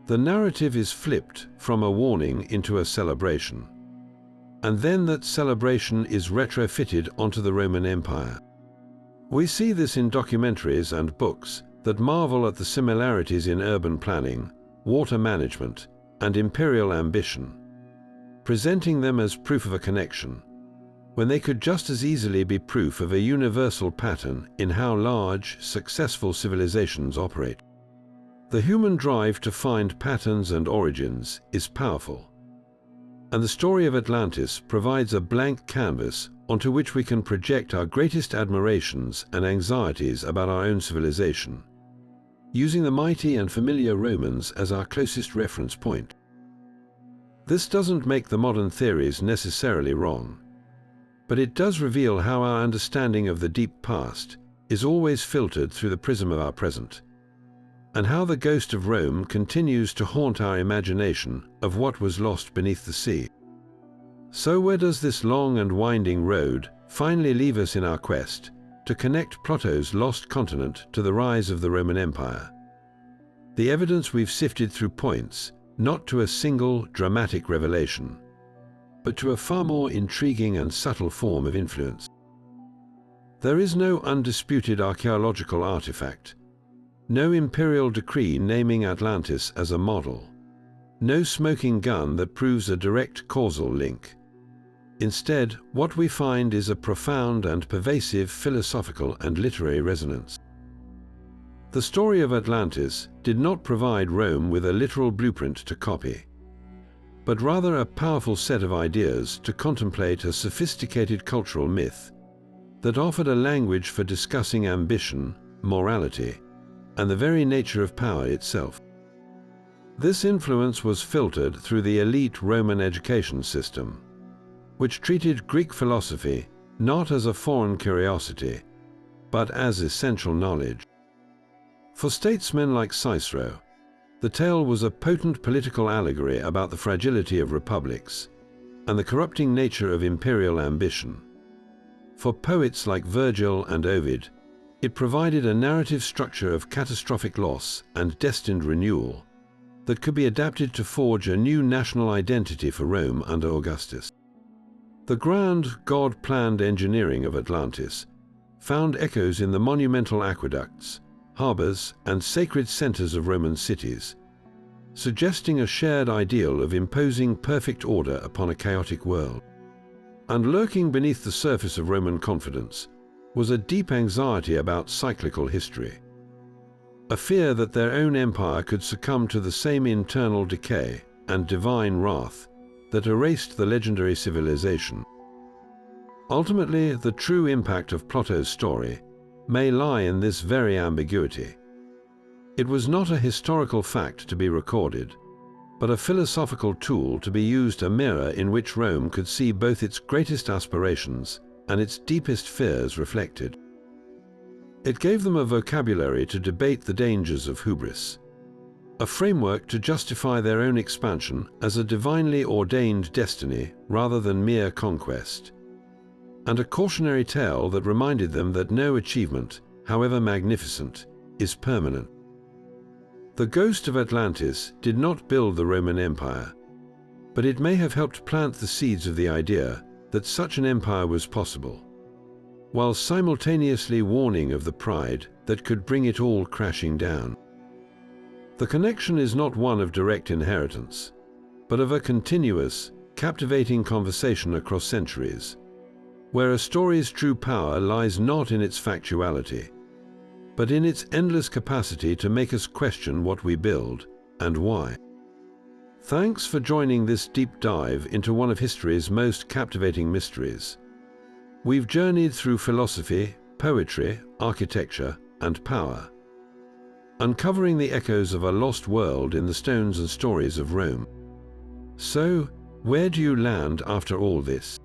[SPEAKER 1] The narrative is flipped from a warning into a celebration, and then that celebration is retrofitted onto the Roman Empire. We see this in documentaries and books that marvel at the similarities in urban planning, water management, and imperial ambition, presenting them as proof of a connection, when they could just as easily be proof of a universal pattern in how large, successful civilizations operate. The human drive to find patterns and origins is powerful, and the story of Atlantis provides a blank canvas onto which we can project our greatest admirations and anxieties about our own civilization, using the mighty and familiar Romans as our closest reference point. This doesn't make the modern theories necessarily wrong, but it does reveal how our understanding of the deep past is always filtered through the prism of our present, and how the ghost of Rome continues to haunt our imagination of what was lost beneath the sea. So where does this long and winding road finally leave us in our quest to connect Plato's lost continent to the rise of the Roman Empire? The evidence we've sifted through points not to a single dramatic revelation, but to a far more intriguing and subtle form of influence. There is no undisputed archaeological artifact, no imperial decree naming Atlantis as a model, no smoking gun that proves a direct causal link. Instead, what we find is a profound and pervasive philosophical and literary resonance. The story of Atlantis did not provide Rome with a literal blueprint to copy, but rather a powerful set of ideas to contemplate a sophisticated cultural myth that offered a language for discussing ambition, morality, and the very nature of power itself. This influence was filtered through the elite Roman education system, which treated Greek philosophy not as a foreign curiosity, but as essential knowledge. For statesmen like Cicero, the tale was a potent political allegory about the fragility of republics and the corrupting nature of imperial ambition. For poets like Virgil and Ovid, it provided a narrative structure of catastrophic loss and destined renewal that could be adapted to forge a new national identity for Rome under Augustus. The grand, God-planned engineering of Atlantis found echoes in the monumental aqueducts, harbors, and sacred centers of Roman cities, suggesting a shared ideal of imposing perfect order upon a chaotic world. And lurking beneath the surface of Roman confidence was a deep anxiety about cyclical history, a fear that their own empire could succumb to the same internal decay and divine wrath that erased the legendary civilization. Ultimately, the true impact of Plato's story may lie in this very ambiguity. It was not a historical fact to be recorded, but a philosophical tool to be used, a mirror in which Rome could see both its greatest aspirations and its deepest fears reflected. It gave them a vocabulary to debate the dangers of hubris, a framework to justify their own expansion as a divinely ordained destiny rather than mere conquest, and a cautionary tale that reminded them that no achievement, however magnificent, is permanent. The ghost of Atlantis did not build the Roman Empire, but it may have helped plant the seeds of the idea that such an empire was possible, while simultaneously warning of the pride that could bring it all crashing down. The connection is not one of direct inheritance, but of a continuous, captivating conversation across centuries, where a story's true power lies not in its factuality, but in its endless capacity to make us question what we build and why. Thanks for joining this deep dive into one of history's most captivating mysteries. We've journeyed through philosophy, poetry, architecture, and power, uncovering the echoes of a lost world in the stones and stories of Rome. So, where do you land after all this?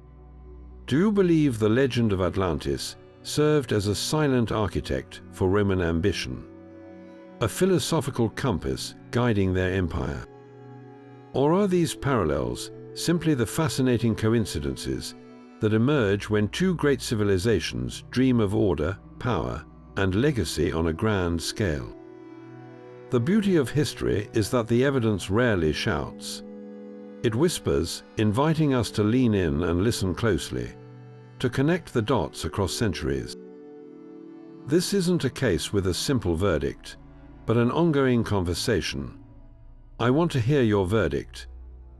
[SPEAKER 1] Do you believe the legend of Atlantis served as a silent architect for Roman ambition, a philosophical compass guiding their empire? Or are these parallels simply the fascinating coincidences that emerge when two great civilizations dream of order, power, and legacy on a grand scale? The beauty of history is that the evidence rarely shouts. It whispers, inviting us to lean in and listen closely, to connect the dots across centuries. This isn't a case with a simple verdict, but an ongoing conversation. I want to hear your verdict.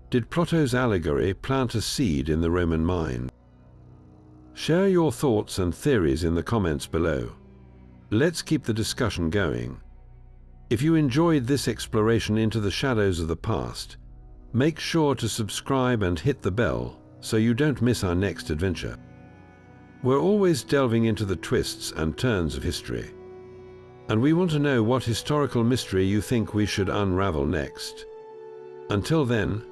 [SPEAKER 1] Did Plato's allegory plant a seed in the Roman mind? Share your thoughts and theories in the comments below. Let's keep the discussion going. If you enjoyed this exploration into the shadows of the past, make sure to subscribe and hit the bell so you don't miss our next adventure. We're always delving into the twists and turns of history, and we want to know what historical mystery you think we should unravel next. Until then,